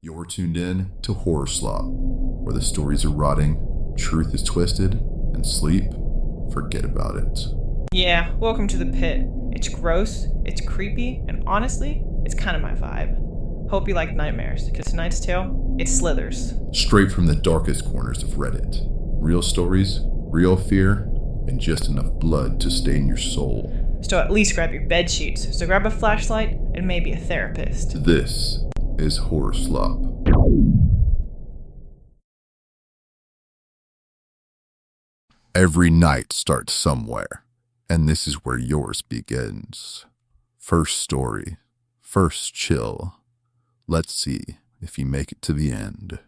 You're tuned in to Horror Slop, where the stories are rotting, truth is twisted, and sleep, forget about it. Yeah, welcome to the pit. It's gross, it's creepy, and honestly, it's kind of my vibe. Hope you like nightmares, because tonight's tale, it slithers. Straight from the darkest corners of Reddit. Real stories, real fear, and just enough blood to stain your soul. So at least grab your bed sheets, so grab a flashlight, and maybe a therapist. This is Horror Slop. Every night starts somewhere, and this is where yours begins. First story, first chill. Let's see if you make it to the end.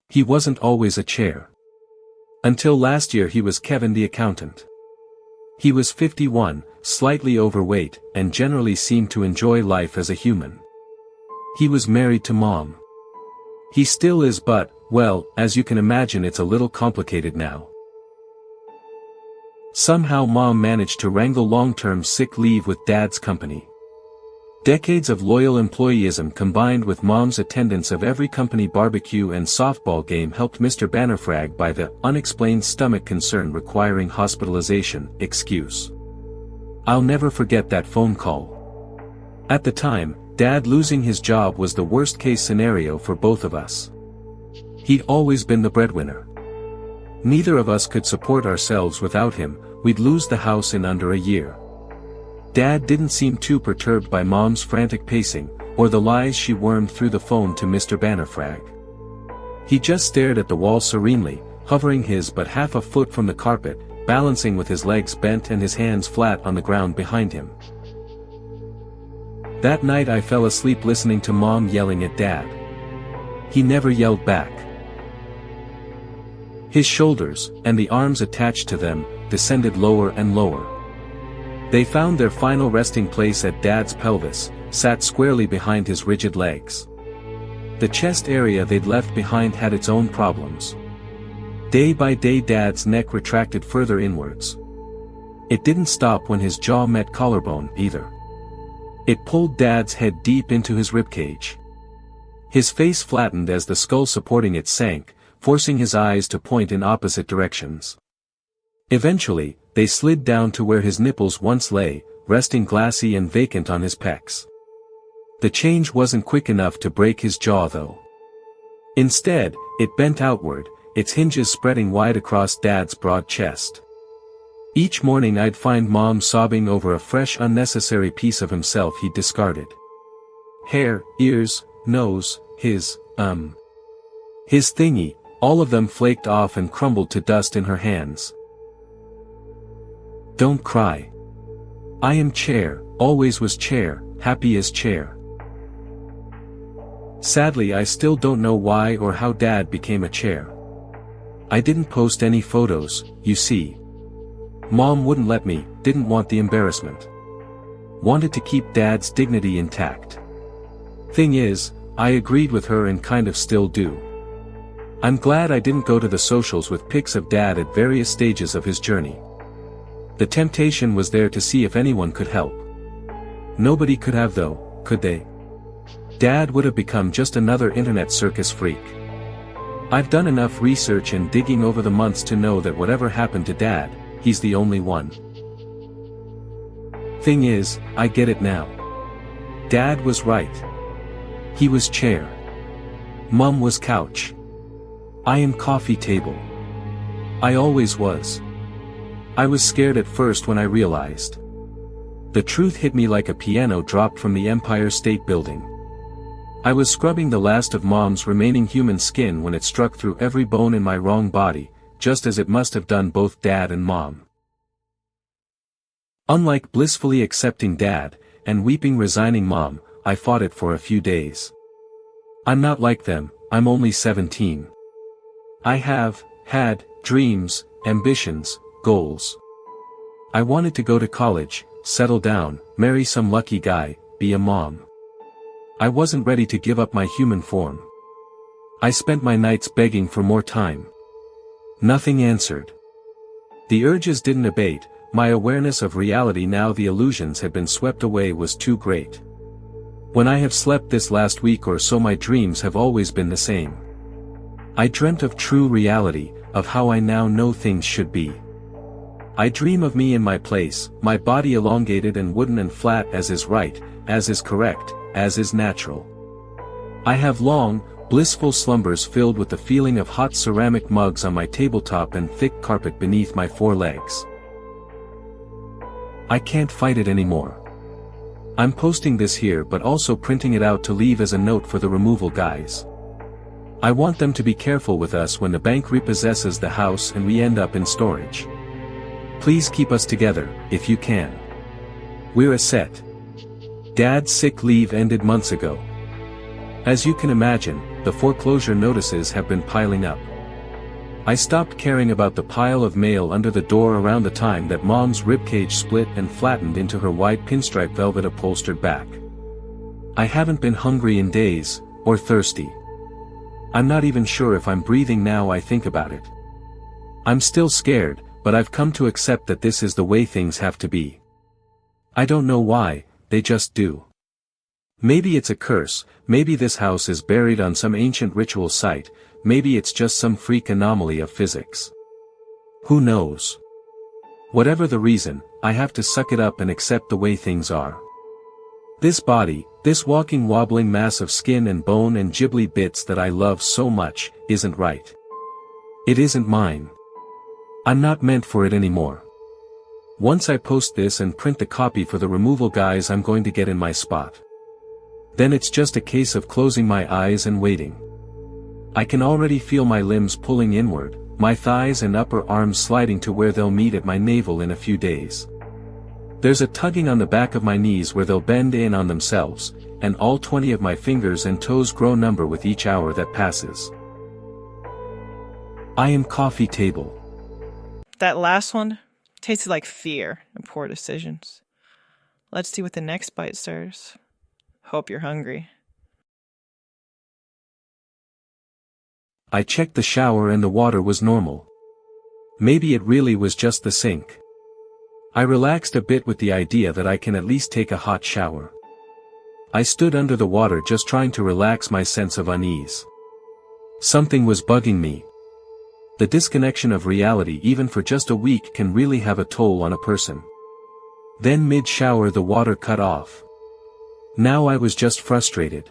He wasn't always a chair. Until last year he was Kevin the accountant. He was 51, slightly overweight, and generally seemed to enjoy life as a human. He was married to Mom. He still is, but, well, as you can imagine, it's a little complicated now. Somehow Mom managed to wrangle long-term sick leave with Dad's company. Decades of loyal employeeism combined with Mom's attendance of every company barbecue and softball game helped Mr. Bannerfrag by the unexplained stomach concern requiring hospitalization excuse. I'll never forget that phone call. At the time, Dad losing his job was the worst-case scenario for both of us. He'd always been the breadwinner. Neither of us could support ourselves without him. We'd lose the house in under a year. Dad didn't seem too perturbed by Mom's frantic pacing, or the lies she wormed through the phone to Mr. Bannerfrag. He just stared at the wall serenely, hovering his butt half a foot from the carpet, balancing with his legs bent and his hands flat on the ground behind him. That night I fell asleep listening to Mom yelling at Dad. He never yelled back. His shoulders, and the arms attached to them, descended lower and lower. They found their final resting place at Dad's pelvis, sat squarely behind his rigid legs. The chest area they'd left behind had its own problems. Day by day Dad's neck retracted further inwards. It didn't stop when his jaw met collarbone, either. It pulled Dad's head deep into his ribcage. His face flattened as the skull supporting it sank, forcing his eyes to point in opposite directions. Eventually, they slid down to where his nipples once lay, resting glassy and vacant on his pecs. The change wasn't quick enough to break his jaw though. Instead, it bent outward, its hinges spreading wide across Dad's broad chest. Each morning I'd find Mom sobbing over a fresh unnecessary piece of himself he'd discarded. Hair, ears, nose, his thingy, all of them flaked off and crumbled to dust in her hands. Don't cry. I am Chair, always was Chair, happy as Chair. Sadly I still don't know why or how Dad became a chair. I didn't post any photos, you see. Mom wouldn't let me, didn't want the embarrassment. Wanted to keep Dad's dignity intact. Thing is, I agreed with her and kind of still do. I'm glad I didn't go to the socials with pics of Dad at various stages of his journey. The temptation was there to see if anyone could help. Nobody could have though, could they? Dad would have become just another internet circus freak. I've done enough research and digging over the months to know that whatever happened to Dad, he's the only one. Thing is, I get it now. Dad was right. He was chair. Mum was couch. I am coffee table. I always was. I was scared at first when I realized. The truth hit me like a piano dropped from the Empire State Building. I was scrubbing the last of Mom's remaining human skin when it struck through every bone in my wrong body, just as it must have done both Dad and Mom. Unlike blissfully accepting Dad, and weeping resigning Mom, I fought it for a few days. I'm not like them, I'm only 17. I have had dreams, ambitions, goals. I wanted to go to college, settle down, marry some lucky guy, be a mom. I wasn't ready to give up my human form. I spent my nights begging for more time. Nothing answered. The urges didn't abate, my awareness of reality now the illusions had been swept away was too great. When I have slept this last week or so, my dreams have always been the same. I dreamt of true reality, of how I now know things should be. I dream of me in my place, my body elongated and wooden and flat as is right, as is correct, as is natural. I have long, blissful slumbers filled with the feeling of hot ceramic mugs on my tabletop and thick carpet beneath my 4 legs. I can't fight it anymore. I'm posting this here but also printing it out to leave as a note for the removal guys. I want them to be careful with us when the bank repossesses the house and we end up in storage. Please keep us together, if you can. We're a set. Dad's sick leave ended months ago. As you can imagine, the foreclosure notices have been piling up. I stopped caring about the pile of mail under the door around the time that Mom's ribcage split and flattened into her white pinstripe velvet upholstered back. I haven't been hungry in days, or thirsty. I'm not even sure if I'm breathing now I think about it. I'm still scared, but I've come to accept that this is the way things have to be. I don't know why, they just do. Maybe it's a curse, maybe this house is buried on some ancient ritual site, maybe it's just some freak anomaly of physics. Who knows? Whatever the reason, I have to suck it up and accept the way things are. This body, this walking wobbling mass of skin and bone and ghibli bits that I love so much, isn't right. It isn't mine. I'm not meant for it anymore. Once I post this and print the copy for the removal guys, I'm going to get in my spot. Then it's just a case of closing my eyes and waiting. I can already feel my limbs pulling inward, my thighs and upper arms sliding to where they'll meet at my navel in a few days. There's a tugging on the back of my knees where they'll bend in on themselves, and all 20 of my fingers and toes grow number with each hour that passes. I am coffee table. That last one tasted like fear and poor decisions. Let's see what the next bite serves. Hope you're hungry. I checked the shower and the water was normal. Maybe it really was just the sink. I relaxed a bit with the idea that I can at least take a hot shower. I stood under the water just trying to relax my sense of unease. Something was bugging me. The disconnection of reality even for just a week can really have a toll on a person. Then mid-shower the water cut off. Now I was just frustrated.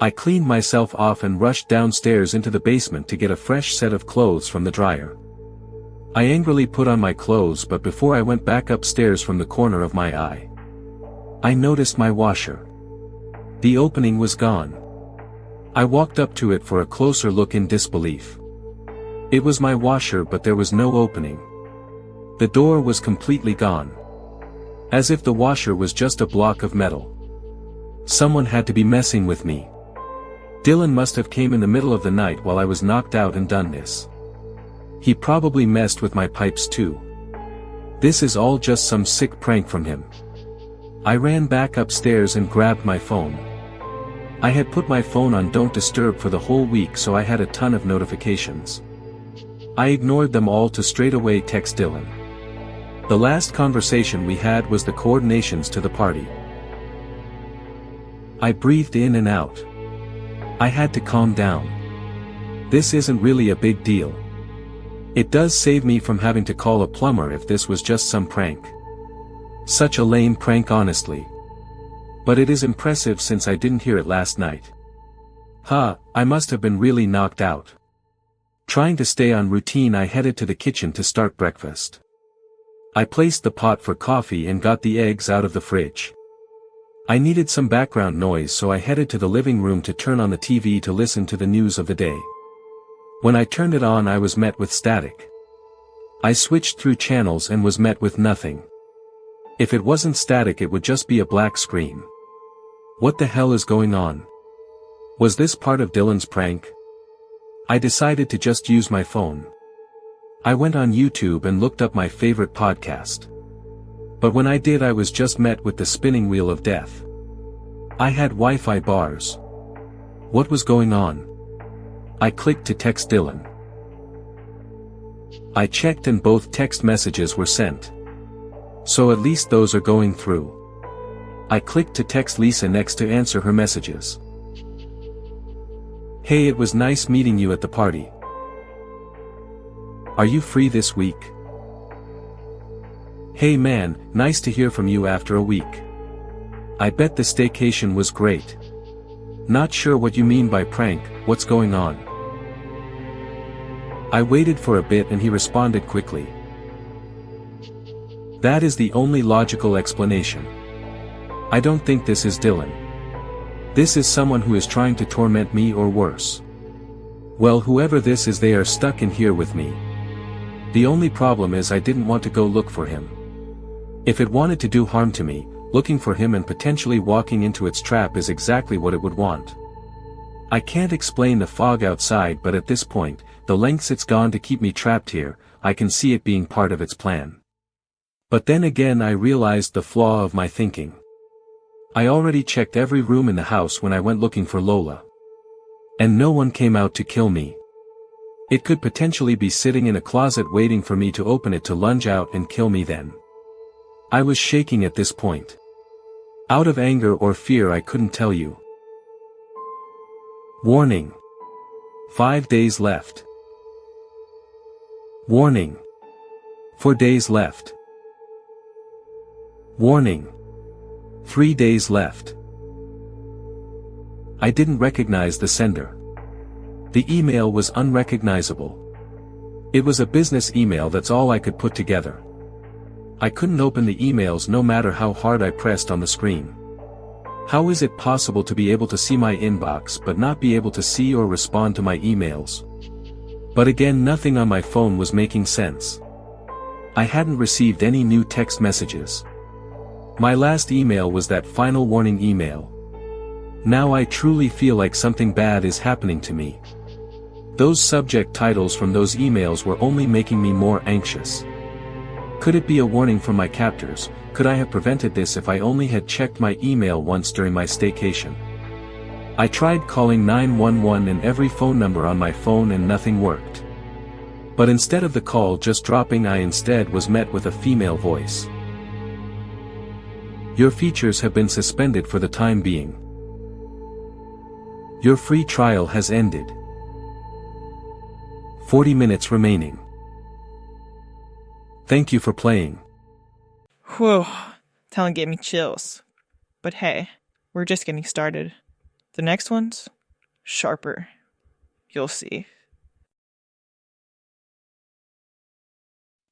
I cleaned myself off and rushed downstairs into the basement to get a fresh set of clothes from the dryer. I angrily put on my clothes, but before I went back upstairs from the corner of my eye, I noticed my washer. The opening was gone. I walked up to it for a closer look in disbelief. It was my washer, but there was no opening. The door was completely gone. As if the washer was just a block of metal. Someone had to be messing with me. Dylan must have came in the middle of the night while I was knocked out and done this. He probably messed with my pipes too. This is all just some sick prank from him. I ran back upstairs and grabbed my phone. I had put my phone on Don't Disturb for the whole week, so I had a ton of notifications. I ignored them all to straight away text Dylan. The last conversation we had was the coordinations to the party. I breathed in and out. I had to calm down. This isn't really a big deal. It does save me from having to call a plumber if this was just some prank. Such a lame prank, honestly. But it is impressive since I didn't hear it last night. I must have been really knocked out. Trying to stay on routine, I headed to the kitchen to start breakfast. I placed the pot for coffee and got the eggs out of the fridge. I needed some background noise, so I headed to the living room to turn on the TV to listen to the news of the day. When I turned it on, I was met with static. I switched through channels and was met with nothing. If it wasn't static, it would just be a black screen. What the hell is going on? Was this part of Dylan's prank? I decided to just use my phone. I went on YouTube and looked up my favorite podcast. But when I did, I was just met with the spinning wheel of death. I had Wi-Fi bars. What was going on? I clicked to text Dylan. I checked and both text messages were sent. So at least those are going through. I clicked to text Lisa next to answer her messages. Hey, it was nice meeting you at the party. Are you free this week? Hey man, nice to hear from you after a week. I bet the staycation was great. Not sure what you mean by prank, what's going on? I waited for a bit and he responded quickly. That is the only logical explanation. I don't think this is Dylan. This is someone who is trying to torment me or worse. Well, whoever this is, they are stuck in here with me. The only problem is I didn't want to go look for him. If it wanted to do harm to me, looking for him and potentially walking into its trap is exactly what it would want. I can't explain the fog outside, but at this point, the lengths it's gone to keep me trapped here, I can see it being part of its plan. But then again I realized the flaw of my thinking. I already checked every room in the house when I went looking for Lola. And no one came out to kill me. It could potentially be sitting in a closet waiting for me to open it to lunge out and kill me then. I was shaking at this point. Out of anger or fear, I couldn't tell you. Warning. 5 days left. Warning. 4 days left. Warning. 3 days left. I didn't recognize the sender. The email was unrecognizable. It was a business email, that's all I could put together. I couldn't open the emails no matter how hard I pressed on the screen. How is it possible to be able to see my inbox but not be able to see or respond to my emails? But again, nothing on my phone was making sense. I hadn't received any new text messages. My last email was that final warning email. Now I truly feel like something bad is happening to me. Those subject titles from those emails were only making me more anxious. Could it be a warning from my captors? Could I have prevented this if I only had checked my email once during my staycation? I tried calling 911 and every phone number on my phone and nothing worked. But instead of the call just dropping, I instead was met with a female voice. Your features have been suspended for the time being. Your free trial has ended. 40 minutes remaining. Thank you for playing. Whew, Talon gave me chills. But hey, we're just getting started. The next one's sharper. You'll see.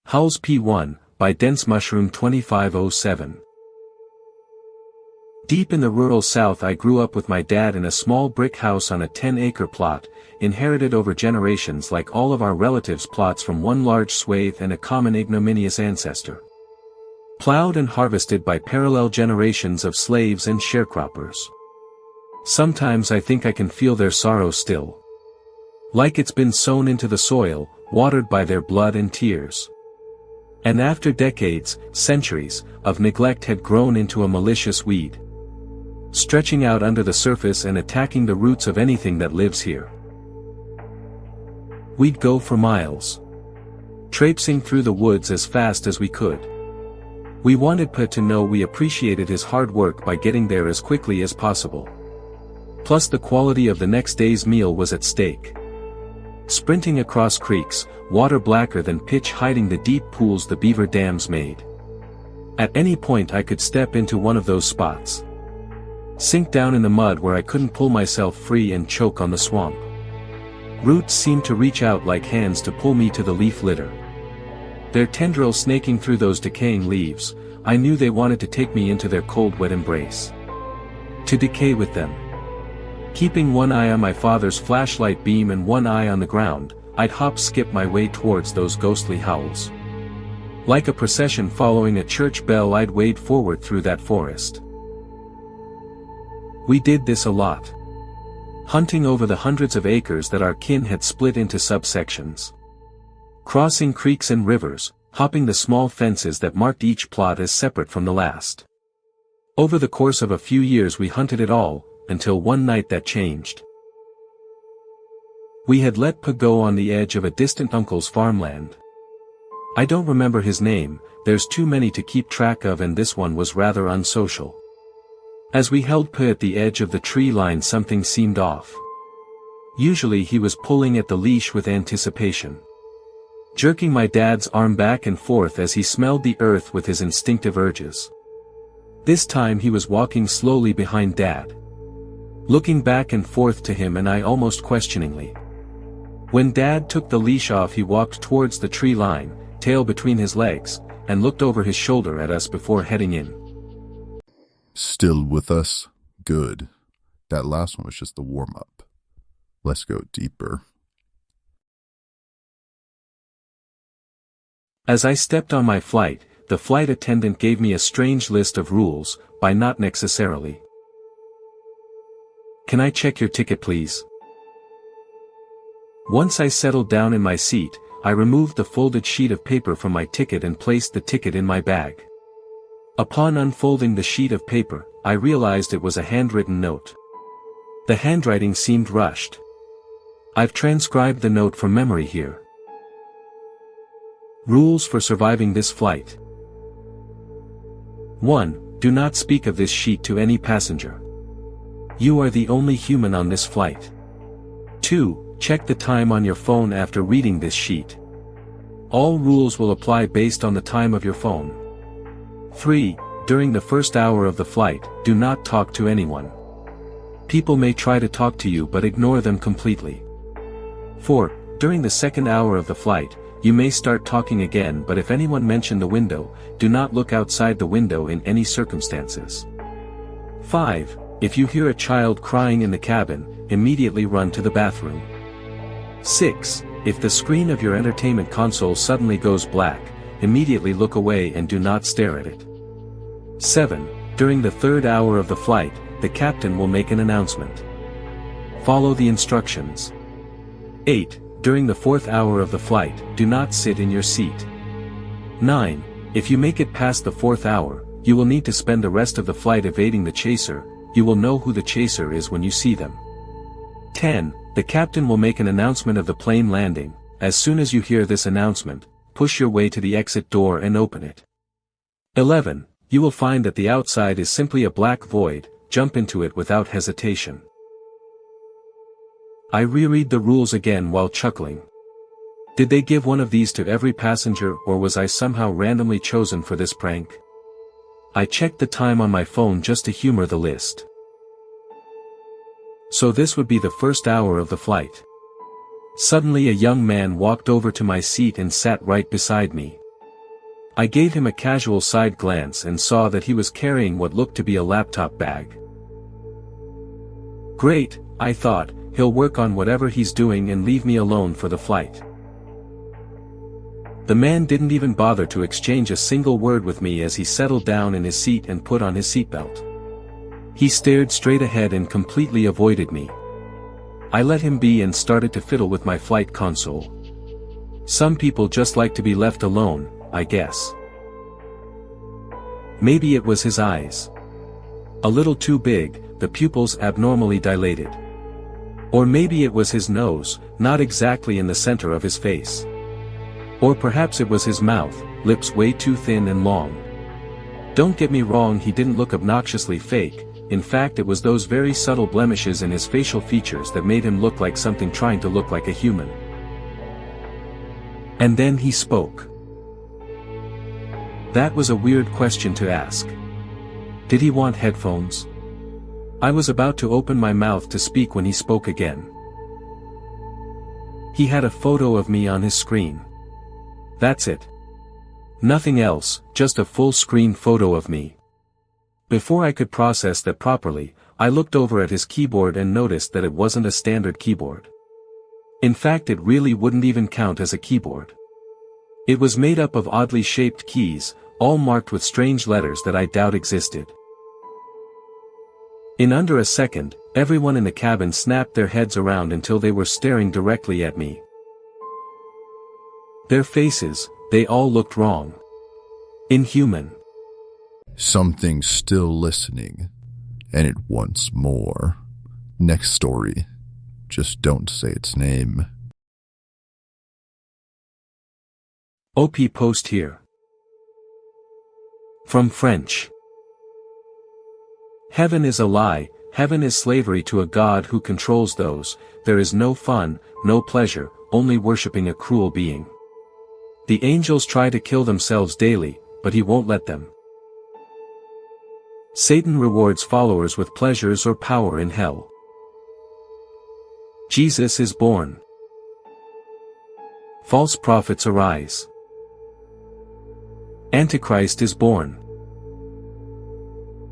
Howl's P1, by Dense Mushroom 2507. Deep in the rural South, I grew up with my dad in a small brick house on a 10-acre plot, inherited over generations like all of our relatives' plots from one large swathe and a common ignominious ancestor. Plowed and harvested by parallel generations of slaves and sharecroppers. Sometimes I think I can feel their sorrow still. Like it's been sown into the soil, watered by their blood and tears. And after decades, centuries, of neglect had grown into a malicious weed, stretching out under the surface and attacking the roots of anything that lives here. We'd go for miles, traipsing through the woods as fast as we could. We wanted Pa to know we appreciated his hard work by getting there as quickly as possible. Plus the quality of the next day's meal was at stake. Sprinting across creeks, water blacker than pitch hiding the deep pools the beaver dams made. At any point I could step into one of those spots, sink down in the mud where I couldn't pull myself free and choke on the swamp. Roots seemed to reach out like hands to pull me to the leaf litter. Their tendrils snaking through those decaying leaves, I knew they wanted to take me into their cold wet embrace. To decay with them. Keeping one eye on my father's flashlight beam and one eye on the ground, I'd hop-skip my way towards those ghostly howls. Like a procession following a church bell, I'd wade forward through that forest. We did this a lot. Hunting over the hundreds of acres that our kin had split into subsections. Crossing creeks and rivers, hopping the small fences that marked each plot as separate from the last. Over the course of a few years we hunted it all, until one night that changed. We had let Pa go on the edge of a distant uncle's farmland. I don't remember his name, there's too many to keep track of, and this one was rather unsocial. As we held P at the edge of the tree line, something seemed off. Usually he was pulling at the leash with anticipation, jerking my dad's arm back and forth as he smelled the earth with his instinctive urges. This time he was walking slowly behind Dad, looking back and forth to him and I almost questioningly. When Dad took the leash off, he walked towards the tree line, tail between his legs, and looked over his shoulder at us before heading in. Still with us? Good. That last one was just the warm-up. Let's go deeper. As I stepped on my flight, the flight attendant gave me a strange list of rules, by not necessarily. Can I check your ticket, please? Once I settled down in my seat, I removed the folded sheet of paper from my ticket and placed the ticket in my bag. Upon unfolding the sheet of paper, I realized it was a handwritten note. The handwriting seemed rushed. I've transcribed the note from memory here. Rules for surviving this flight. 1. Do not speak of this sheet to any passenger. You are the only human on this flight. 2. Check the time on your phone after reading this sheet. All rules will apply based on the time of your phone. 3. During the first hour of the flight, do not talk to anyone. People may try to talk to you but ignore them completely. 4. During the second hour of the flight, you may start talking again, but if anyone mentions the window, do not look outside the window in any circumstances. 5. If you hear a child crying in the cabin, immediately run to the bathroom. 6. If the screen of your entertainment console suddenly goes black, immediately look away and do not stare at it. 7. During the third hour of the flight, the captain will make an announcement. Follow the instructions. 8. During the fourth hour of the flight, do not sit in your seat. 9. If you make it past the fourth hour, you will need to spend the rest of the flight evading the chaser. You will know who the chaser is when you see them. 10. The captain will make an announcement of the plane landing. As soon as you hear this announcement, push your way to the exit door and open it. 11. You will find that the outside is simply a black void. Jump into it without hesitation. I reread the rules again while chuckling. Did they give one of these to every passenger, or was I somehow randomly chosen for this prank? I checked the time on my phone just to humor the list. So this would be the first hour of the flight. Suddenly a young man walked over to my seat and sat right beside me. I gave him a casual side glance and saw that he was carrying what looked to be a laptop bag. Great, I thought, he'll work on whatever he's doing and leave me alone for the flight. The man didn't even bother to exchange a single word with me as he settled down in his seat and put on his seatbelt. He stared straight ahead and completely avoided me. I let him be and started to fiddle with my flight console. Some people just like to be left alone, I guess. Maybe it was his eyes. A little too big, the pupils abnormally dilated. Or maybe it was his nose, not exactly in the center of his face. Or perhaps it was his mouth, lips way too thin and long. Don't get me wrong, he didn't look obnoxiously fake. In fact, it was those very subtle blemishes in his facial features that made him look like something trying to look like a human. And then he spoke. That was a weird question to ask. Did he want headphones? I was about to open my mouth to speak when he spoke again. He had a photo of me on his screen. That's it. Nothing else, just a full-screen photo of me. Before I could process that properly, I looked over at his keyboard and noticed that it wasn't a standard keyboard. In fact, it really wouldn't even count as a keyboard. It was made up of oddly shaped keys, all marked with strange letters that I doubt existed. In under a second, everyone in the cabin snapped their heads around until they were staring directly at me. Their faces, they all looked wrong. Inhuman. Something's still listening, and it wants more. Next story. Just don't say its name. OP post here. From French. Heaven is a lie, heaven is slavery to a God who controls those, there is no fun, no pleasure, only worshipping a cruel being. The angels try to kill themselves daily, but he won't let them. Satan rewards followers with pleasures or power in hell. Jesus is born. False prophets arise. Antichrist is born.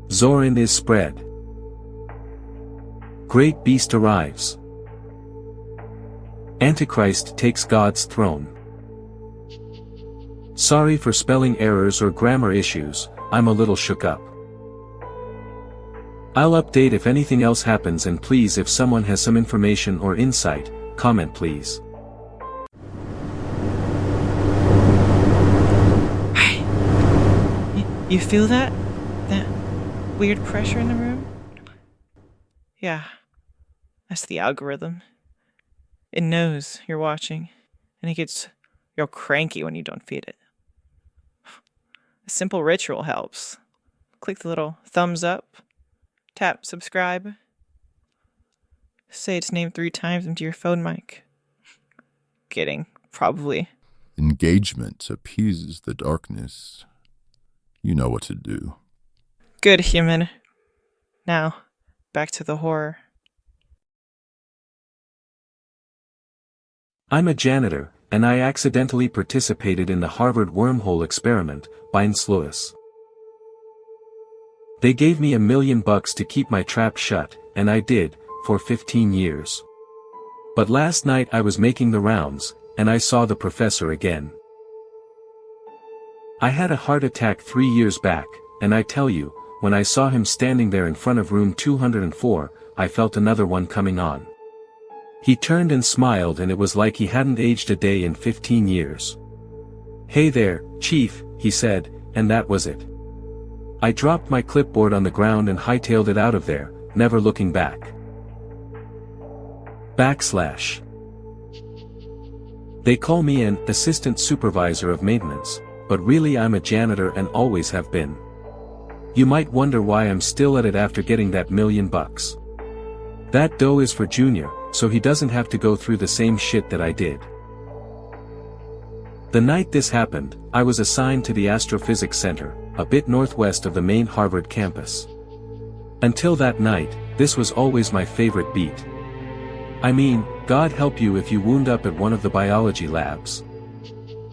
Zorin is spread. Great beast arrives. Antichrist takes God's throne. Sorry for spelling errors or grammar issues, I'm a little shook up. I'll update if anything else happens, and please, if someone has some information or insight, comment please. You feel that? That weird pressure in the room? Yeah, that's the algorithm. It knows you're watching, and it gets real cranky when you don't feed it. A simple ritual helps. Click the little thumbs up, tap subscribe, say its name 3 times into your phone mic. Kidding, probably. Engagement appeases the darkness. You know what to do. Good, human. Now, back to the horror. I'm a janitor, and I accidentally participated in the Harvard wormhole experiment, binds Lewis. They gave me $1 million to keep my trap shut, and I did, for 15 years. But last night I was making the rounds, and I saw the professor again. I had a heart attack 3 years back, and I tell you, when I saw him standing there in front of room 204, I felt another one coming on. He turned and smiled, and it was like he hadn't aged a day in 15 years. "Hey there, Chief," he said, and that was it. I dropped my clipboard on the ground and hightailed it out of there, never looking back. / They call me an assistant supervisor of maintenance, but really I'm a janitor and always have been. You might wonder why I'm still at it after getting that $1 million. That dough is for Junior, so he doesn't have to go through the same shit that I did. The night this happened, I was assigned to the Astrophysics Center, a bit northwest of the main Harvard campus. Until that night, this was always my favorite beat. I mean, God help you if you wound up at one of the biology labs.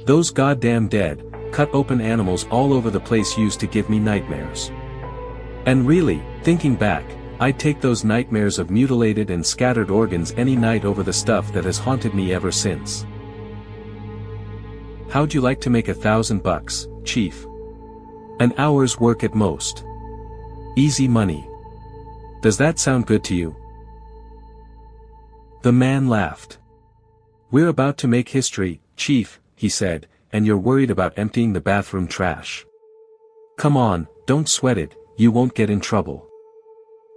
Those goddamn dead, cut open animals all over the place used to give me nightmares. And really, thinking back, I'd take those nightmares of mutilated and scattered organs any night over the stuff that has haunted me ever since. How'd you like to make $1,000, Chief? An hour's work at most. Easy money. Does that sound good to you? The man laughed. "We're about to make history, Chief," he said, "and you're worried about emptying the bathroom trash. Come on, don't sweat it, you won't get in trouble.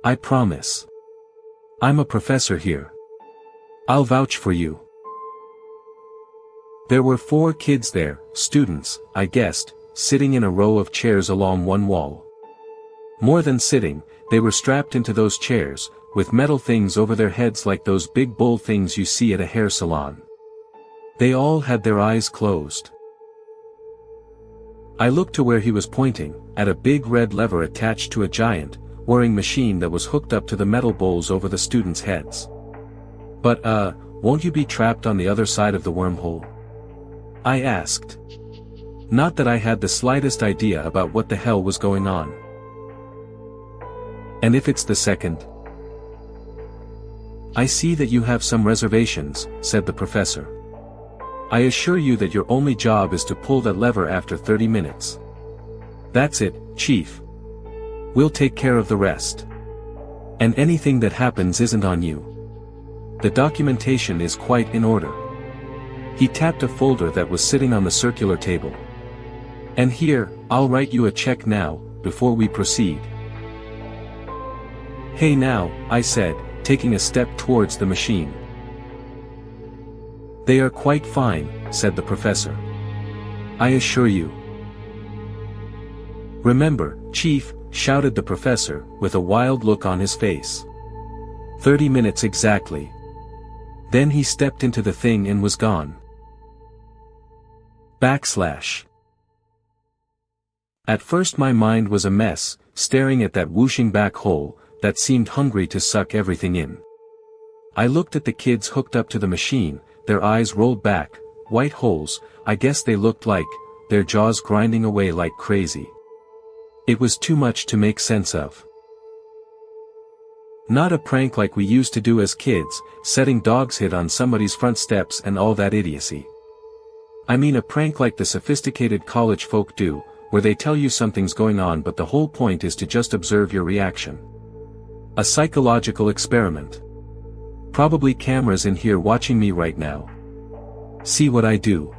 I promise. I'm a professor here. I'll vouch for you." There were 4 kids there, students, I guessed, sitting in a row of chairs along one wall. More than sitting, they were strapped into those chairs, with metal things over their heads like those big bull things you see at a hair salon. They all had their eyes closed. I looked to where he was pointing, at a big red lever attached to a giant, whirring machine that was hooked up to the metal bowls over the students' heads. "But won't you be trapped on the other side of the wormhole?" I asked. Not that I had the slightest idea about what the hell was going on. "And if it's the second?" "I see that you have some reservations," said the professor. "I assure you that your only job is to pull that lever after 30 minutes. That's it, Chief. We'll take care of the rest. And anything that happens isn't on you. The documentation is quite in order." He tapped a folder that was sitting on the circular table. "And here, I'll write you a check now, before we proceed." "Hey now," I said, taking a step towards the machine. "They are quite fine," said the professor. "I assure you." "Remember, Chief," shouted the professor, with a wild look on his face. 30 minutes exactly. Then he stepped into the thing and was gone. // At first my mind was a mess, staring at that whooshing black hole, that seemed hungry to suck everything in. I looked at the kids hooked up to the machine, their eyes rolled back, white holes, I guess they looked like, their jaws grinding away like crazy. It was too much to make sense of. Not a prank like we used to do as kids, setting dog's head on somebody's front steps and all that idiocy. I mean a prank like the sophisticated college folk do, where they tell you something's going on but the whole point is to just observe your reaction. A psychological experiment. Probably cameras in here watching me right now. See what I do.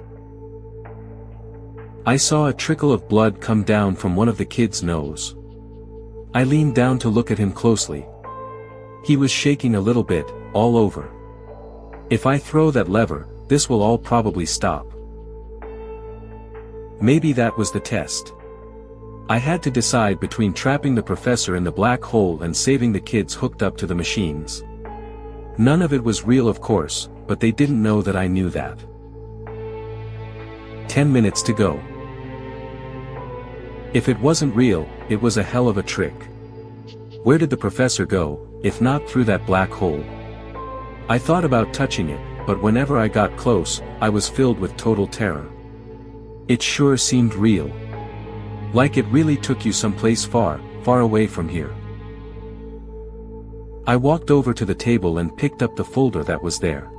I saw a trickle of blood come down from one of the kids' nose. I leaned down to look at him closely. He was shaking a little bit, all over. If I throw that lever, this will all probably stop. Maybe that was the test. I had to decide between trapping the professor in the black hole and saving the kids hooked up to the machines. None of it was real of course, but they didn't know that I knew that. 10 minutes to go. If it wasn't real, it was a hell of a trick. Where did the professor go, if not through that black hole? I thought about touching it, but whenever I got close, I was filled with total terror. It sure seemed real. Like it really took you someplace far, far away from here. I walked over to the table and picked up the folder that was there.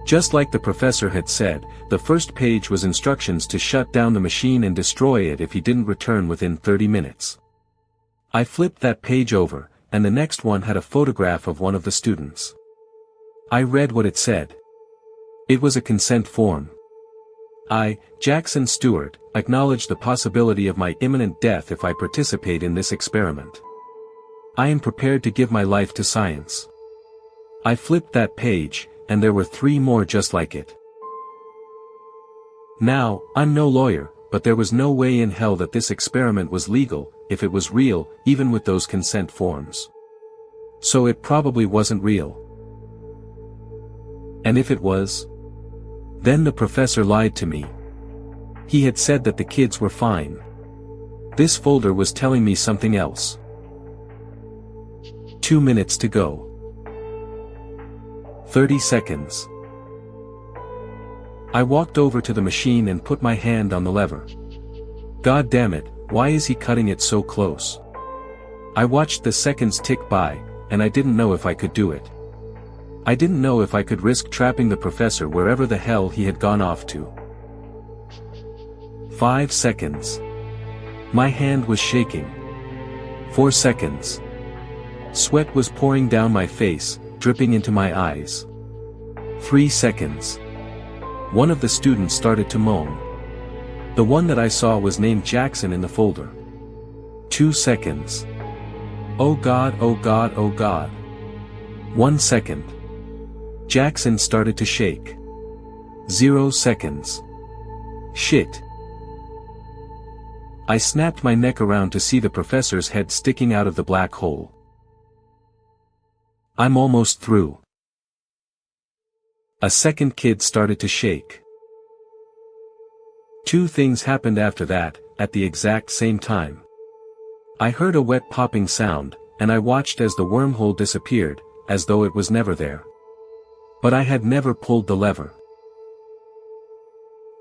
Just like the professor had said, the first page was instructions to shut down the machine and destroy it if he didn't return within 30 minutes. I flipped that page over, and the next one had a photograph of one of the students. I read what it said. It was a consent form. I, Jackson Stewart, acknowledge the possibility of my imminent death if I participate in this experiment. I am prepared to give my life to science. I flipped that page, and there were 3 more just like it. Now, I'm no lawyer, but there was no way in hell that this experiment was legal, if it was real, even with those consent forms. So it probably wasn't real. And if it was? Then the professor lied to me. He had said that the kids were fine. This folder was telling me something else. 2 minutes to go. 30 seconds. I walked over to the machine and put my hand on the lever. God damn it, why is he cutting it so close? I watched the seconds tick by, and I didn't know if I could do it. I didn't know if I could risk trapping the professor wherever the hell he had gone off to. 5 seconds. My hand was shaking. 4 seconds. Sweat was pouring down my face, dripping into my eyes. 3 seconds. One of the students started to moan. The one that I saw was named Jackson in the folder. 2 seconds. Oh God, oh God, oh God. 1 second. Jackson started to shake. 0 seconds. Shit. I snapped my neck around to see the professor's head sticking out of the black hole. I'm almost through. A second kid started to shake. 2 things happened after that, at the exact same time. I heard a wet popping sound, and I watched as the wormhole disappeared, as though it was never there. But I had never pulled the lever.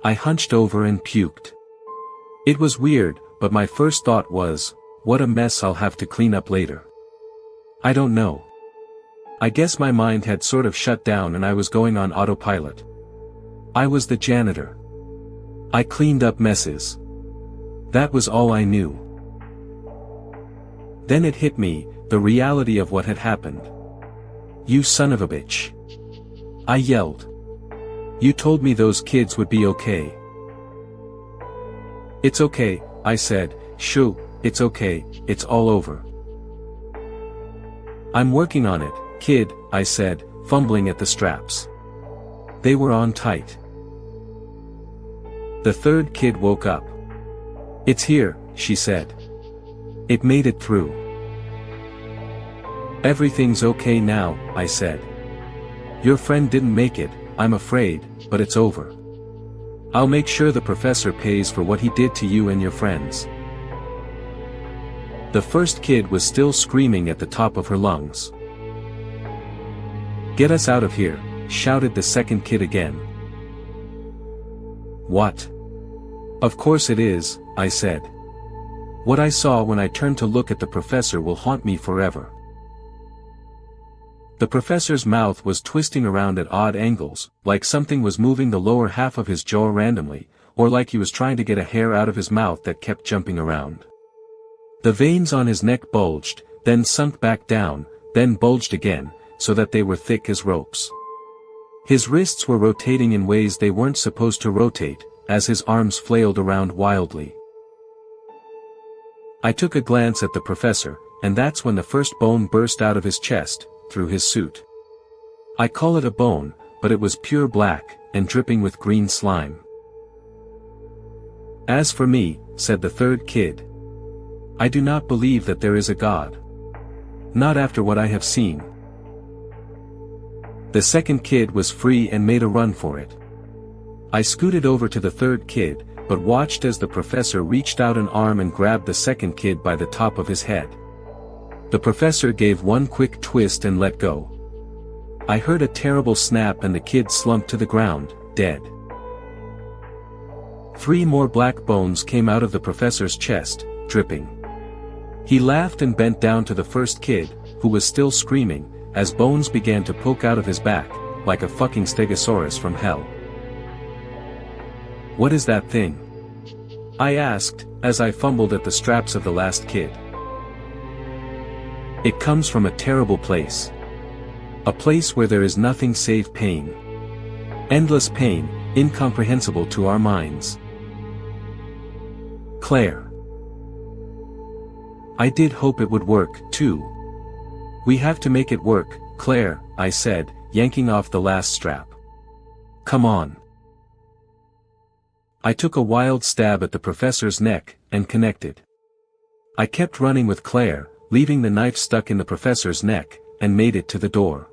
I hunched over and puked. It was weird, but my first thought was, what a mess I'll have to clean up later. I don't know. I guess my mind had sort of shut down and I was going on autopilot. I was the janitor. I cleaned up messes. That was all I knew. Then it hit me, the reality of what had happened. You son of a bitch. I yelled. You told me those kids would be okay. It's okay, I said. Shoo, it's okay, it's all over. I'm working on it, kid, I said, fumbling at the straps. They were on tight. The third kid woke up. It's here, she said. It made it through. Everything's okay now, I said. Your friend didn't make it, I'm afraid, but it's over. I'll make sure the professor pays for what he did to you and your friends. The first kid was still screaming at the top of her lungs. Get us out of here, shouted the second kid again. What? Of course it is, I said. What I saw when I turned to look at the professor will haunt me forever. The professor's mouth was twisting around at odd angles, like something was moving the lower half of his jaw randomly, or like he was trying to get a hair out of his mouth that kept jumping around. The veins on his neck bulged, then sunk back down, then bulged again, so that they were thick as ropes. His wrists were rotating in ways they weren't supposed to rotate, as his arms flailed around wildly. I took a glance at the professor, and that's when the first bone burst out of his chest, through his suit. I call it a bone, but it was pure black, and dripping with green slime. As for me, said the third kid, I do not believe that there is a God. Not after what I have seen. The second kid was free and made a run for it. I scooted over to the third kid, but watched as the professor reached out an arm and grabbed the second kid by the top of his head. The professor gave one quick twist and let go. I heard a terrible snap and the kid slumped to the ground, dead. 3 more black bones came out of the professor's chest, dripping. He laughed and bent down to the first kid, who was still screaming, as bones began to poke out of his back, like a fucking stegosaurus from hell. What is that thing? I asked, as I fumbled at the straps of the last kid. It comes from a terrible place. A place where there is nothing save pain. Endless pain, incomprehensible to our minds. Claire. I did hope it would work, too. We have to make it work, Claire, I said, yanking off the last strap. Come on. I took a wild stab at the professor's neck, and connected. I kept running with Claire, leaving the knife stuck in the professor's neck, and made it to the door.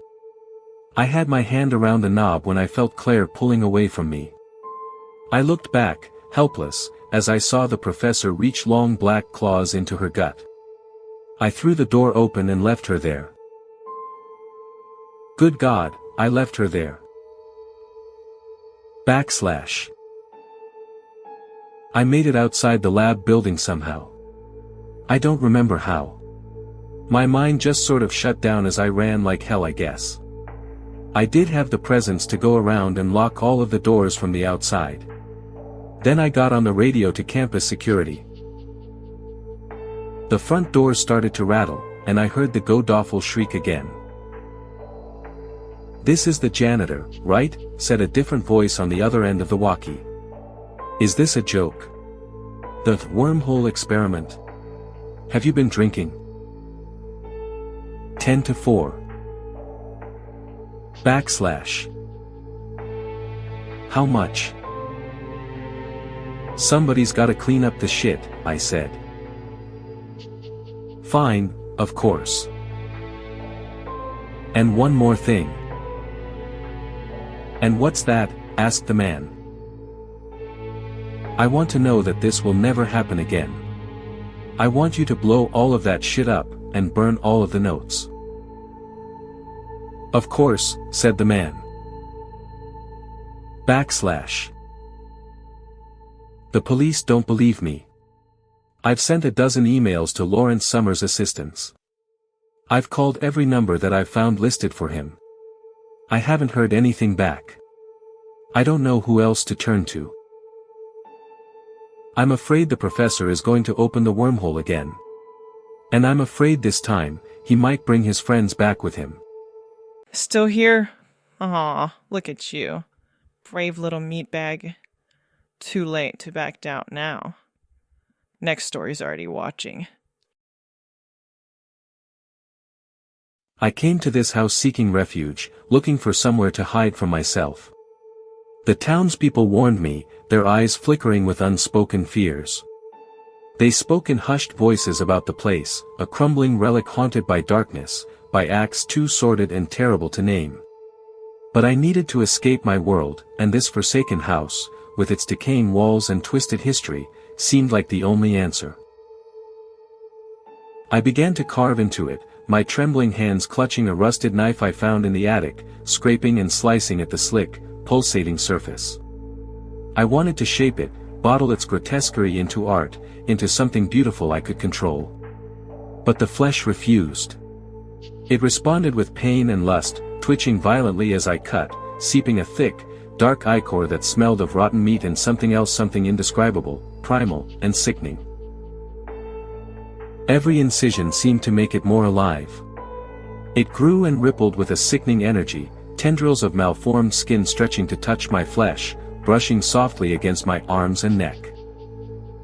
I had my hand around the knob when I felt Claire pulling away from me. I looked back, helpless, as I saw the professor reach long black claws into her gut. I threw the door open and left her there. Good God, I left her there. / I made it outside the lab building somehow. I don't remember how. My mind just sort of shut down as I ran like hell, I guess. I did have the presence to go around and lock all of the doors from the outside. Then I got on the radio to campus security. The front doors started to rattle, and I heard the Godawful shriek again. This is the janitor, right? Said a different voice on the other end of the walkie. Is this a joke? The wormhole experiment? Have you been drinking? 10-4. / How much? Somebody's gotta clean up the shit, I said. Fine, of course. And one more thing. And what's that? Asked the man. I want to know that this will never happen again. I want you to blow all of that shit up, and burn all of the notes. Of course, said the man. / The police don't believe me. I've sent a dozen emails to Lawrence Summers' assistants. I've called every number that I've found listed for him. I haven't heard anything back. I don't know who else to turn to. I'm afraid the professor is going to open the wormhole again. And I'm afraid this time, he might bring his friends back with him. Still here? Aw, look at you. Brave little meatbag. Too late to back down now. Next story's already watching. I came to this house seeking refuge, looking for somewhere to hide from myself. The townspeople warned me, their eyes flickering with unspoken fears. They spoke in hushed voices about the place, a crumbling relic haunted by darkness, by acts too sordid and terrible to name. But I needed to escape my world, and this forsaken house, with its decaying walls and twisted history, seemed like the only answer. I began to carve into it, my trembling hands clutching a rusted knife I found in the attic, scraping and slicing at the slick, pulsating surface. I wanted to shape it, bottle its grotesquerie into art, into something beautiful I could control. But the flesh refused. It responded with pain and lust, twitching violently as I cut, seeping a thick, dark ichor that smelled of rotten meat and something else, something indescribable, primal, and sickening. Every incision seemed to make it more alive. It grew and rippled with a sickening energy, tendrils of malformed skin stretching to touch my flesh, brushing softly against my arms and neck.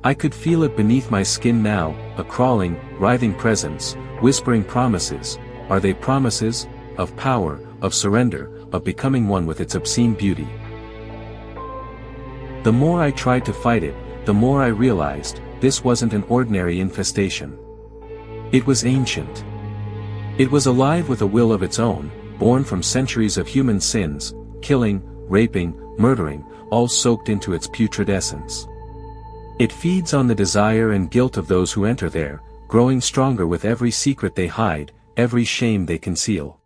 I could feel it beneath my skin now, a crawling, writhing presence, whispering promises. Are they promises? Of power, of surrender, of becoming one with its obscene beauty. The more I tried to fight it, the more I realized, this wasn't an ordinary infestation. It was ancient. It was alive with a will of its own, born from centuries of human sins, killing, raping, murdering, all soaked into its putrid essence. It feeds on the desire and guilt of those who enter there, growing stronger with every secret they hide, every shame they conceal.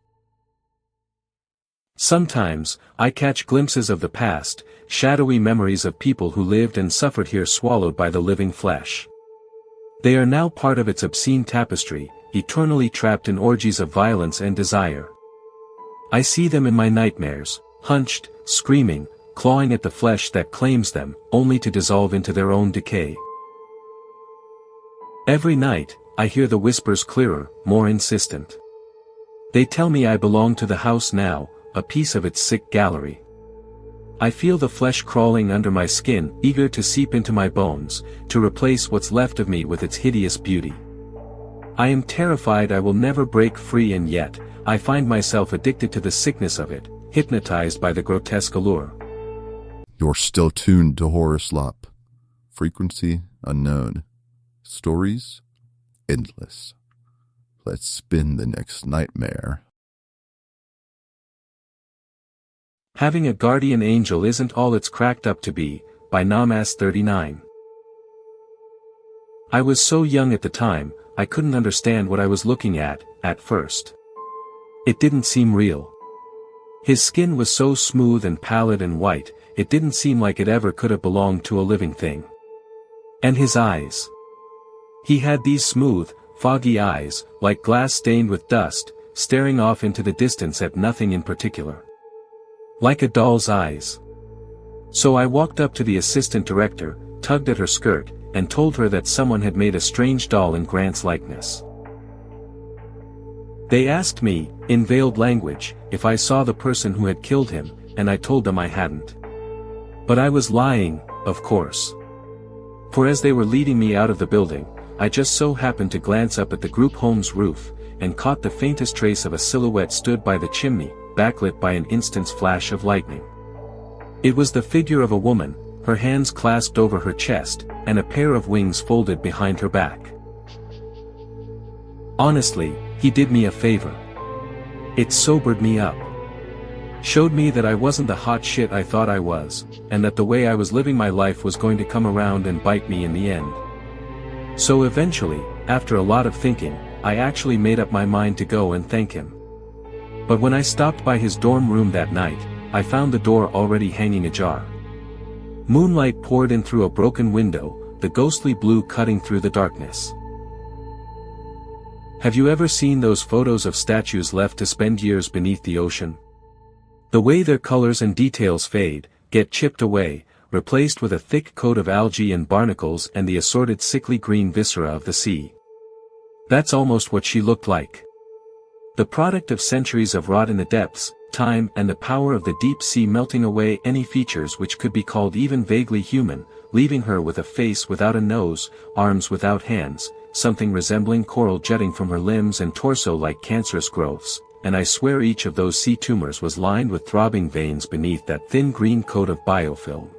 Sometimes, I catch glimpses of the past, shadowy memories of people who lived and suffered here swallowed by the living flesh. They are now part of its obscene tapestry, eternally trapped in orgies of violence and desire. I see them in my nightmares, hunched, screaming, clawing at the flesh that claims them, only to dissolve into their own decay. Every night, I hear the whispers clearer, more insistent. They tell me I belong to the house now, a piece of its sick gallery. I feel the flesh crawling under my skin, eager to seep into my bones, to replace what's left of me with its hideous beauty. I am terrified I will never break free, and yet, I find myself addicted to the sickness of it, hypnotized by the grotesque allure. You're still tuned to Horror Slop. Frequency unknown. Stories endless. Let's spin the next nightmare. Having a Guardian Angel Isn't All It's Cracked Up to Be, by Namas39. I was so young at the time, I couldn't understand what I was looking at first. It didn't seem real. His skin was so smooth and pallid and white, it didn't seem like it ever could have belonged to a living thing. And his eyes. He had these smooth, foggy eyes, like glass stained with dust, staring off into the distance at nothing in particular. Like a doll's eyes. So I walked up to the assistant director, tugged at her skirt, and told her that someone had made a strange doll in Grant's likeness. They asked me, in veiled language, if I saw the person who had killed him, and I told them I hadn't. But I was lying, of course. For as they were leading me out of the building, I just so happened to glance up at the group home's roof, and caught the faintest trace of a silhouette stood by the chimney, backlit by an instant's flash of lightning. It was the figure of a woman, her hands clasped over her chest, and a pair of wings folded behind her back. Honestly, he did me a favor. It sobered me up. Showed me that I wasn't the hot shit I thought I was, and that the way I was living my life was going to come around and bite me in the end. So eventually, after a lot of thinking, I actually made up my mind to go and thank him. But when I stopped by his dorm room that night, I found the door already hanging ajar. Moonlight poured in through a broken window, the ghostly blue cutting through the darkness. Have you ever seen those photos of statues left to spend years beneath the ocean? The way their colors and details fade, get chipped away, replaced with a thick coat of algae and barnacles and the assorted sickly green viscera of the sea. That's almost what she looked like. The product of centuries of rot in the depths, time and the power of the deep sea melting away any features which could be called even vaguely human, leaving her with a face without a nose, arms without hands, something resembling coral jutting from her limbs and torso like cancerous growths, and I swear each of those sea tumors was lined with throbbing veins beneath that thin green coat of biofilm.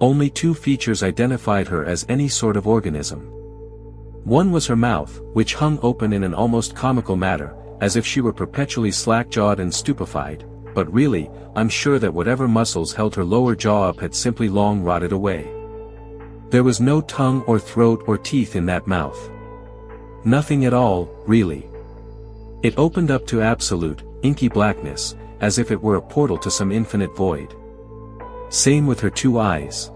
Only two features identified her as any sort of organism. One was her mouth, which hung open in an almost comical manner, as if she were perpetually slack-jawed and stupefied, but really, I'm sure that whatever muscles held her lower jaw up had simply long rotted away. There was no tongue or throat or teeth in that mouth. Nothing at all, really. It opened up to absolute, inky blackness, as if it were a portal to some infinite void. Same with her two eyes.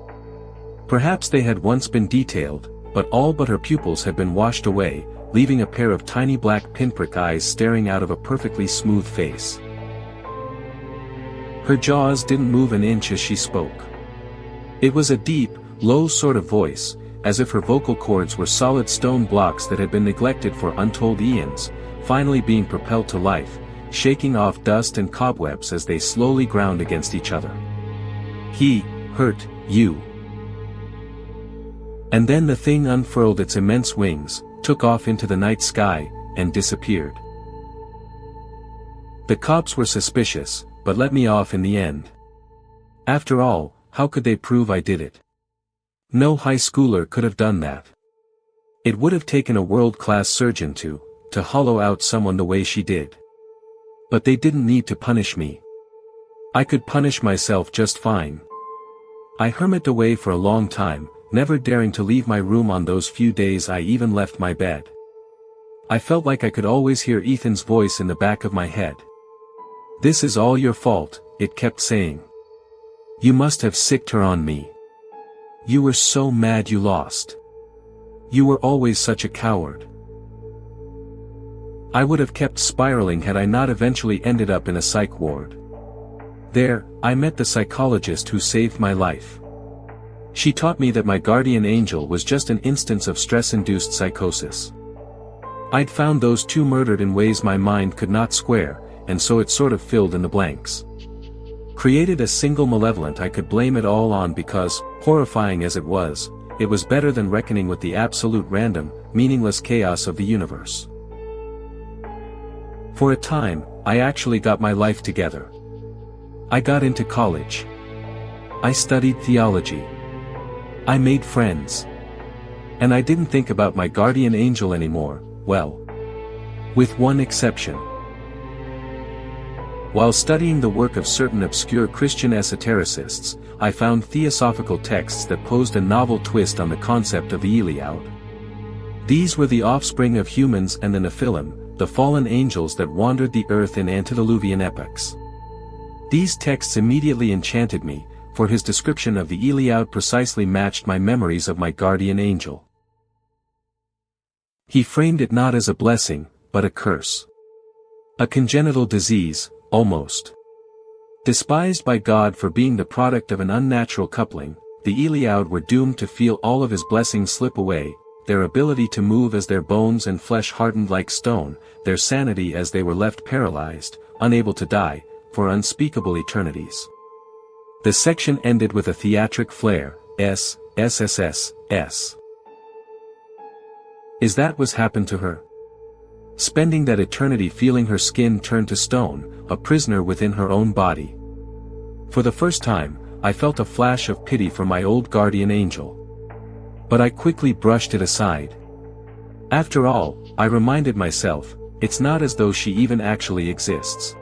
Perhaps they had once been detailed, but all but her pupils had been washed away, leaving a pair of tiny black pinprick eyes staring out of a perfectly smooth face. Her jaws didn't move an inch as she spoke. It was a deep, low sort of voice, as if her vocal cords were solid stone blocks that had been neglected for untold eons, finally being propelled to life, shaking off dust and cobwebs as they slowly ground against each other. He hurt you. And then the thing unfurled its immense wings, took off into the night sky, and disappeared. The cops were suspicious, but let me off in the end. After all, how could they prove I did it? No high schooler could have done that. It would have taken a world-class surgeon to hollow out someone the way she did. But they didn't need to punish me. I could punish myself just fine. I hermited away for a long time, never daring to leave my room on those few days I even left my bed. I felt like I could always hear Ethan's voice in the back of my head. "This is all your fault," it kept saying. "You must have sicked her on me. You were so mad you lost. You were always such a coward." I would have kept spiraling had I not eventually ended up in a psych ward. There, I met the psychologist who saved my life. She taught me that my guardian angel was just an instance of stress-induced psychosis. I'd found those two murdered in ways my mind could not square, and so it sort of filled in the blanks. Created a single malevolent I could blame it all on because, horrifying as it was better than reckoning with the absolute random, meaningless chaos of the universe. For a time, I actually got my life together. I got into college. I studied theology. I made friends. And I didn't think about my guardian angel anymore, well. With one exception. While studying the work of certain obscure Christian esotericists, I found theosophical texts that posed a novel twist on the concept of the Iliad. These were the offspring of humans and the Nephilim, the fallen angels that wandered the earth in antediluvian epochs. These texts immediately enchanted me, for his description of the Iliad precisely matched my memories of my guardian angel. He framed it not as a blessing, but a curse. A congenital disease, almost. Despised by God for being the product of an unnatural coupling, the Iliad were doomed to feel all of his blessings slip away, their ability to move as their bones and flesh hardened like stone, their sanity as they were left paralyzed, unable to die, for unspeakable eternities. The section ended with a theatric flair, S. Is that what's happened to her? Spending that eternity feeling her skin turn to stone, a prisoner within her own body. For the first time, I felt a flash of pity for my old guardian angel. But I quickly brushed it aside. After all, I reminded myself, it's not as though she even actually exists.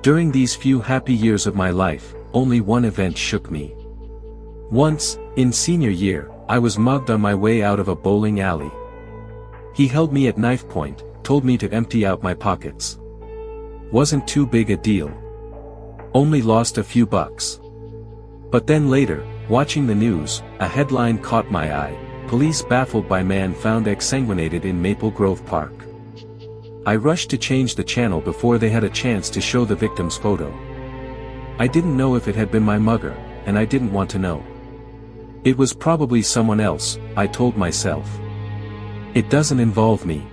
During these few happy years of my life, only one event shook me. Once, in senior year, I was mugged on my way out of a bowling alley. He held me at knife point, told me to empty out my pockets. Wasn't too big a deal. Only lost a few bucks. But then later, watching the news, a headline caught my eye: "Police baffled by man found exsanguinated in Maple Grove Park." I rushed to change the channel before they had a chance to show the victim's photo. I didn't know if it had been my mugger, and I didn't want to know. It was probably someone else, I told myself. It doesn't involve me.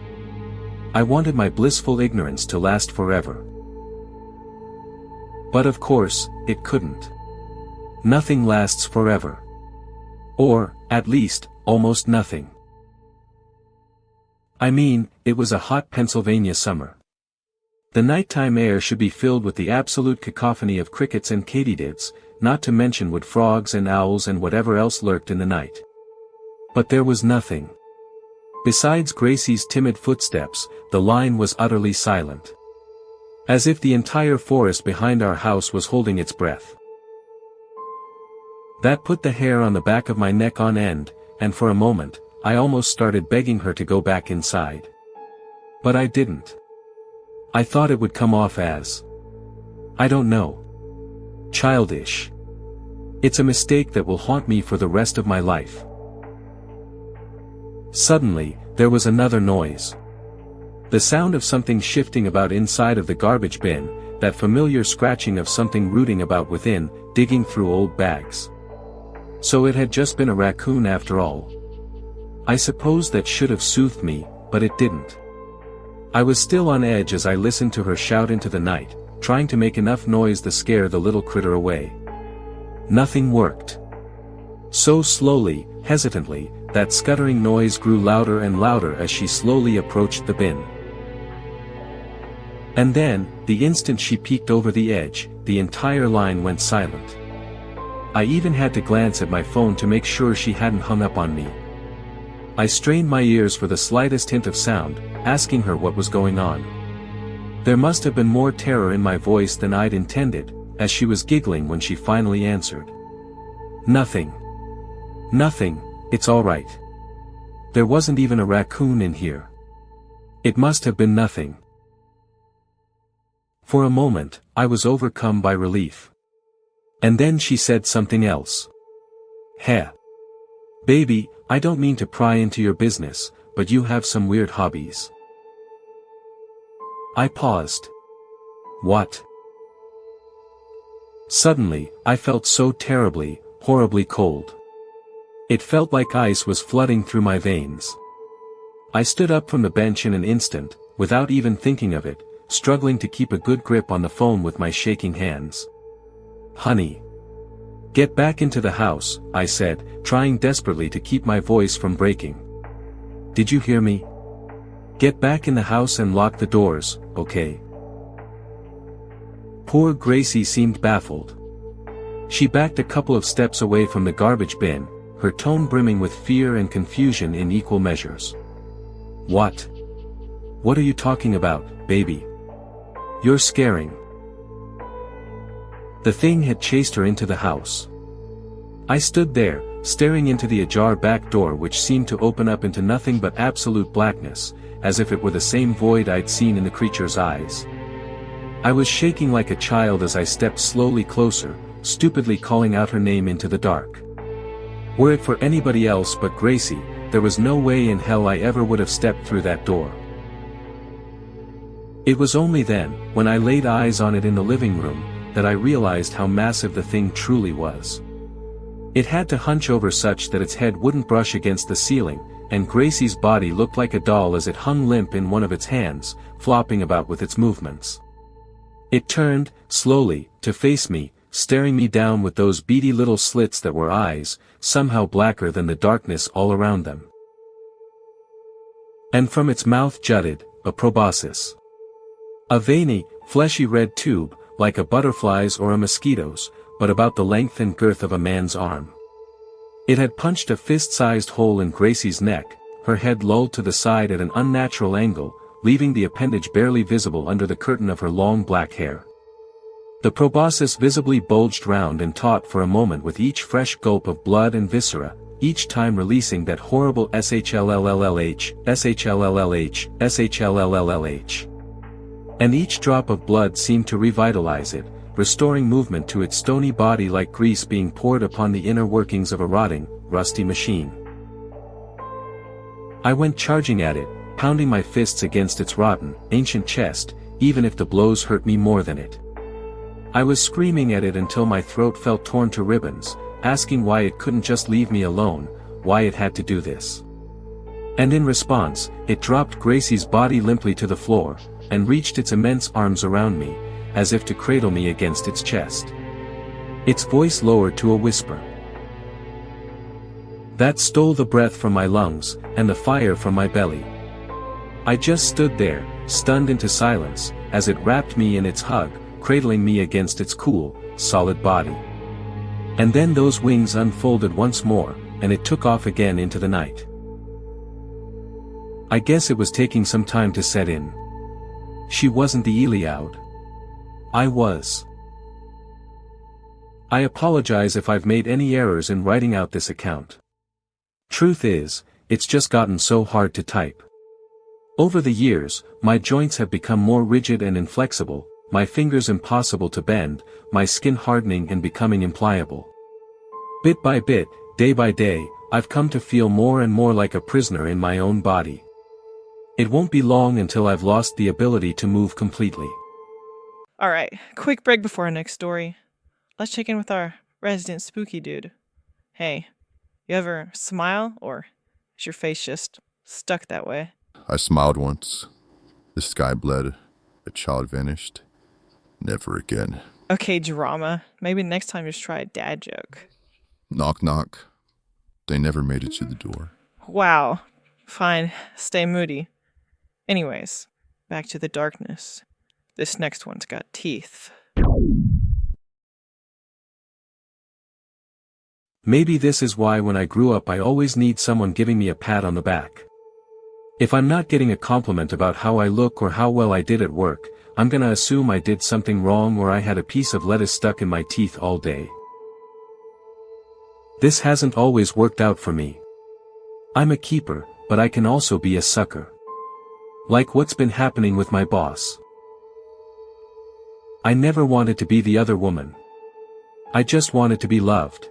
I wanted my blissful ignorance to last forever. But of course, it couldn't. Nothing lasts forever. Or, at least, almost nothing. I mean, it was a hot Pennsylvania summer. The nighttime air should be filled with the absolute cacophony of crickets and katydids, not to mention wood frogs and owls and whatever else lurked in the night. But there was nothing. Besides Gracie's timid footsteps, the line was utterly silent. As if the entire forest behind our house was holding its breath. That put the hair on the back of my neck on end, and for a moment, I almost started begging her to go back inside. But I didn't. I thought it would come off as, I don't know, childish. It's a mistake that will haunt me for the rest of my life. Suddenly, there was another noise. The sound of something shifting about inside of the garbage bin, that familiar scratching of something rooting about within, digging through old bags. So it had just been a raccoon after all. I suppose that should have soothed me, but it didn't. I was still on edge as I listened to her shout into the night, trying to make enough noise to scare the little critter away. Nothing worked. So slowly, hesitantly, that scuttering noise grew louder and louder as she slowly approached the bin. And then, the instant she peeked over the edge, the entire line went silent. I even had to glance at my phone to make sure she hadn't hung up on me. I strained my ears for the slightest hint of sound, asking her what was going on. There must have been more terror in my voice than I'd intended, as she was giggling when she finally answered. Nothing. Nothing, it's all right. There wasn't even a raccoon in here. It must have been nothing. For a moment, I was overcome by relief. And then she said something else. Heh. Baby, I don't mean to pry into your business, but you have some weird hobbies. I paused. What? Suddenly, I felt so terribly, horribly cold. It felt like ice was flooding through my veins. I stood up from the bench in an instant, without even thinking of it, struggling to keep a good grip on the phone with my shaking hands. Honey. Get back into the house, I said, trying desperately to keep my voice from breaking. Did you hear me? Get back in the house and lock the doors, okay? Poor Gracie seemed baffled. She backed a couple of steps away from the garbage bin, her tone brimming with fear and confusion in equal measures. What? What are you talking about, baby? You're scaring. The thing had chased her into the house. I stood there, staring into the ajar back door which seemed to open up into nothing but absolute blackness, as if it were the same void I'd seen in the creature's eyes. I was shaking like a child as I stepped slowly closer, stupidly calling out her name into the dark. Were it for anybody else but Gracie, there was no way in hell I ever would have stepped through that door. It was only then, when I laid eyes on it in the living room, that I realized how massive the thing truly was. It had to hunch over such that its head wouldn't brush against the ceiling, and Gracie's body looked like a doll as it hung limp in one of its hands, flopping about with its movements. It turned, slowly, to face me, staring me down with those beady little slits that were eyes, somehow blacker than the darkness all around them. And from its mouth jutted, a proboscis. A veiny, fleshy red tube, like a butterfly's or a mosquito's, but about the length and girth of a man's arm. It had punched a fist-sized hole in Gracie's neck, her head lolled to the side at an unnatural angle, leaving the appendage barely visible under the curtain of her long black hair. The proboscis visibly bulged round and taut for a moment with each fresh gulp of blood and viscera, each time releasing that horrible SHLLLH, SHLLLH, SHLLLH. And each drop of blood seemed to revitalize it, restoring movement to its stony body like grease being poured upon the inner workings of a rotting, rusty machine. I went charging at it, pounding my fists against its rotten, ancient chest, even if the blows hurt me more than it. I was screaming at it until my throat felt torn to ribbons, asking why it couldn't just leave me alone, why it had to do this. And in response, it dropped Gracie's body limply to the floor, and reached its immense arms around me, as if to cradle me against its chest. Its voice lowered to a whisper. That stole the breath from my lungs, and the fire from my belly. I just stood there, stunned into silence, as it wrapped me in its hug, cradling me against its cool, solid body. And then those wings unfolded once more, and it took off again into the night. I guess it was taking some time to set in. She wasn't the Eliaud. I was. I apologize if I've made any errors in writing out this account. Truth is, it's just gotten so hard to type. Over the years, my joints have become more rigid and inflexible, my fingers impossible to bend, my skin hardening and becoming impliable. Bit by bit, day by day, I've come to feel more and more like a prisoner in my own body. It won't be long until I've lost the ability to move completely. Alright, quick break before our next story. Let's check in with our resident spooky dude. Hey, you ever smile, or is your face just stuck that way? I smiled once. The sky bled. A child vanished. Never again. Okay, drama. Maybe next time just try a dad joke. Knock knock. They never made it to the door. Wow. Fine, stay moody. Anyways, back to the darkness. This next one's got teeth. Maybe this is why when I grew up I always need someone giving me a pat on the back. If I'm not getting a compliment about how I look or how well I did at work, I'm gonna assume I did something wrong or I had a piece of lettuce stuck in my teeth all day. This hasn't always worked out for me. I'm a keeper, but I can also be a sucker. Like what's been happening with my boss. I never wanted to be the other woman. I just wanted to be loved.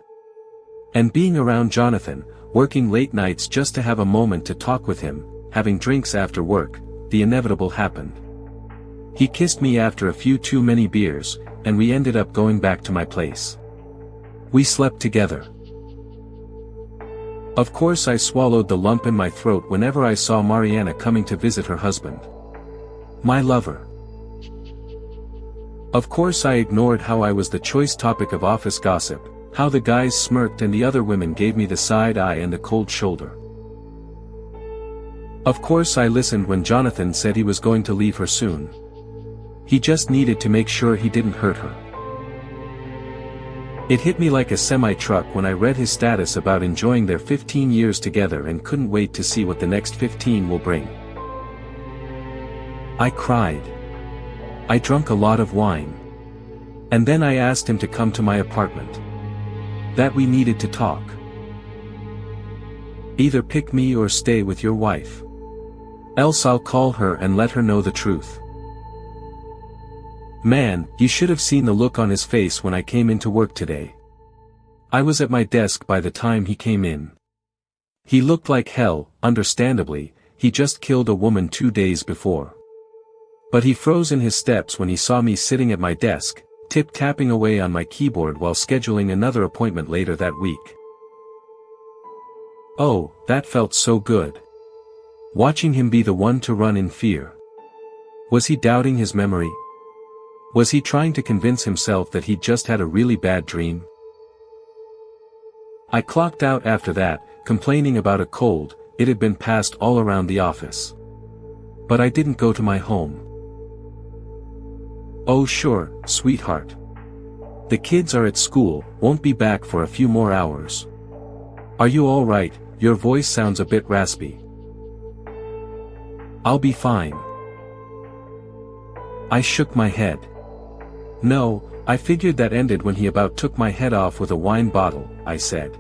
And being around Jonathan, working late nights just to have a moment to talk with him, having drinks after work, the inevitable happened. He kissed me after a few too many beers, and we ended up going back to my place. We slept together. Of course I swallowed the lump in my throat whenever I saw Mariana coming to visit her husband. My lover. Of course I ignored how I was the choice topic of office gossip, how the guys smirked and the other women gave me the side eye and the cold shoulder. Of course I listened when Jonathan said he was going to leave her soon. He just needed to make sure he didn't hurt her. It hit me like a semi-truck when I read his status about enjoying their 15 years together and couldn't wait to see what the next 15 will bring. I cried. I drank a lot of wine. And then I asked him to come to my apartment. That we needed to talk. Either pick me or stay with your wife. Else I'll call her and let her know the truth. Man, you should have seen the look on his face when I came into work today. I was at my desk by the time he came in. He looked like hell, understandably, he just killed a woman 2 days before. But he froze in his steps when he saw me sitting at my desk, tip-tapping away on my keyboard while scheduling another appointment later that week. Oh, that felt so good. Watching him be the one to run in fear. Was he doubting his memory? Was he trying to convince himself that he'd just had a really bad dream? I clocked out after that, complaining about a cold. It had been passed all around the office. But I didn't go to my home. Oh sure, sweetheart. The kids are at school, won't be back for a few more hours. Are you all right? Your voice sounds a bit raspy. I'll be fine. I shook my head. No, I figured that ended when he about took my head off with a wine bottle, I said.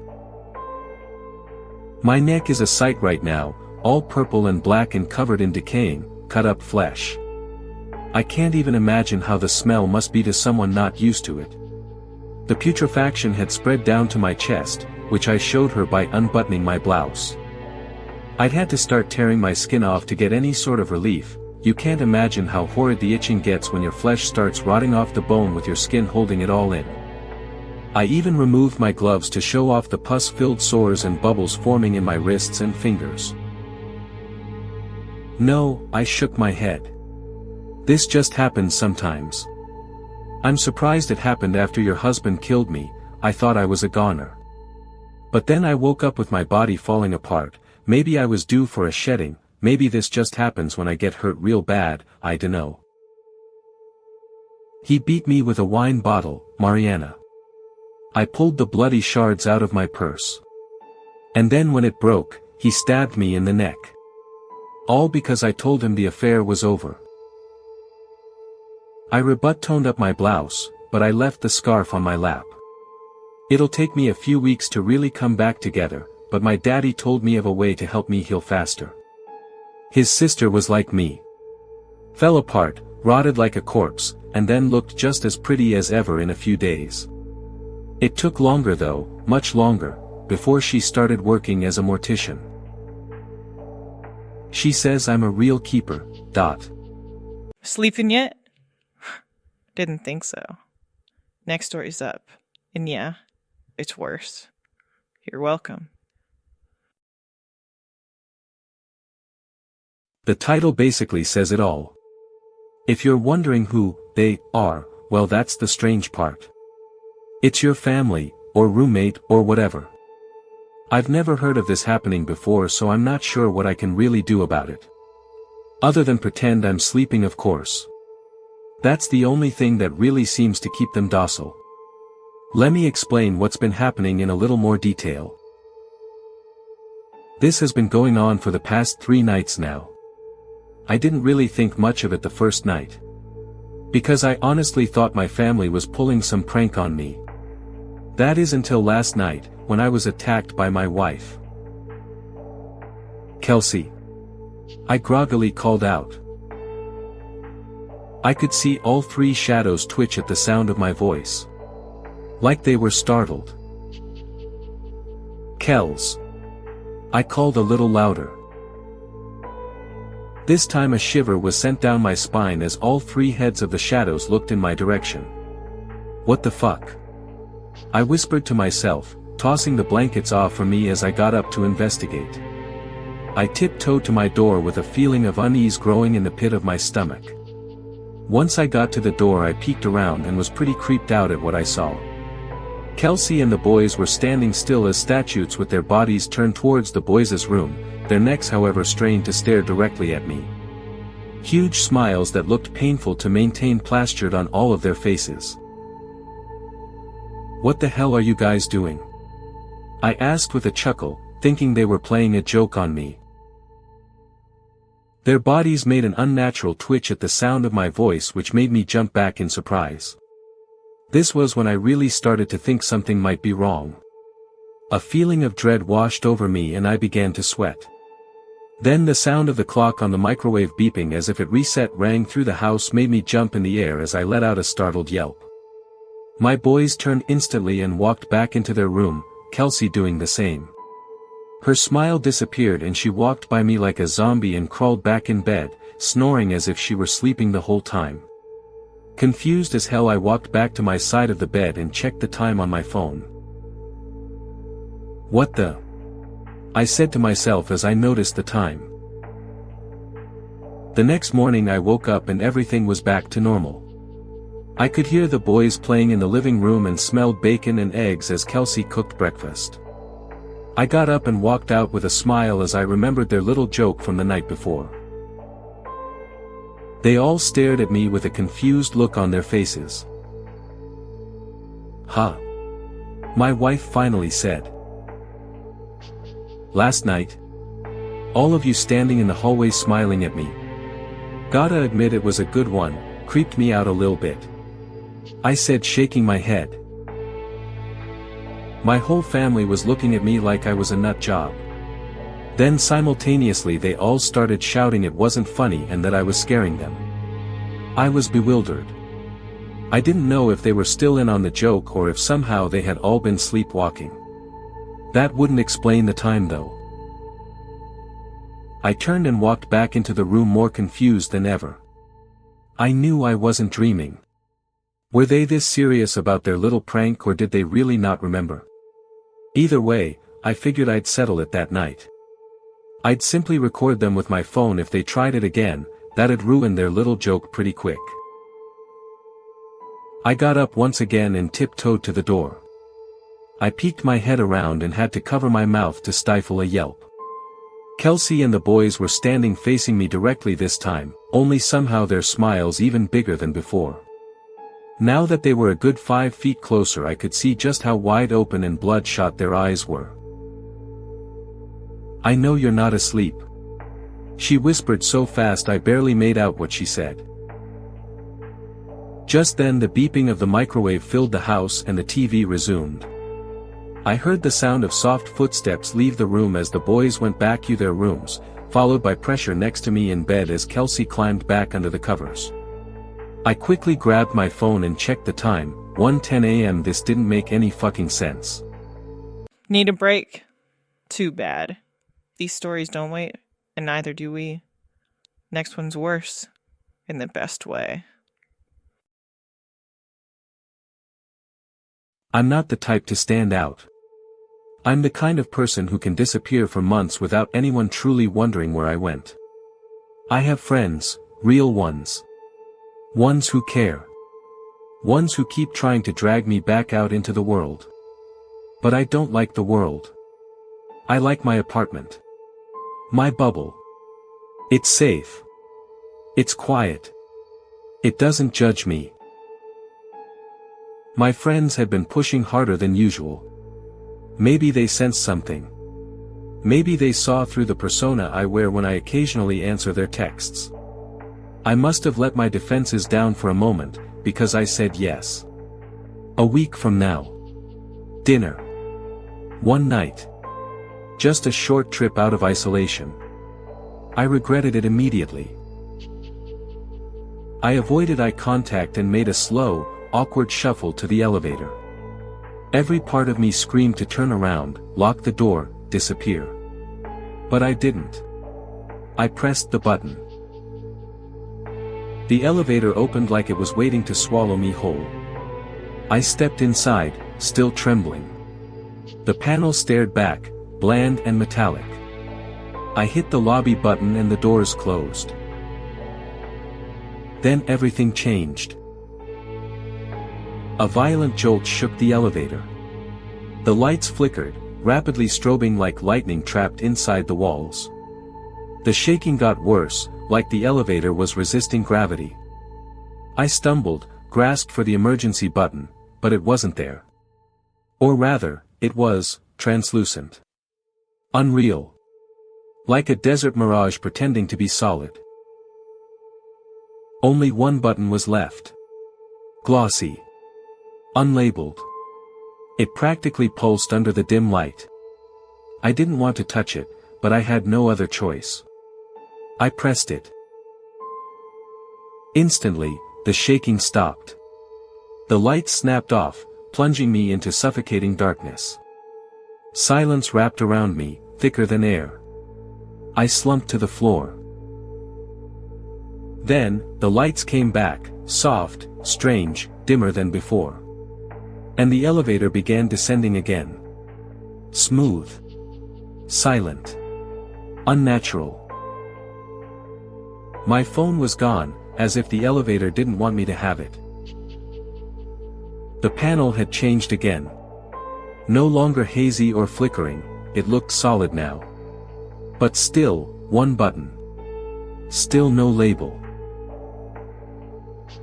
My neck is a sight right now, all purple and black and covered in decaying, cut up flesh. I can't even imagine how the smell must be to someone not used to it. The putrefaction had spread down to my chest, which I showed her by unbuttoning my blouse. I'd had to start tearing my skin off to get any sort of relief. You can't imagine how horrid the itching gets when your flesh starts rotting off the bone with your skin holding it all in. I even removed my gloves to show off the pus-filled sores and bubbles forming in my wrists and fingers. No, I shook my head. This just happens sometimes. I'm surprised it happened after your husband killed me. I thought I was a goner. But then I woke up with my body falling apart. Maybe I was due for a shedding. Maybe this just happens when I get hurt real bad, I dunno. He beat me with a wine bottle, Mariana. I pulled the bloody shards out of my purse. And then when it broke, he stabbed me in the neck. All because I told him the affair was over. I toned up my blouse, but I left the scarf on my lap. It'll take me a few weeks to really come back together, but my daddy told me of a way to help me heal faster. His sister was like me. Fell apart, rotted like a corpse, and then looked just as pretty as ever in a few days. It took longer though, much longer, before she started working as a mortician. She says I'm a real keeper. Sleeping yet? Didn't think so. Next story's up. And yeah, it's worse. You're welcome. The title basically says it all. If you're wondering who they are, well, that's the strange part. It's your family, or roommate, or whatever. I've never heard of this happening before, so I'm not sure what I can really do about it. Other than pretend I'm sleeping, of course. That's the only thing that really seems to keep them docile. Let me explain what's been happening in a little more detail. This has been going on for the past 3 nights now. I didn't really think much of it the first night. Because I honestly thought my family was pulling some prank on me. That is until last night, when I was attacked by my wife. Kelsey. I groggily called out. I could see all 3 shadows twitch at the sound of my voice. Like they were startled. Kels. I called a little louder. This time a shiver was sent down my spine as all 3 heads of the shadows looked in my direction. What the fuck? I whispered to myself, tossing the blankets off from me as I got up to investigate. I tiptoed to my door with a feeling of unease growing in the pit of my stomach. Once I got to the door, I peeked around and was pretty creeped out at what I saw. Kelsey and the boys were standing still as statues with their bodies turned towards the boys' room, their necks however strained to stare directly at me. Huge smiles that looked painful to maintain plastered on all of their faces. What the hell are you guys doing? I asked with a chuckle, thinking they were playing a joke on me. Their bodies made an unnatural twitch at the sound of my voice, which made me jump back in surprise. This was when I really started to think something might be wrong. A feeling of dread washed over me and I began to sweat. Then the sound of the clock on the microwave beeping as if it reset rang through the house, made me jump in the air as I let out a startled yelp. My boys turned instantly and walked back into their room, Kelsey doing the same. Her smile disappeared and she walked by me like a zombie and crawled back in bed, snoring as if she were sleeping the whole time. Confused as hell, I walked back to my side of the bed and checked the time on my phone. What the? I said to myself as I noticed the time. The next morning I woke up and everything was back to normal. I could hear the boys playing in the living room and smelled bacon and eggs as Kelsey cooked breakfast. I got up and walked out with a smile as I remembered their little joke from the night before. They all stared at me with a confused look on their faces. Huh? My wife finally said. Last night? All of you standing in the hallway smiling at me. Gotta admit it was a good one, creeped me out a little bit. I said, shaking my head. My whole family was looking at me like I was a nut job. Then simultaneously they all started shouting it wasn't funny and that I was scaring them. I was bewildered. I didn't know if they were still in on the joke or if somehow they had all been sleepwalking. That wouldn't explain the time though. I turned and walked back into the room more confused than ever. I knew I wasn't dreaming. Were they this serious about their little prank or did they really not remember? Either way, I figured I'd settle it that night. I'd simply record them with my phone if they tried it again, that'd ruin their little joke pretty quick. I got up once again and tiptoed to the door. I peeked my head around and had to cover my mouth to stifle a yelp. Kelsey and the boys were standing facing me directly this time, only somehow their smiles even bigger than before. Now that they were a good 5 feet closer, I could see just how wide open and bloodshot their eyes were. "I know you're not asleep," she whispered so fast I barely made out what she said. Just then the beeping of the microwave filled the house and the TV resumed. I heard the sound of soft footsteps leave the room as the boys went back to their rooms, followed by pressure next to me in bed as Kelsey climbed back under the covers. I quickly grabbed my phone and checked the time, 1:10 a.m. This didn't make any fucking sense. Need a break? Too bad. These stories don't wait, and neither do we. Next one's worse. In the best way. I'm not the type to stand out. I'm the kind of person who can disappear for months without anyone truly wondering where I went. I have friends, real ones. Ones who care. Ones who keep trying to drag me back out into the world. But I don't like the world. I like my apartment. My bubble. It's safe. It's quiet. It doesn't judge me. My friends had been pushing harder than usual. Maybe they sensed something. Maybe they saw through the persona I wear when I occasionally answer their texts. I must have let my defenses down for a moment, because I said yes. A week from now. Dinner. One night. Just a short trip out of isolation. I regretted it immediately. I avoided eye contact and made a slow, awkward shuffle to the elevator. Every part of me screamed to turn around, lock the door, disappear. But I didn't. I pressed the button. The elevator opened like it was waiting to swallow me whole. I stepped inside, still trembling. The panel stared back, bland and metallic. I hit the lobby button and the doors closed. Then everything changed. A violent jolt shook the elevator. The lights flickered, rapidly strobing like lightning trapped inside the walls. The shaking got worse, like the elevator was resisting gravity. I stumbled, grasped for the emergency button, but it wasn't there. Or rather, it was, translucent. Unreal. Like a desert mirage pretending to be solid. Only one button was left. Glossy. Unlabeled. It practically pulsed under the dim light. I didn't want to touch it, but I had no other choice. I pressed it. Instantly, the shaking stopped. The lights snapped off, plunging me into suffocating darkness. Silence wrapped around me, thicker than air. I slumped to the floor. Then, the lights came back, soft, strange, dimmer than before. And the elevator began descending again. Smooth. Silent. Unnatural. My phone was gone, as if the elevator didn't want me to have it. The panel had changed again. No longer hazy or flickering, it looked solid now. But still, one button. Still no label.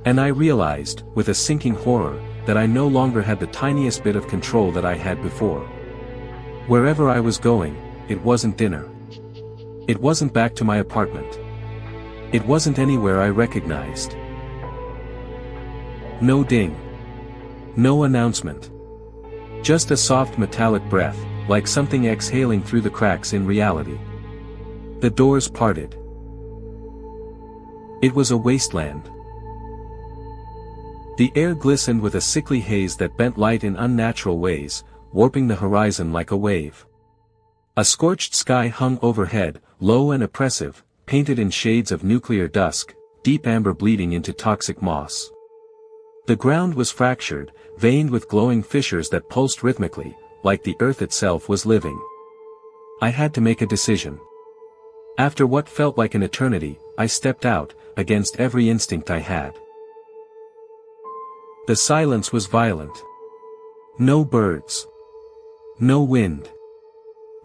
And I realized, with a sinking horror, that I no longer had the tiniest bit of control that I had before. Wherever I was going, it wasn't dinner. It wasn't back to my apartment. It wasn't anywhere I recognized. No ding. No announcement. Just a soft metallic breath, like something exhaling through the cracks in reality. The doors parted. It was a wasteland. The air glistened with a sickly haze that bent light in unnatural ways, warping the horizon like a wave. A scorched sky hung overhead, low and oppressive, painted in shades of nuclear dusk, deep amber bleeding into toxic moss. The ground was fractured, veined with glowing fissures that pulsed rhythmically, like the earth itself was living. I had to make a decision. After what felt like an eternity, I stepped out, against every instinct I had. The silence was violent. No birds. No wind.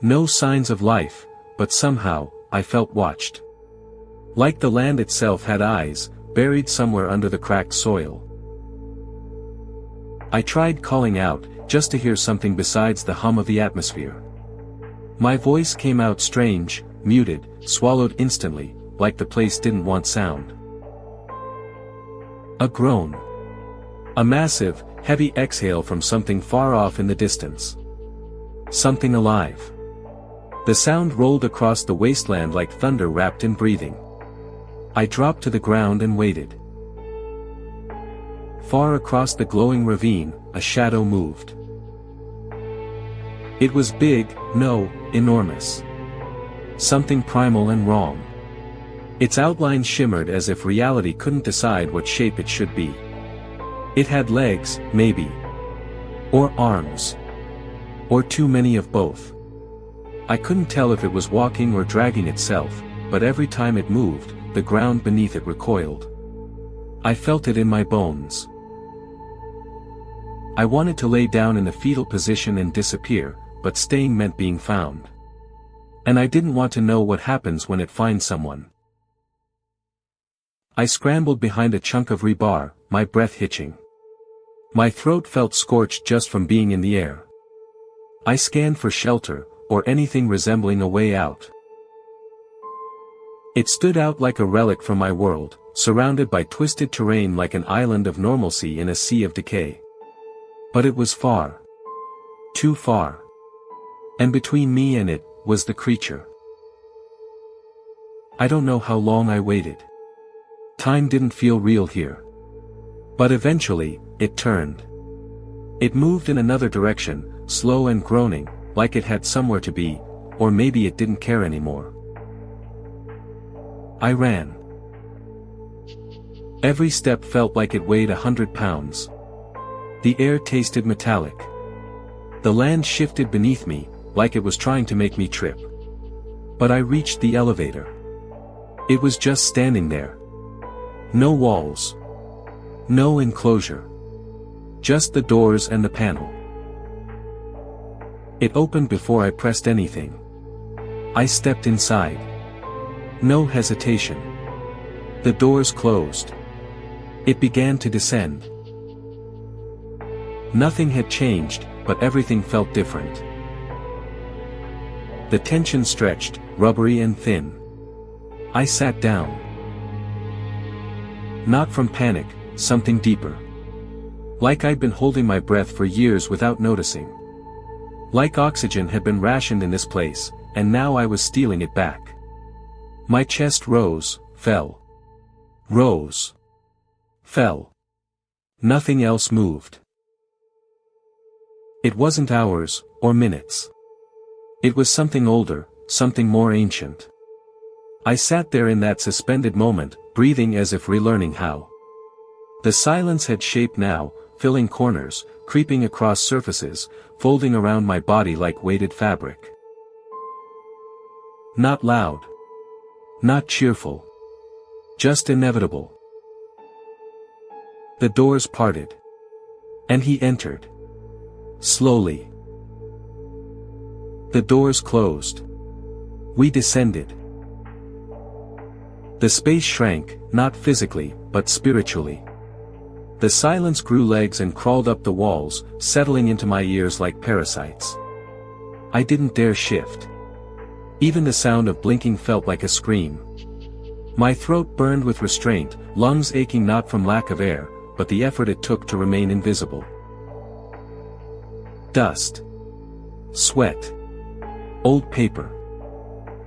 No signs of life, but somehow, I felt watched. Like the land itself had eyes, buried somewhere under the cracked soil. I tried calling out, just to hear something besides the hum of the atmosphere. My voice came out strange, muted, swallowed instantly, like the place didn't want sound. A groan. A massive, heavy exhale from something far off in the distance. Something alive. The sound rolled across the wasteland like thunder wrapped in breathing. I dropped to the ground and waited. Far across the glowing ravine, a shadow moved. It was big, no, enormous. Something primal and wrong. Its outline shimmered as if reality couldn't decide what shape it should be. It had legs, maybe. Or arms. Or too many of both. I couldn't tell if it was walking or dragging itself, but every time it moved, the ground beneath it recoiled. I felt it in my bones. I wanted to lay down in a fetal position and disappear, but staying meant being found. And I didn't want to know what happens when it finds someone. I scrambled behind a chunk of rebar, my breath hitching. My throat felt scorched just from being in the air. I scanned for shelter, or anything resembling a way out. It stood out like a relic from my world, surrounded by twisted terrain like an island of normalcy in a sea of decay. But it was far. Too far. And between me and it, was the creature. I don't know how long I waited. Time didn't feel real here. But eventually, it turned. It moved in another direction, slow and groaning, like it had somewhere to be, or maybe it didn't care anymore. I ran. Every step felt like it weighed 100 pounds. The air tasted metallic. The land shifted beneath me, like it was trying to make me trip. But I reached the elevator. It was just standing there. No walls. No enclosure. Just the doors and the panel. It opened before I pressed anything. I stepped inside. No hesitation. The doors closed. It began to descend. Nothing had changed, but everything felt different. The tension stretched, rubbery and thin. I sat down. Not from panic, something deeper. Like I'd been holding my breath for years without noticing. Like oxygen had been rationed in this place, and now I was stealing it back. My chest rose, fell. Rose. Fell. Nothing else moved. It wasn't hours, or minutes. It was something older, something more ancient. I sat there in that suspended moment, breathing as if relearning how. The silence had shape now, filling corners, creeping across surfaces, folding around my body like weighted fabric. Not loud. Not cheerful. Just inevitable. The doors parted. And he entered. Slowly. The doors closed. We descended. The space shrank, not physically, but spiritually. The silence grew legs and crawled up the walls, settling into my ears like parasites. I didn't dare shift. Even the sound of blinking felt like a scream. My throat burned with restraint, lungs aching not from lack of air, but the effort it took to remain invisible. Dust. Sweat. Old paper.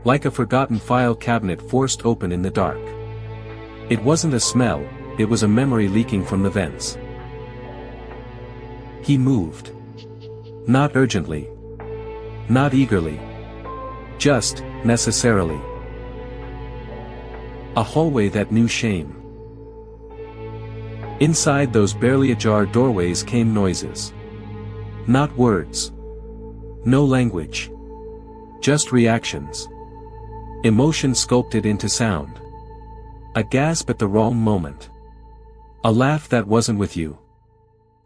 Like a forgotten file cabinet forced open in the dark. It wasn't a smell, it was a memory leaking from the vents. He moved. Not urgently. Not eagerly. Just, necessarily. A hallway that knew shame. Inside those barely ajar doorways came noises. Not words. No language. Just reactions. Emotion sculpted into sound. A gasp at the wrong moment. A laugh that wasn't with you.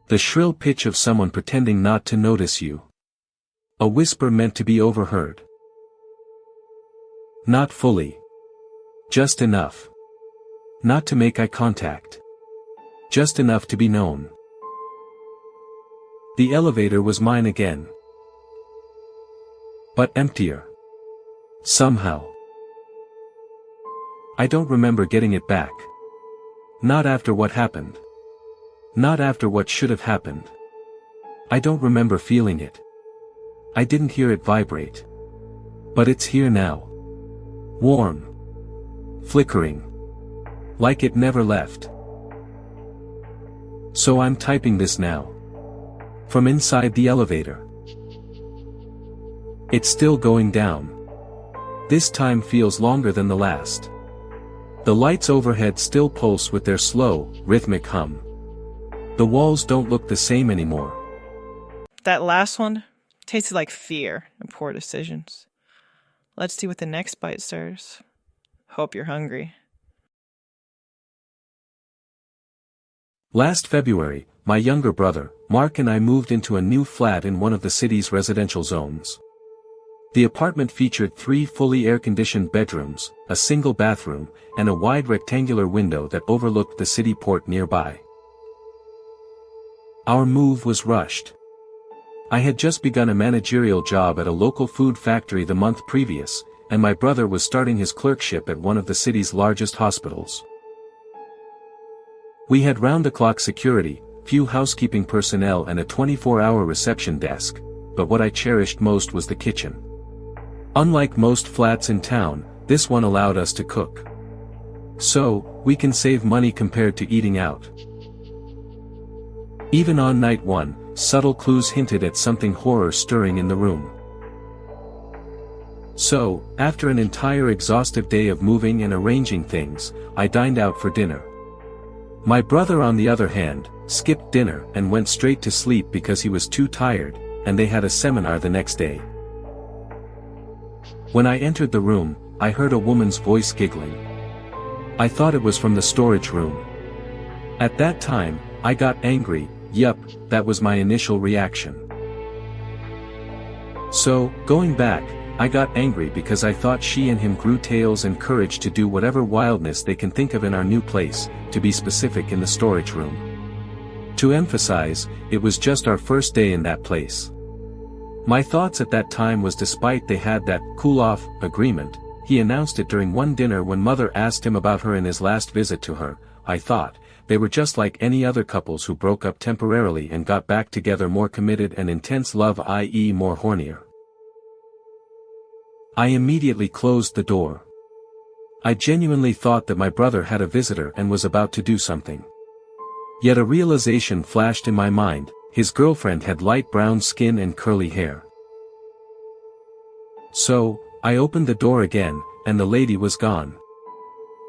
The shrill pitch of someone pretending not to notice you. A whisper meant to be overheard. Not fully. Just enough. Not to make eye contact. Just enough to be known. The elevator was mine again. But emptier. Somehow. I don't remember getting it back. Not after what happened. Not after what should have happened. I don't remember feeling it. I didn't hear it vibrate. But it's here now. Warm. Flickering. Like it never left. So I'm typing this now. From inside the elevator. It's still going down. This time feels longer than the last. The lights overhead still pulse with their slow, rhythmic hum. The walls don't look the same anymore. That last one tasted like fear and poor decisions. Let's see what the next bite stirs. Hope you're hungry. Last February, my younger brother, Mark, and I moved into a new flat in one of the city's residential zones. The apartment featured 3 fully air-conditioned bedrooms, a single bathroom, and a wide rectangular window that overlooked the city port nearby. Our move was rushed. I had just begun a managerial job at a local food factory the month previous, and my brother was starting his clerkship at one of the city's largest hospitals. We had round-the-clock security, few housekeeping personnel, and a 24-hour reception desk, but what I cherished most was the kitchen. Unlike most flats in town, this one allowed us to cook. So, we can save money compared to eating out. Even on night 1, subtle clues hinted at something horror-stirring in the room. So, after an entire exhaustive day of moving and arranging things, I dined out for dinner. My brother, on the other hand, skipped dinner and went straight to sleep because he was too tired, and they had a seminar the next day. When I entered the room, I heard a woman's voice giggling. I thought it was from the storage room. At that time, I got angry. Yup, that was my initial reaction. So, going back, I got angry because I thought she and him grew tails and courage to do whatever wildness they can think of in our new place, to be specific in the storage room. To emphasize, it was just our first day in that place. My thoughts at that time was, despite they had that cool-off agreement, he announced it during one dinner when Mother asked him about her in his last visit to her, I thought, they were just like any other couples who broke up temporarily and got back together more committed and intense love, i.e. more hornier. I immediately closed the door. I genuinely thought that my brother had a visitor and was about to do something. Yet a realization flashed in my mind. His girlfriend had light brown skin and curly hair. So, I opened the door again, and the lady was gone.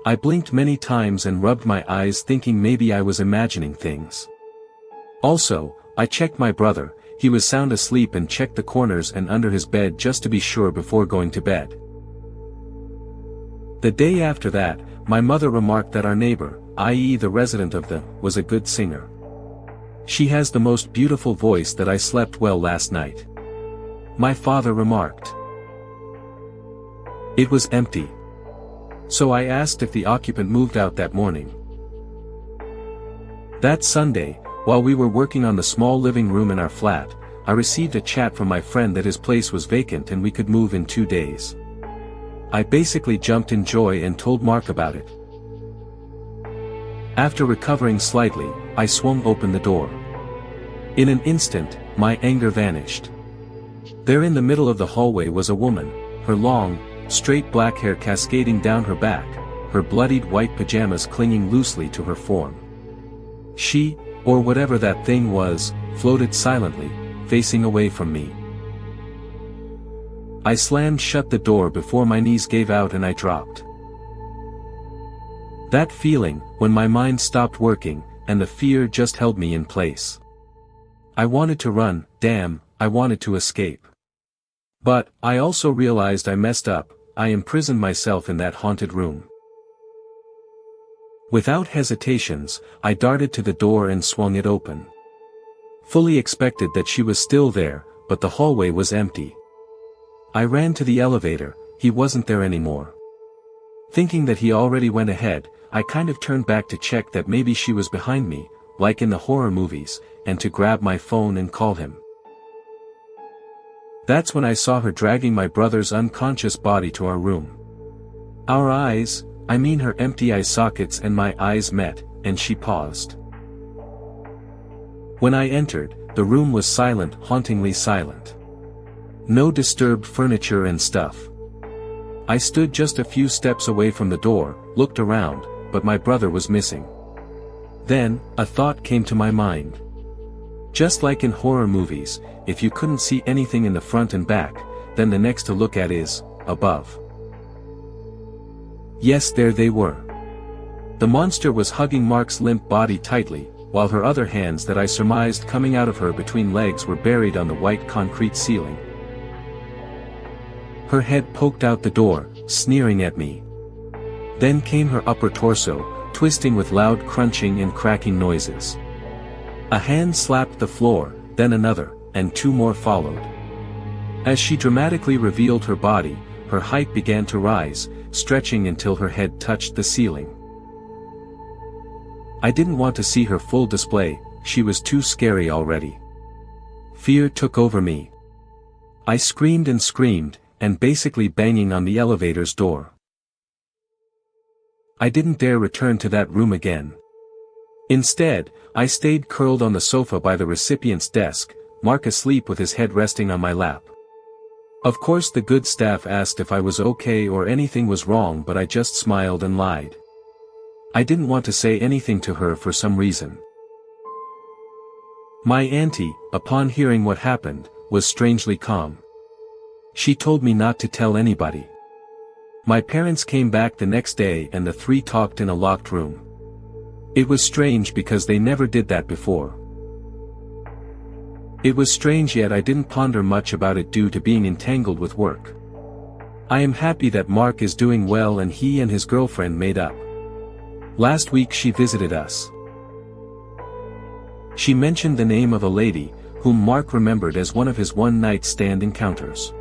I blinked many times and rubbed my eyes, thinking maybe I was imagining things. Also, I checked my brother. He was sound asleep, and checked the corners and under his bed just to be sure before going to bed. The day after that, my mother remarked that our neighbor, i.e. the resident of the, was a good singer. She has the most beautiful voice that I slept well last night. My father remarked. It was empty. So I asked if the occupant moved out that morning. That Sunday, while we were working on the small living room in our flat, I received a chat from my friend that his place was vacant and we could move in 2 days. I basically jumped in joy and told Mark about it. After recovering slightly, I swung open the door. In an instant, my anger vanished. There in the middle of the hallway was a woman, her long, straight black hair cascading down her back, her bloodied white pajamas clinging loosely to her form. She, or whatever that thing was, floated silently, facing away from me. I slammed shut the door before my knees gave out and I dropped. That feeling, when my mind stopped working, and the fear just held me in place. I wanted to run, damn, I wanted to escape. But, I also realized I messed up, I imprisoned myself in that haunted room. Without hesitations, I darted to the door and swung it open. Fully expected that she was still there, but the hallway was empty. I ran to the elevator, he wasn't there anymore. Thinking that he already went ahead, I kind of turned back to check that maybe she was behind me, like in the horror movies, and to grab my phone and call him. That's when I saw her dragging my brother's unconscious body to our room. Our eyes, I mean her empty eye sockets and my eyes met, and she paused. When I entered, the room was silent, hauntingly silent. No disturbed furniture and stuff. I stood just a few steps away from the door, looked around, but my brother was missing. Then, a thought came to my mind. Just like in horror movies, if you couldn't see anything in the front and back, then the next to look at is, above. Yes, there they were. The monster was hugging Mark's limp body tightly, while her other hands that I surmised coming out of her between legs were buried on the white concrete ceiling. Her head poked out the door, sneering at me. Then came her upper torso, twisting with loud crunching and cracking noises. A hand slapped the floor, then another, and two more followed. As she dramatically revealed her body, her height began to rise, stretching until her head touched the ceiling. I didn't want to see her full display, she was too scary already. Fear took over me. I screamed and basically banging on the elevator's door. I didn't dare return to that room again. Instead, I stayed curled on the sofa by the recipient's desk, Mark asleep with his head resting on my lap. Of course the good staff asked if I was okay or anything was wrong, but I just smiled and lied. I didn't want to say anything to her for some reason. My auntie, upon hearing what happened, was strangely calm. She told me not to tell anybody. My parents came back the next day and the three talked in a locked room. It was strange because they never did that before. It was strange, yet I didn't ponder much about it due to being entangled with work. I am happy that Mark is doing well and he and his girlfriend made up. Last week she visited us. She mentioned the name of a lady, whom Mark remembered as one of his one-night stand encounters.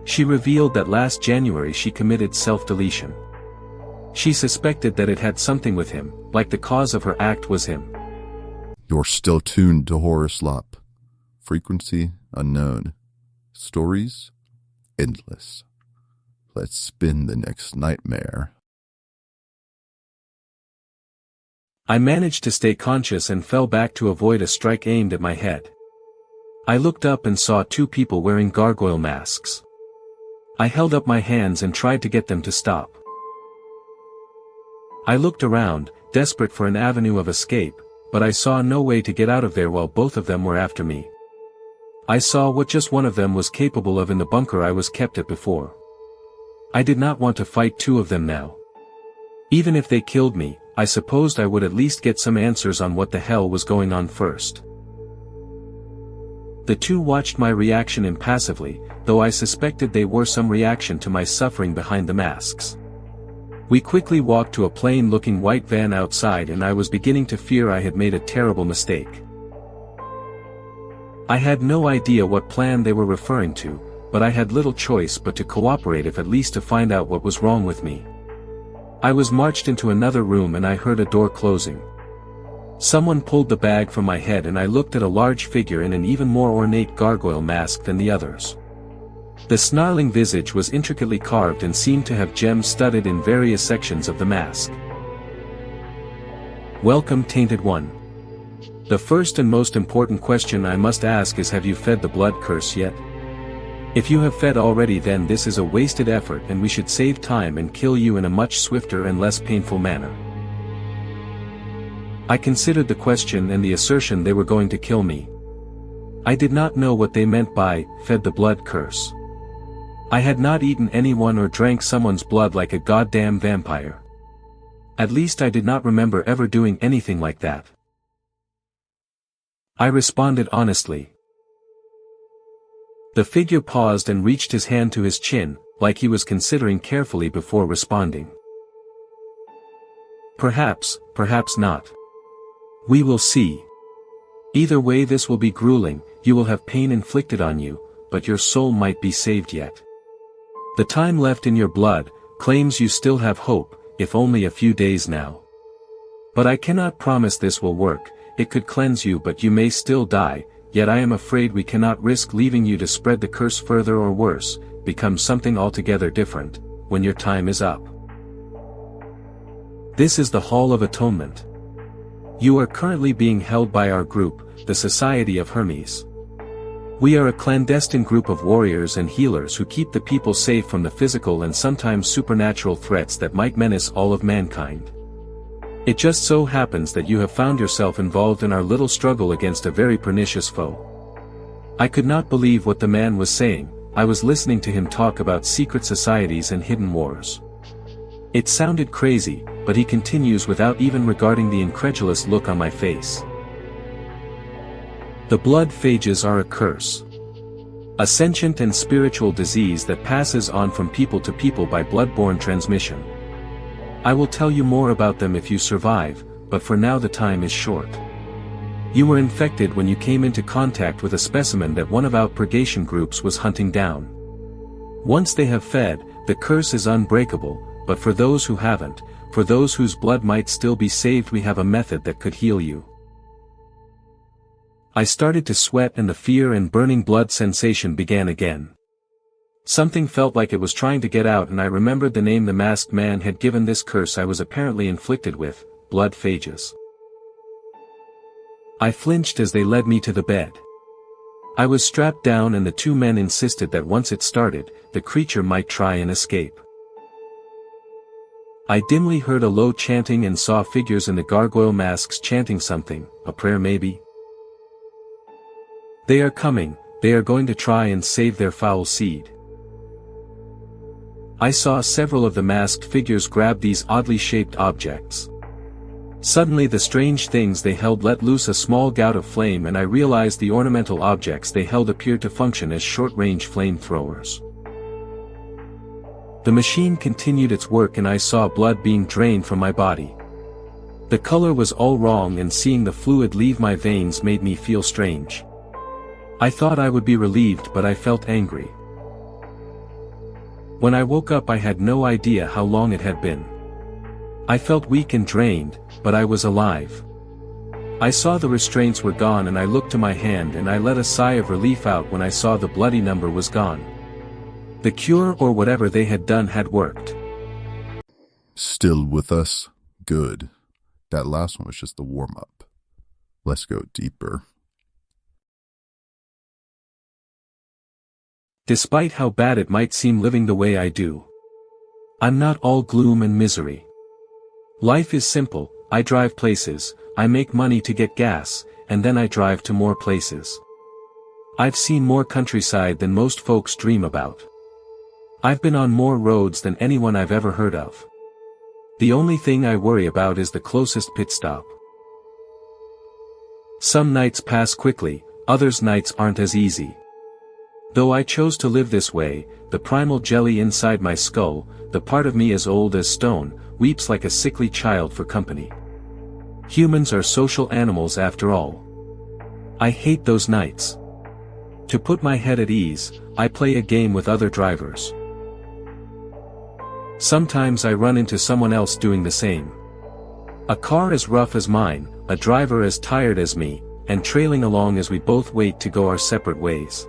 She revealed that last January she committed self-deletion. She suspected that it had something with him, like the cause of her act was him. You're still tuned to Horror Slop. Frequency unknown. Stories endless. Let's spin the next nightmare. I managed to stay conscious and fell back to avoid a strike aimed at my head. I looked up and saw two people wearing gargoyle masks. I held up my hands and tried to get them to stop. I looked around, desperate for an avenue of escape, but I saw no way to get out of there while both of them were after me. I saw what just one of them was capable of in the bunker I was kept at before. I did not want to fight two of them now. Even if they killed me, I supposed I would at least get some answers on what the hell was going on first. The two watched my reaction impassively, though I suspected they were some reaction to my suffering behind the masks. We quickly walked to a plain-looking white van outside and I was beginning to fear I had made a terrible mistake. I had no idea what plan they were referring to, but I had little choice but to cooperate, if at least to find out what was wrong with me. I was marched into another room and I heard a door closing. Someone pulled the bag from my head and I looked at a large figure in an even more ornate gargoyle mask than the others. The snarling visage was intricately carved and seemed to have gems studded in various sections of the mask. Welcome, Tainted One. The first and most important question I must ask is, have you fed the blood curse yet? If you have fed already, then this is a wasted effort and we should save time and kill you in a much swifter and less painful manner. I considered the question and the assertion they were going to kill me. I did not know what they meant by, fed the blood curse. I had not eaten anyone or drank someone's blood like a goddamn vampire. At least I did not remember ever doing anything like that. I responded honestly. The figure paused and reached his hand to his chin, like he was considering carefully before responding. Perhaps, perhaps not. We will see. Either way, this will be grueling, you will have pain inflicted on you, but your soul might be saved yet. The time left in your blood claims you still have hope, if only a few days now. But I cannot promise this will work, it could cleanse you, but you may still die, yet I am afraid we cannot risk leaving you to spread the curse further or worse, become something altogether different, when your time is up. This is the Hall of Atonement. You are currently being held by our group, the Society of Hermes. We are a clandestine group of warriors and healers who keep the people safe from the physical and sometimes supernatural threats that might menace all of mankind. It just so happens that you have found yourself involved in our little struggle against a very pernicious foe. I could not believe what the man was saying. I was listening to him talk about secret societies and hidden wars. It sounded crazy, but he continues without even regarding the incredulous look on my face. The blood phages are a curse. A sentient and spiritual disease that passes on from people to people by blood-borne transmission. I will tell you more about them if you survive, but for now the time is short. You were infected when you came into contact with a specimen that one of our purgation groups was hunting down. Once they have fed, the curse is unbreakable, but for those who haven't, for those whose blood might still be saved, we have a method that could heal you. I started to sweat and the fear and burning blood sensation began again. Something felt like it was trying to get out, and I remembered the name the masked man had given this curse I was apparently inflicted with, blood phages. I flinched as they led me to the bed. I was strapped down and the two men insisted that once it started, the creature might try and escape. I dimly heard a low chanting and saw figures in the gargoyle masks chanting something, a prayer maybe. They are coming, they are going to try and save their foul seed. I saw several of the masked figures grab these oddly shaped objects. Suddenly the strange things they held let loose a small gout of flame, and I realized the ornamental objects they held appeared to function as short-range flamethrowers. The machine continued its work and I saw blood being drained from my body. The color was all wrong, and seeing the fluid leave my veins made me feel strange. I thought I would be relieved, but I felt angry. When I woke up I had no idea how long it had been. I felt weak and drained, but I was alive. I saw the restraints were gone and I looked to my hand and I let a sigh of relief out when I saw the bloody number was gone. The cure or whatever they had done had worked. Still with us? Good. That last one was just the warm-up. Let's go deeper. Despite how bad it might seem living the way I do, I'm not all gloom and misery. Life is simple. I drive places, I make money to get gas, and then I drive to more places. I've seen more countryside than most folks dream about. I've been on more roads than anyone I've ever heard of. The only thing I worry about is the closest pit stop. Some nights pass quickly, others nights aren't as easy. Though I chose to live this way, the primal jelly inside my skull, the part of me as old as stone, weeps like a sickly child for company. Humans are social animals after all. I hate those nights. To put my head at ease, I play a game with other drivers. Sometimes I run into someone else doing the same. A car as rough as mine, a driver as tired as me, and trailing along as we both wait to go our separate ways.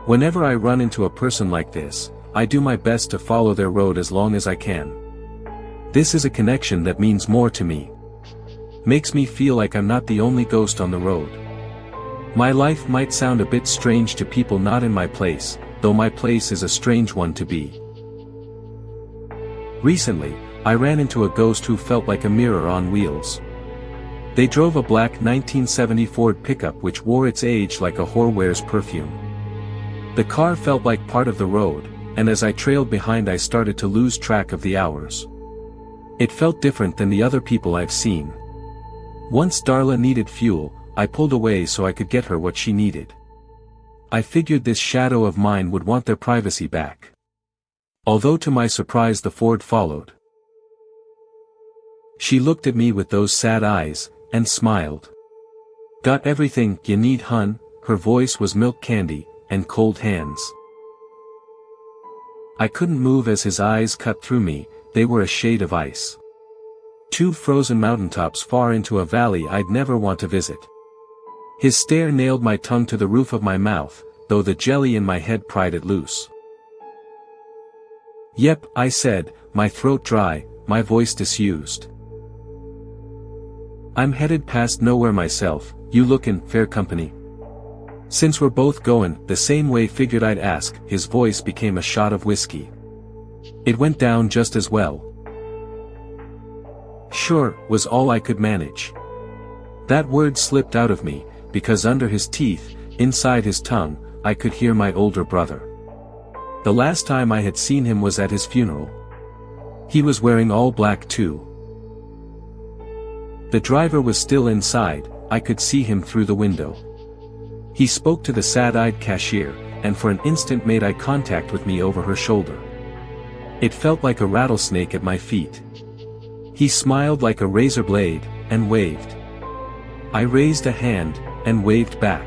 Whenever I run into a person like this, I do my best to follow their road as long as I can. This is a connection that means more to me. Makes me feel like I'm not the only ghost on the road. My life might sound a bit strange to people not in my place, though my place is a strange one to be. Recently, I ran into a ghost who felt like a mirror on wheels. They drove a black 1970 Ford pickup which wore its age like a whore wears perfume. The car felt like part of the road, and as I trailed behind I started to lose track of the hours. It felt different than the other people I've seen. Once Darla needed fuel, I pulled away so I could get her what she needed. I figured this shadow of mine would want their privacy back. Although to my surprise the Ford followed. She looked at me with those sad eyes, and smiled. "Got everything you need, hun?" Her voice was milk candy, and cold hands. I couldn't move as his eyes cut through me, they were a shade of ice. Two frozen mountaintops far into a valley I'd never want to visit. His stare nailed my tongue to the roof of my mouth, though the jelly in my head pried it loose. "Yep," I said, my throat dry, my voice disused. "I'm headed past nowhere myself, you lookin' fair company?" "Since we're both goin' the same way, figured I'd ask." His voice became a shot of whiskey. It went down just as well. "Sure," was all I could manage. That word slipped out of me, because under his teeth, inside his tongue, I could hear my older brother. The last time I had seen him was at his funeral. He was wearing all black too. The driver was still inside, I could see him through the window. He spoke to the sad-eyed cashier, and for an instant made eye contact with me over her shoulder. It felt like a rattlesnake at my feet. He smiled like a razor blade, and waved. I raised a hand, and waved back.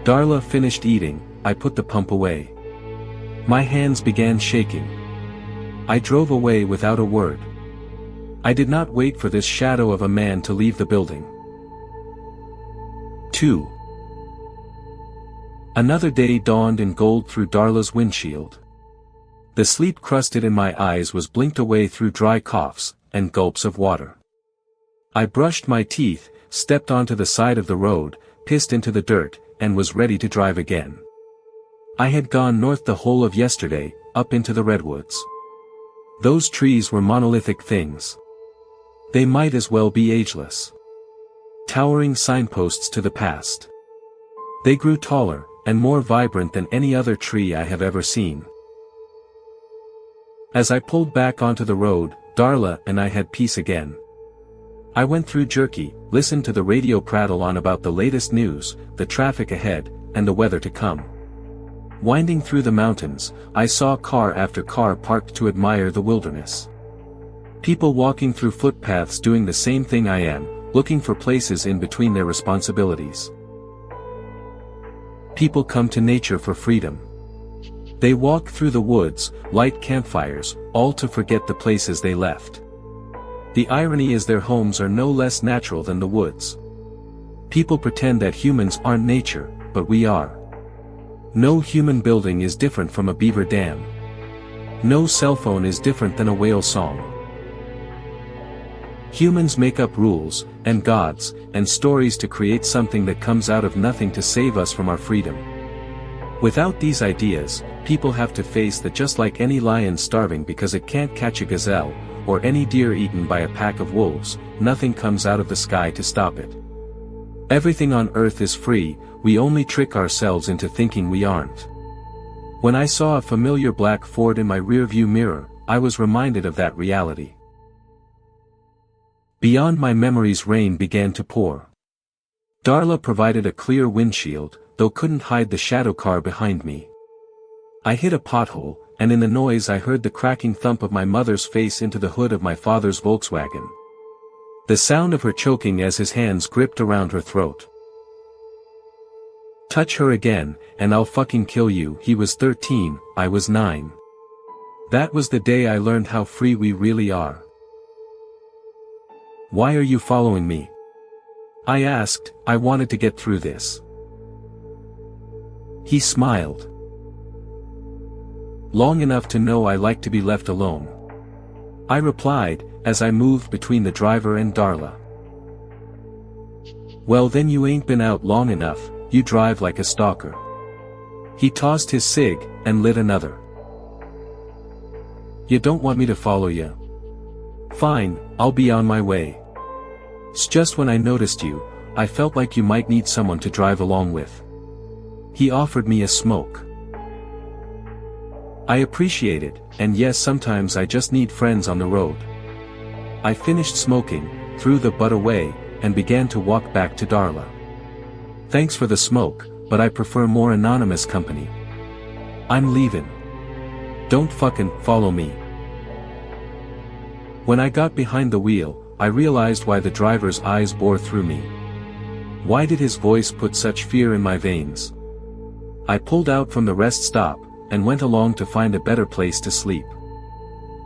Darla finished eating, I put the pump away. My hands began shaking. I drove away without a word. I did not wait for this shadow of a man to leave the building. 2. Another day dawned in gold through Darla's windshield. The sleep crusted in my eyes was blinked away through dry coughs, and gulps of water. I brushed my teeth, stepped onto the side of the road, pissed into the dirt, and was ready to drive again. I had gone north the whole of yesterday, up into the redwoods. Those trees were monolithic things. They might as well be ageless. Towering signposts to the past. They grew taller, and more vibrant than any other tree I have ever seen. As I pulled back onto the road, Darla and I had peace again. I went through Jerky, listened to the radio prattle on about the latest news, the traffic ahead, and the weather to come. Winding through the mountains, I saw car after car parked to admire the wilderness. People walking through footpaths doing the same thing I am, looking for places in between their responsibilities. People come to nature for freedom. They walk through the woods, light campfires, all to forget the places they left. The irony is their homes are no less natural than the woods. People pretend that humans aren't nature, but we are. No human building is different from a beaver dam. No cell phone is different than a whale song. Humans make up rules, and gods, and stories to create something that comes out of nothing to save us from our freedom. Without these ideas, people have to face that just like any lion starving because it can't catch a gazelle, or any deer eaten by a pack of wolves, nothing comes out of the sky to stop it. Everything on earth is free, we only trick ourselves into thinking we aren't. When I saw a familiar black Ford in my rearview mirror, I was reminded of that reality. Beyond my memories, rain began to pour. Darla provided a clear windshield, though couldn't hide the shadow car behind me. I hit a pothole, and in the noise I heard the cracking thump of my mother's face into the hood of my father's Volkswagen. The sound of her choking as his hands gripped around her throat. "Touch her again, and I'll fucking kill you." He was 13, I was 9. That was the day I learned how free we really are. "Why are you following me?" I asked. I wanted to get through this. He smiled. "Long enough to know I like to be left alone," I replied, as I moved between the driver and Darla. "Well then you ain't been out long enough, you drive like a stalker." He tossed his cig, and lit another. "You don't want me to follow you? Fine, I'll be on my way. It's just when I noticed you, I felt like you might need someone to drive along with." He offered me a smoke. I appreciate it, and yes, sometimes I just need friends on the road. I finished smoking, threw the butt away, and began to walk back to Darla. "Thanks for the smoke, but I prefer more anonymous company. I'm leaving. Don't fucking follow me." When I got behind the wheel, I realized why the driver's eyes bore through me. Why did his voice put such fear in my veins? I pulled out from the rest stop, and went along to find a better place to sleep.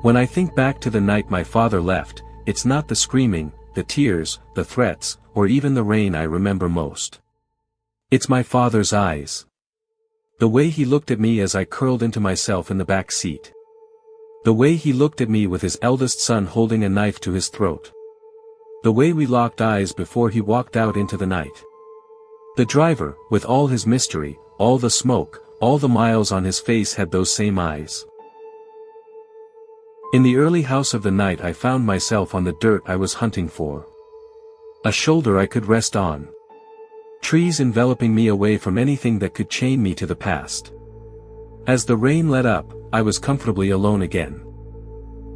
When I think back to the night my father left, it's not the screaming, the tears, the threats, or even the rain I remember most. It's my father's eyes. The way he looked at me as I curled into myself in the back seat. The way he looked at me with his eldest son holding a knife to his throat. The way we locked eyes before he walked out into the night. The driver, with all his mystery, all the smoke, all the miles on his face had those same eyes. In the early house of the night I found myself on the dirt I was hunting for. A shoulder I could rest on. Trees enveloping me away from anything that could chain me to the past. As the rain let up, I was comfortably alone again.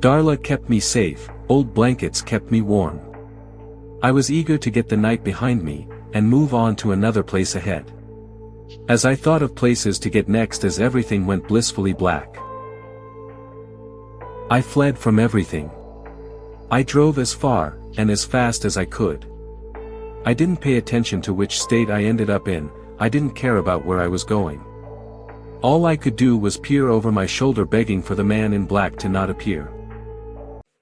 Darla kept me safe, old blankets kept me warm. I was eager to get the night behind me, and move on to another place ahead. As I thought of places to get next as everything went blissfully black. I fled from everything. I drove as far, and as fast as I could. I didn't pay attention to which state I ended up in, I didn't care about where I was going. All I could do was peer over my shoulder begging for the man in black to not appear.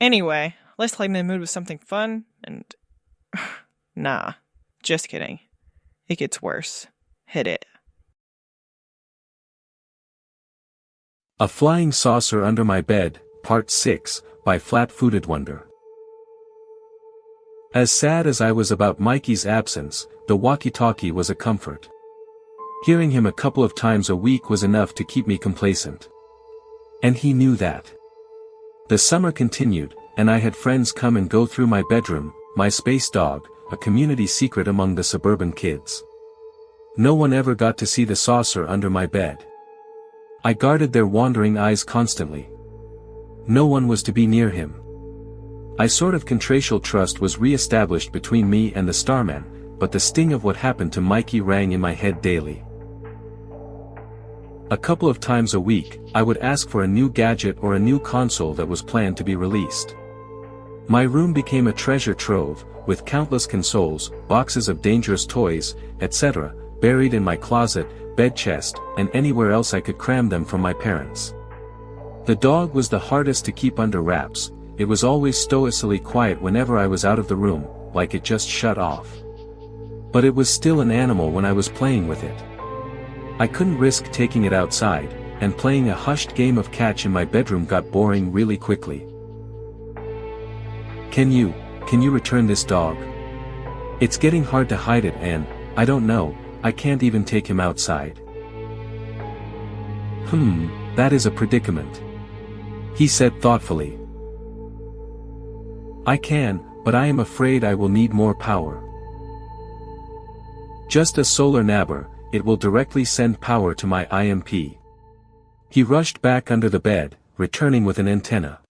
Anyway, let's lighten the mood with something fun, and... Nah, just kidding. It gets worse. Hit it. A Flying Saucer Under My Bed, Part 6, by Flat-Footed Wonder. As sad as I was about Mikey's absence, the walkie-talkie was a comfort. Hearing him a couple of times a week was enough to keep me complacent. And he knew that. The summer continued, and I had friends come and go through my bedroom, my space dog, a community secret among the suburban kids. No one ever got to see the saucer under my bed. I guarded their wandering eyes constantly. No one was to be near him. A sort of contractual trust was re-established between me and the Starman, but the sting of what happened to Mikey rang in my head daily. A couple of times a week, I would ask for a new gadget or a new console that was planned to be released. My room became a treasure trove, with countless consoles, boxes of dangerous toys, etc., buried in my closet, bed chest, and anywhere else I could cram them from my parents. The dog was the hardest to keep under wraps. It was always stoically quiet whenever I was out of the room, like it just shut off. But it was still an animal when I was playing with it. I couldn't risk taking it outside, and playing a hushed game of catch in my bedroom got boring really quickly. Can you return this dog? It's getting hard to hide it and, I don't know, I can't even take him outside. That is a predicament. He said thoughtfully. I can, but I am afraid I will need more power. Just a solar nabber, it will directly send power to my IMP. He rushed back under the bed, returning with an antenna.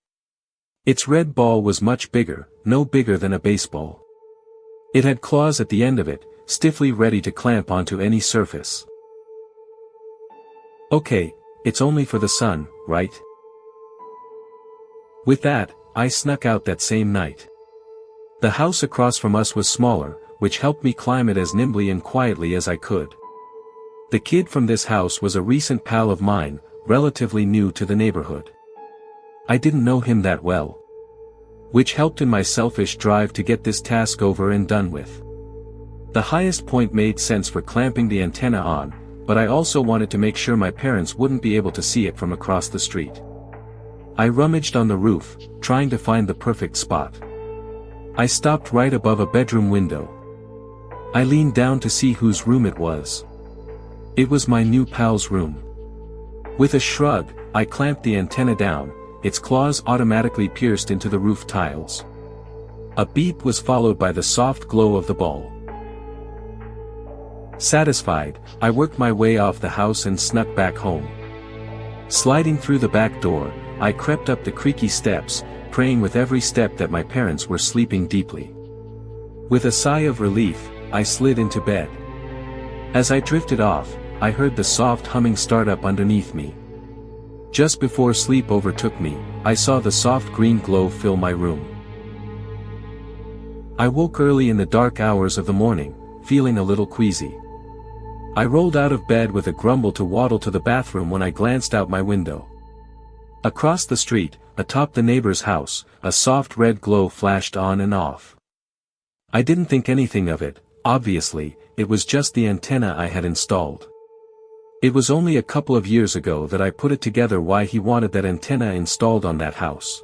Its red ball was much bigger, no bigger than a baseball. It had claws at the end of it, stiffly ready to clamp onto any surface. Okay, it's only for the sun, right? With that, I snuck out that same night. The house across from us was smaller, which helped me climb it as nimbly and quietly as I could. The kid from this house was a recent pal of mine, relatively new to the neighborhood. I didn't know him that well. Which helped in my selfish drive to get this task over and done with. The highest point made sense for clamping the antenna on, but I also wanted to make sure my parents wouldn't be able to see it from across the street. I rummaged on the roof, trying to find the perfect spot. I stopped right above a bedroom window. I leaned down to see whose room it was. It was my new pal's room. With a shrug, I clamped the antenna down, its claws automatically pierced into the roof tiles. A beep was followed by the soft glow of the ball. Satisfied, I worked my way off the house and snuck back home. Sliding through the back door, I crept up the creaky steps, praying with every step that my parents were sleeping deeply. With a sigh of relief, I slid into bed. As I drifted off, I heard the soft humming start up underneath me. Just before sleep overtook me, I saw the soft green glow fill my room. I woke early in the dark hours of the morning, feeling a little queasy. I rolled out of bed with a grumble to waddle to the bathroom when I glanced out my window. Across the street, atop the neighbor's house, a soft red glow flashed on and off. I didn't think anything of it, obviously, it was just the antenna I had installed. It was only a couple of years ago that I put it together why he wanted that antenna installed on that house.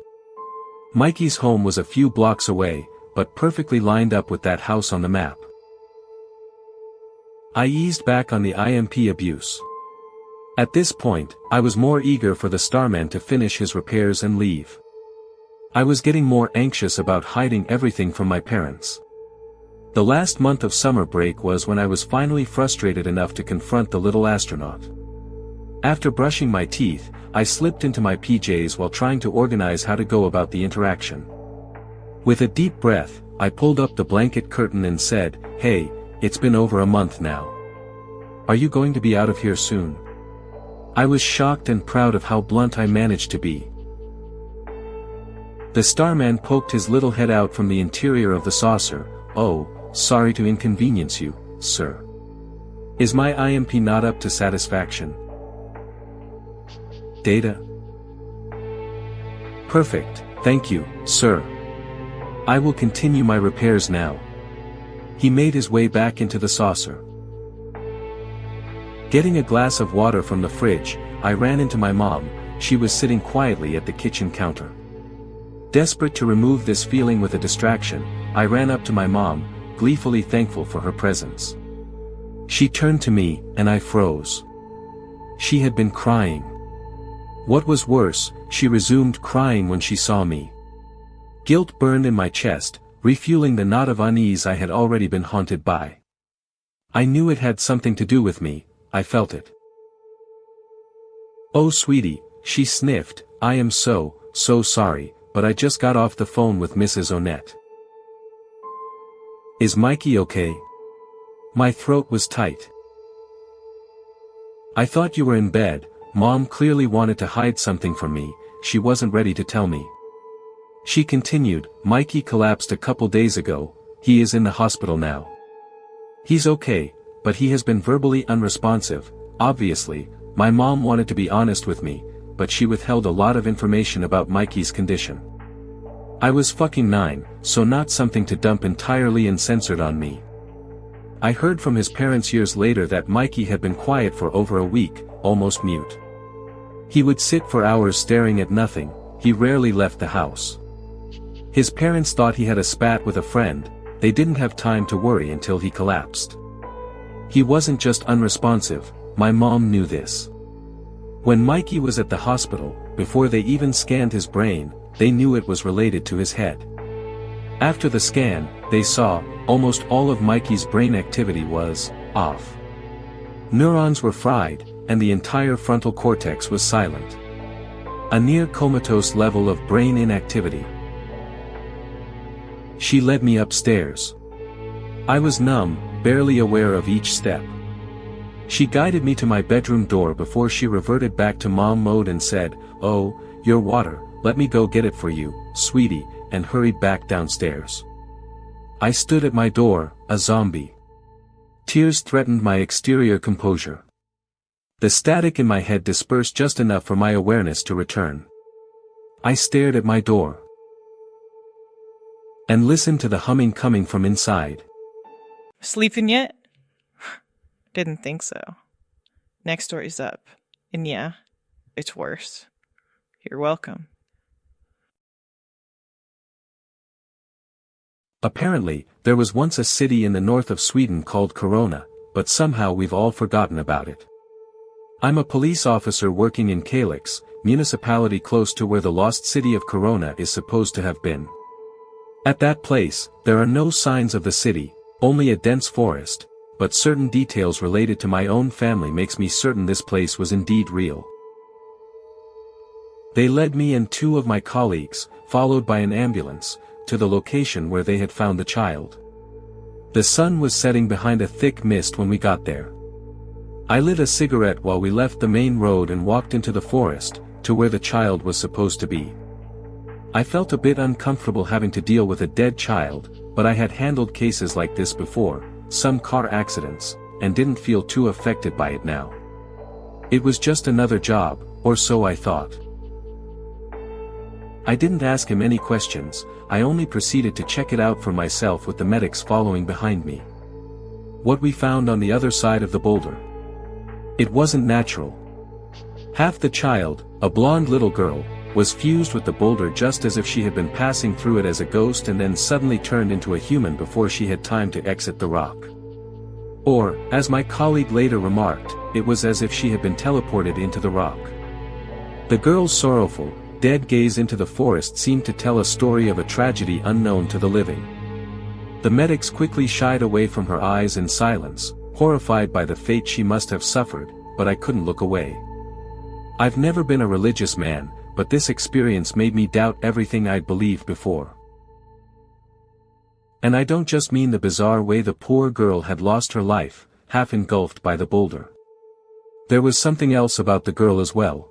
Mikey's home was a few blocks away, but perfectly lined up with that house on the map. I eased back on the IMP abuse. At this point, I was more eager for the Starman to finish his repairs and leave. I was getting more anxious about hiding everything from my parents. The last month of summer break was when I was finally frustrated enough to confront the little astronaut. After brushing my teeth, I slipped into my PJs while trying to organize how to go about the interaction. With a deep breath, I pulled up the blanket curtain and said, "Hey, it's been over a month now. Are you going to be out of here soon?" I was shocked and proud of how blunt I managed to be. The Starman poked his little head out from the interior of the saucer. "Oh, sorry to inconvenience you, sir. Is my IMP not up to satisfaction?" "Data? Perfect, thank you, sir. I will continue my repairs now." He made his way back into the saucer. Getting a glass of water from the fridge, I ran into my mom. She was sitting quietly at the kitchen counter. Desperate to remove this feeling with a distraction, I ran up to my mom, gleefully thankful for her presence. She turned to me, and I froze. She had been crying. What was worse, she resumed crying when she saw me. Guilt burned in my chest, refueling the knot of unease I had already been haunted by. I knew it had something to do with me, I felt it. "Oh sweetie," she sniffed, "I am so sorry, but I just got off the phone with Mrs. Onette." "Is Mikey okay?" My throat was tight. "I thought you were in bed." Mom clearly wanted to hide something from me, she wasn't ready to tell me. She continued, "Mikey collapsed a couple days ago, he is in the hospital now. He's okay, but he has been verbally unresponsive." Obviously, my mom wanted to be honest with me, but she withheld a lot of information about Mikey's condition. I was fucking 9, so not something to dump entirely uncensored on me. I heard from his parents years later that Mikey had been quiet for over a week, almost mute. He would sit for hours staring at nothing, he rarely left the house. His parents thought he had a spat with a friend, they didn't have time to worry until he collapsed. He wasn't just unresponsive, my mom knew this. When Mikey was at the hospital, before they even scanned his brain, they knew it was related to his head. After the scan, they saw, almost all of Mikey's brain activity was off. Neurons were fried, and the entire frontal cortex was silent. A near comatose level of brain inactivity. She led me upstairs. I was numb, barely aware of each step. She guided me to my bedroom door before she reverted back to mom mode and said, "Oh, your water, let me go get it for you, sweetie," and hurried back downstairs. I stood at my door, a zombie. Tears threatened my exterior composure. The static in my head dispersed just enough for my awareness to return. I stared at my door and listened to the humming coming from inside. Sleeping yet? Didn't think so. Next story's up. And yeah, it's worse. You're welcome. Apparently, there was once a city in the north of Sweden called Corona, but somehow we've all forgotten about it. I'm a police officer working in Kalix, municipality close to where the lost city of Corona is supposed to have been. At that place, there are no signs of the city, only a dense forest, but certain details related to my own family makes me certain this place was indeed real. They led me and 2 of my colleagues, followed by an ambulance, to the location where they had found the child. The sun was setting behind a thick mist when we got there. I lit a cigarette while we left the main road and walked into the forest, to where the child was supposed to be. I felt a bit uncomfortable having to deal with a dead child, but I had handled cases like this before, some car accidents, and didn't feel too affected by it now. It was just another job, or so I thought. I didn't ask him any questions, I only proceeded to check it out for myself with the medics following behind me. What we found on the other side of the boulder. It wasn't natural. Half the child, a blonde little girl, was fused with the boulder just as if she had been passing through it as a ghost and then suddenly turned into a human before she had time to exit the rock. Or, as my colleague later remarked, it was as if she had been teleported into the rock. The girl's sorrowful, dead gaze into the forest seemed to tell a story of a tragedy unknown to the living. The medics quickly shied away from her eyes in silence, horrified by the fate she must have suffered, but I couldn't look away. I've never been a religious man, but this experience made me doubt everything I'd believed before. And I don't just mean the bizarre way the poor girl had lost her life, half engulfed by the boulder. There was something else about the girl as well.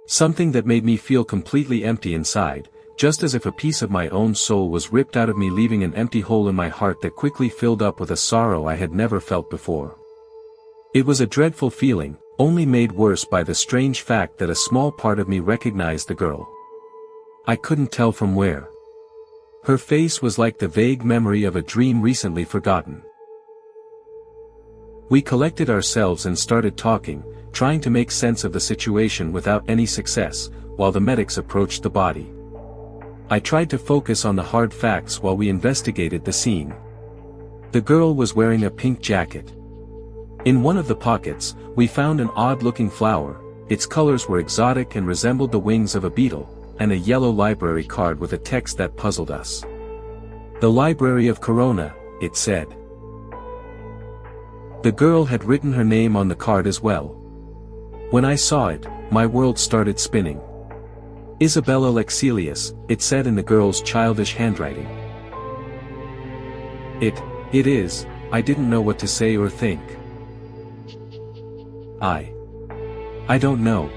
Something that made me feel completely empty inside, just as if a piece of my own soul was ripped out of me, leaving an empty hole in my heart that quickly filled up with a sorrow I had never felt before. It was a dreadful feeling, only made worse by the strange fact that a small part of me recognized the girl. I couldn't tell from where. Her face was like the vague memory of a dream recently forgotten. We collected ourselves and started talking, trying to make sense of the situation without any success, while the medics approached the body. I tried to focus on the hard facts while we investigated the scene. The girl was wearing a pink jacket. In one of the pockets, we found an odd-looking flower. Its colors were exotic and resembled the wings of a beetle, and a yellow library card with a text that puzzled us. "The Library of Corona," it said. The girl had written her name on the card as well. When I saw it, my world started spinning. "Isabella Lexelius," it said in the girl's childish handwriting. It is, I didn't know what to say or think. I don't know.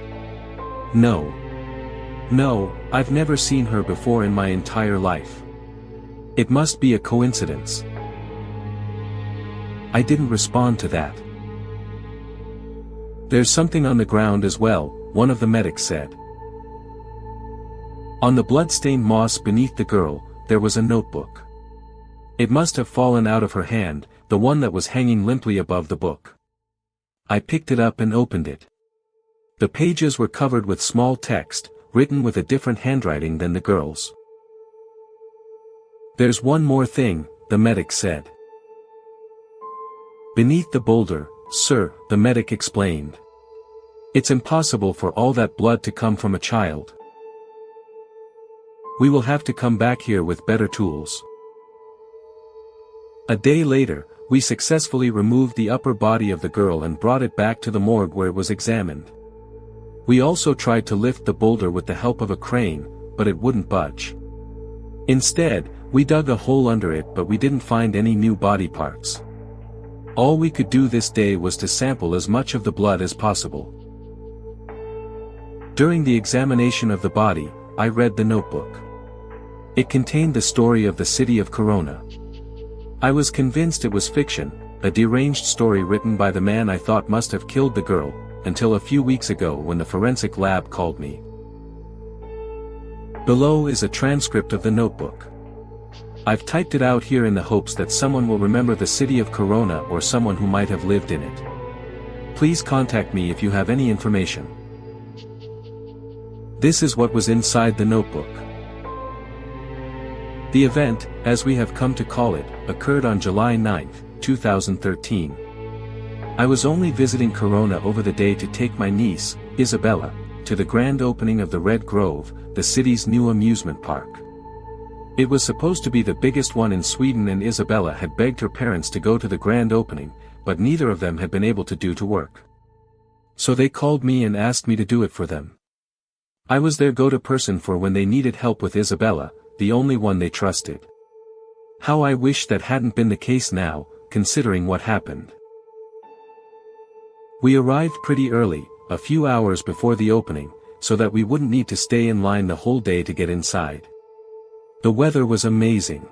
No, I've never seen her before in my entire life. It must be a coincidence. I didn't respond to that. "There's something on the ground as well," one of the medics said. On the blood-stained moss beneath the girl, there was a notebook. It must have fallen out of her hand, the one that was hanging limply above the book. I picked it up and opened it. The pages were covered with small text, written with a different handwriting than the girl's. "There's one more thing," the medic said. "Beneath the boulder, sir," the medic explained. "It's impossible for all that blood to come from a child. We will have to come back here with better tools." A day later, we successfully removed the upper body of the girl and brought it back to the morgue where it was examined. We also tried to lift the boulder with the help of a crane, but it wouldn't budge. Instead, we dug a hole under it, but we didn't find any new body parts. All we could do this day was to sample as much of the blood as possible. During the examination of the body, I read the notebook. It contained the story of the city of Corona. I was convinced it was fiction, a deranged story written by the man I thought must have killed the girl, until a few weeks ago when the forensic lab called me. Below is a transcript of the notebook. I've typed it out here in the hopes that someone will remember the city of Corona or someone who might have lived in it. Please contact me if you have any information. This is what was inside the notebook. The event, as we have come to call it, occurred on July 9, 2013. I was only visiting Corona over the day to take my niece, Isabella, to the grand opening of the Red Grove, the city's new amusement park. It was supposed to be the biggest one in Sweden, and Isabella had begged her parents to go to the grand opening, but neither of them had been able to do to work. So they called me and asked me to do it for them. I was their go-to person for when they needed help with Isabella, the only one they trusted. How I wish that hadn't been the case now, considering what happened. We arrived pretty early, a few hours before the opening, so that we wouldn't need to stay in line the whole day to get inside. The weather was amazing.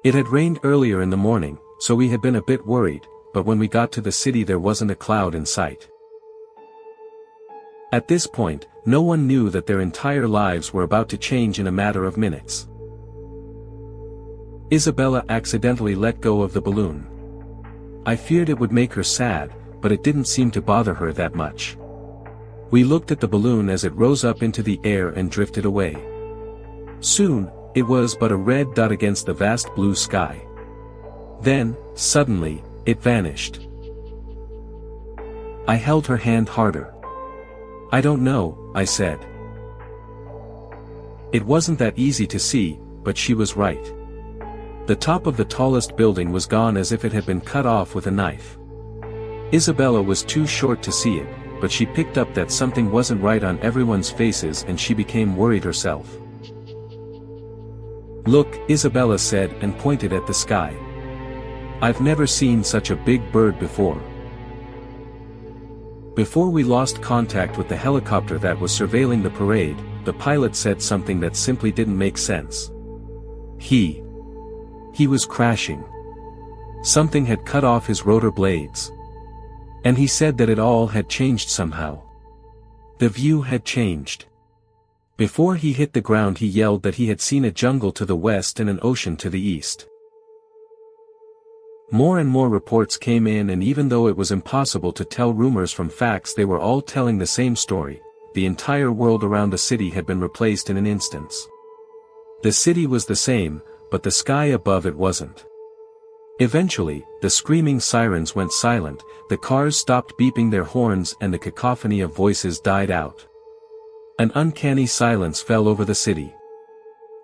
It had rained earlier in the morning, so we had been a bit worried, but when we got to the city there wasn't a cloud in sight. At this point, no one knew that their entire lives were about to change in a matter of minutes. Isabella accidentally let go of the balloon. I feared it would make her sad, but it didn't seem to bother her that much. We looked at the balloon as it rose up into the air and drifted away. Soon, it was but a red dot against the vast blue sky. Then, suddenly, it vanished. I held her hand harder. "I don't know," I said. It wasn't that easy to see, but she was right. The top of the tallest building was gone as if it had been cut off with a knife. Isabella was too short to see it, but she picked up that something wasn't right on everyone's faces and she became worried herself. "Look," Isabella said and pointed at the sky. "I've never seen such a big bird before." Before we lost contact with the helicopter that was surveilling the parade, the pilot said something that simply didn't make sense. He was crashing. Something had cut off his rotor blades. And he said that it all had changed somehow. The view had changed. Before he hit the ground he yelled that he had seen a jungle to the west and an ocean to the east. More and more reports came in, and even though it was impossible to tell rumors from facts, they were all telling the same story. The entire world around the city had been replaced in an instant. The city was the same, but the sky above it wasn't. Eventually, the screaming sirens went silent, the cars stopped beeping their horns, and the cacophony of voices died out. An uncanny silence fell over the city.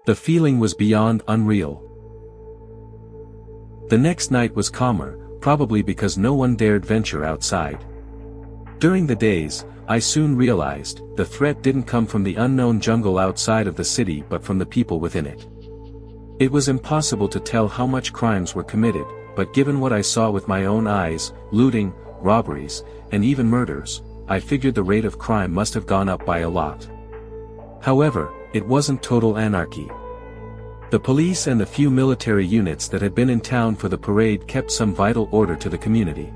The feeling was beyond unreal. The next night was calmer, probably because no one dared venture outside. During the days, I soon realized, the threat didn't come from the unknown jungle outside of the city but from the people within it. It was impossible to tell how much crimes were committed, but given what I saw with my own eyes, looting, robberies, and even murders, I figured the rate of crime must have gone up by a lot. However, it wasn't total anarchy. The police and the few military units that had been in town for the parade kept some vital order to the community.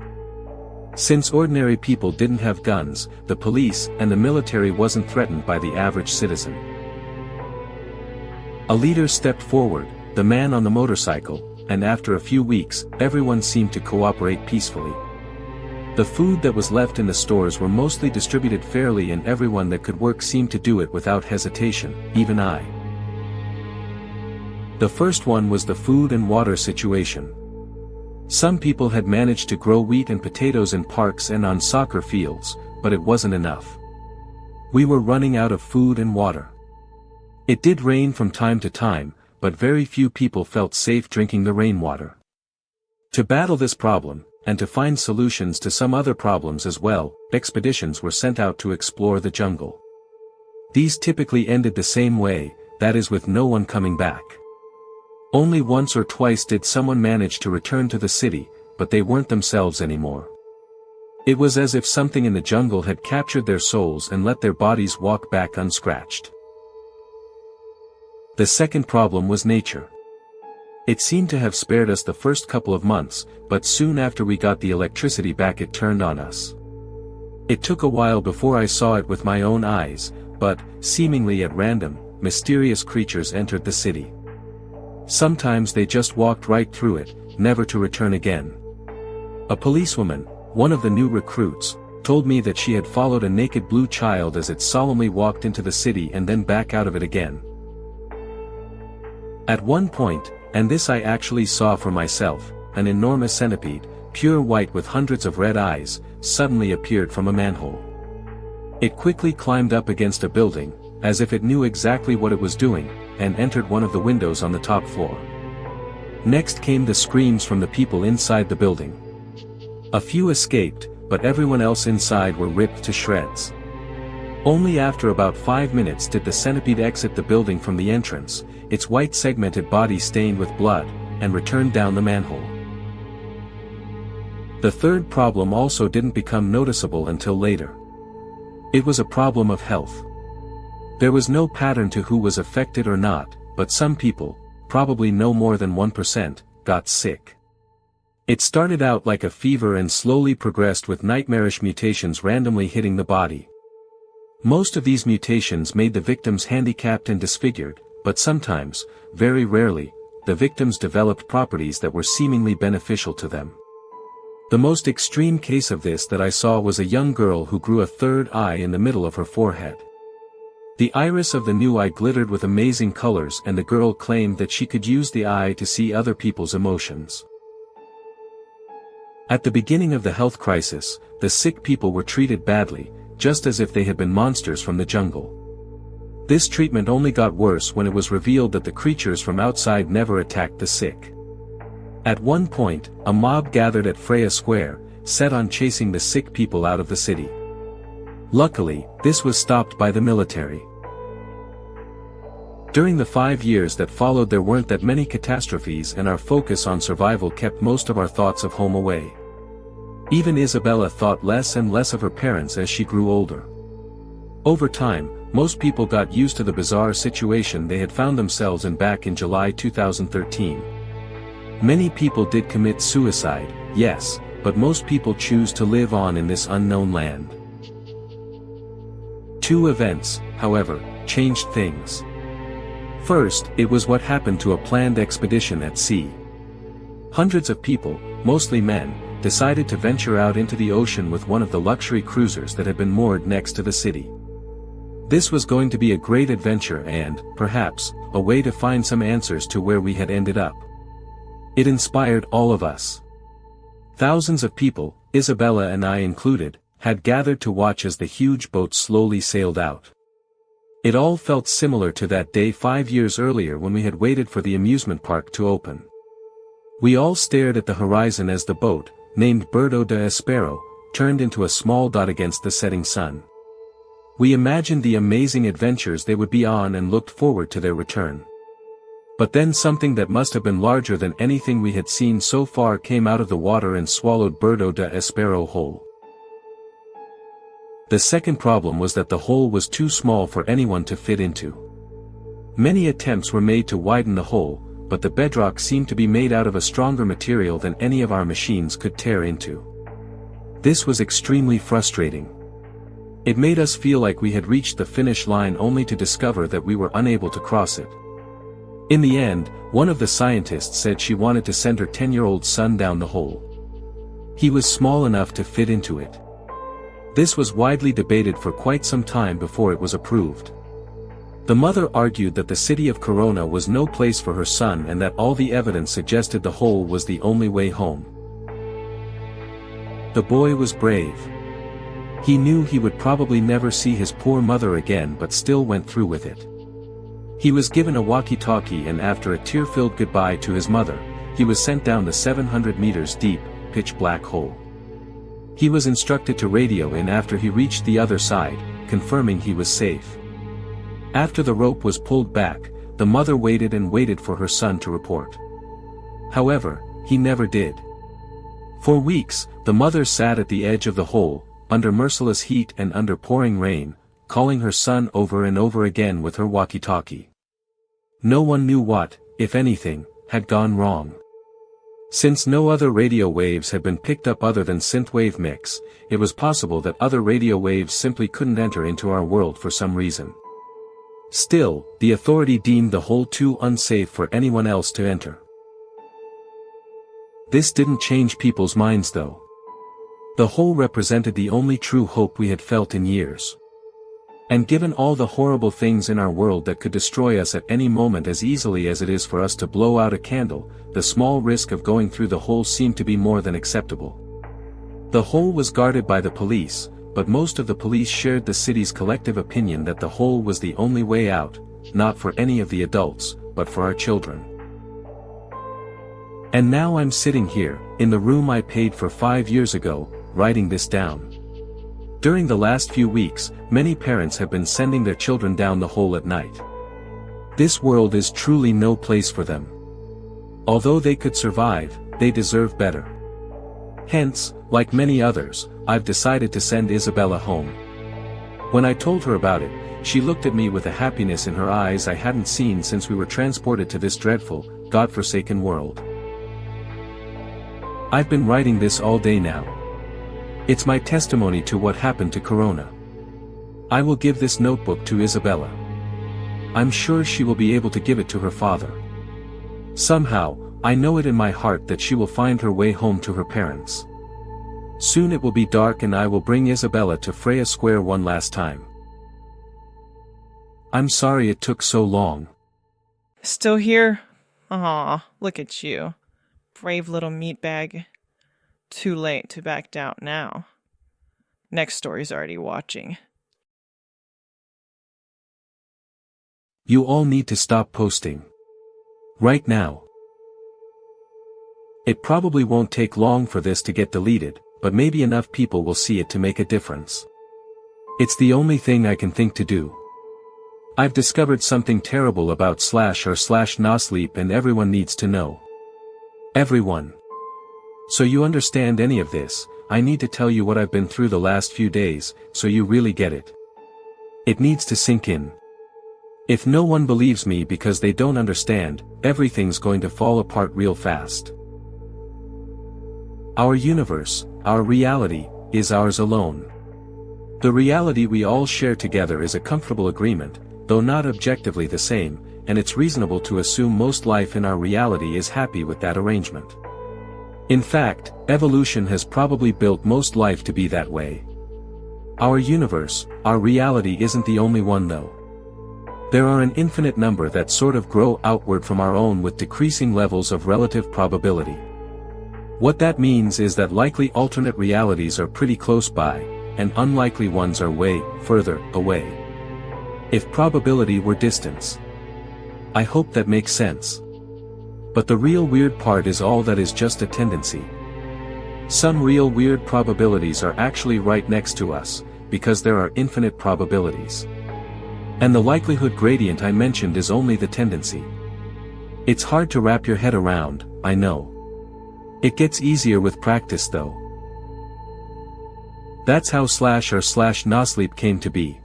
Since ordinary people didn't have guns, the police and the military wasn't threatened by the average citizen. A leader stepped forward, the man on the motorcycle, and after a few weeks, everyone seemed to cooperate peacefully. The food that was left in the stores were mostly distributed fairly, and everyone that could work seemed to do it without hesitation, even I. The first one was the food and water situation. Some people had managed to grow wheat and potatoes in parks and on soccer fields, but it wasn't enough. We were running out of food and water. It did rain from time to time, but very few people felt safe drinking the rainwater. To battle this problem, and to find solutions to some other problems as well, expeditions were sent out to explore the jungle. These typically ended the same way, that is, with no one coming back. Only once or twice did someone manage to return to the city, but they weren't themselves anymore. It was as if something in the jungle had captured their souls and let their bodies walk back unscratched. The second problem was nature. It seemed to have spared us the first couple of months, but soon after we got the electricity back it turned on us. It took a while before I saw it with my own eyes, but, seemingly at random, mysterious creatures entered the city. Sometimes they just walked right through it, never to return again. A policewoman, one of the new recruits, told me that she had followed a naked blue child as it solemnly walked into the city and then back out of it again. At one point, and this I actually saw for myself, an enormous centipede, pure white with hundreds of red eyes, suddenly appeared from a manhole. It quickly climbed up against a building, as if it knew exactly what it was doing, and entered one of the windows on the top floor. Next came the screams from the people inside the building. A few escaped, but everyone else inside were ripped to shreds. Only after about 5 minutes did the centipede exit the building from the entrance, its white segmented body stained with blood, and return down the manhole. The third problem also didn't become noticeable until later. It was a problem of health. There was no pattern to who was affected or not, but some people, probably no more than 1%, got sick. It started out like a fever and slowly progressed with nightmarish mutations randomly hitting the body. Most of these mutations made the victims handicapped and disfigured, but sometimes, very rarely, the victims developed properties that were seemingly beneficial to them. The most extreme case of this that I saw was a young girl who grew a third eye in the middle of her forehead. The iris of the new eye glittered with amazing colors, and the girl claimed that she could use the eye to see other people's emotions. At the beginning of the health crisis, the sick people were treated badly, just as if they had been monsters from the jungle. This treatment only got worse when it was revealed that the creatures from outside never attacked the sick. At one point, a mob gathered at Freya Square, set on chasing the sick people out of the city. Luckily, this was stopped by the military. During the 5 years that followed, there weren't that many catastrophes, and our focus on survival kept most of our thoughts of home away. Even Isabella thought less and less of her parents as she grew older. Over time, most people got used to the bizarre situation they had found themselves in back in July 2013. Many people did commit suicide, yes, but most people choose to live on in this unknown land. 2 events, however, changed things. First, it was what happened to a planned expedition at sea. Hundreds of people, mostly men, decided to venture out into the ocean with one of the luxury cruisers that had been moored next to the city. This was going to be a great adventure and, perhaps, a way to find some answers to where we had ended up. It inspired all of us. Thousands of people, Isabella and I included, had gathered to watch as the huge boat slowly sailed out. It all felt similar to that day 5 years earlier when we had waited for the amusement park to open. We all stared at the horizon as the boat, named Birdo de Espero, turned into a small dot against the setting sun. We imagined the amazing adventures they would be on and looked forward to their return. But then something that must have been larger than anything we had seen so far came out of the water and swallowed Birdo de Espero whole. The second problem was that the hole was too small for anyone to fit into. Many attempts were made to widen the hole, but the bedrock seemed to be made out of a stronger material than any of our machines could tear into. This was extremely frustrating. It made us feel like we had reached the finish line only to discover that we were unable to cross it. In the end, one of the scientists said she wanted to send her 10-year-old son down the hole. He was small enough to fit into it. This was widely debated for quite some time before it was approved. The mother argued that the city of Corona was no place for her son and that all the evidence suggested the hole was the only way home. The boy was brave. He knew he would probably never see his poor mother again, but still went through with it. He was given a walkie-talkie, and after a tear-filled goodbye to his mother, he was sent down the 700 meters deep, pitch-black hole. He was instructed to radio in after he reached the other side, confirming he was safe. After the rope was pulled back, the mother waited and waited for her son to report. However, he never did. For weeks, the mother sat at the edge of the hole, under merciless heat and under pouring rain, calling her son over and over again with her walkie-talkie. No one knew what, if anything, had gone wrong. Since no other radio waves had been picked up other than synthwave mix, it was possible that other radio waves simply couldn't enter into our world for some reason. Still, the authority deemed the hole too unsafe for anyone else to enter. This didn't change people's minds though. The hole represented the only true hope we had felt in years. And given all the horrible things in our world that could destroy us at any moment as easily as it is for us to blow out a candle, the small risk of going through the hole seemed to be more than acceptable. The hole was guarded by the police, but most of the police shared the city's collective opinion that the hole was the only way out, not for any of the adults, but for our children. And now I'm sitting here, in the room I paid for 5 years ago, writing this down. During the last few weeks, many parents have been sending their children down the hole at night. This world is truly no place for them. Although they could survive, they deserve better. Hence, like many others, I've decided to send Isabella home. When I told her about it, she looked at me with a happiness in her eyes I hadn't seen since we were transported to this dreadful, godforsaken world. I've been writing this all day now. It's my testimony to what happened to Corona. I will give this notebook to Isabella. I'm sure she will be able to give it to her father. Somehow, I know it in my heart that she will find her way home to her parents. Soon it will be dark and I will bring Isabella to Freya Square one last time. I'm sorry it took so long. Still here? Aw, look at you. Brave little meatbag. Too late to back out now. Next story's already watching. You all need to stop posting. Right now. It probably won't take long for this to get deleted, but maybe enough people will see it to make a difference. It's the only thing I can think to do. I've discovered something terrible about /r/NoSleep and everyone needs to know. Everyone. So you understand any of this, I need to tell you what I've been through the last few days, so you really get it. It needs to sink in. If no one believes me because they don't understand, everything's going to fall apart real fast. Our universe, our reality, is ours alone. The reality we all share together is a comfortable agreement, though not objectively the same, and it's reasonable to assume most life in our reality is happy with that arrangement. In fact, evolution has probably built most life to be that way. Our universe, our reality isn't the only one though. There are an infinite number that sort of grow outward from our own with decreasing levels of relative probability. What that means is that likely alternate realities are pretty close by, and unlikely ones are way further away. If probability were distance. I hope that makes sense. But the real weird part is all that is just a tendency. Some real weird probabilities are actually right next to us, because there are infinite probabilities. And the likelihood gradient I mentioned is only the tendency. It's hard to wrap your head around, I know. It gets easier with practice though. That's how /r/NoSleep came to be.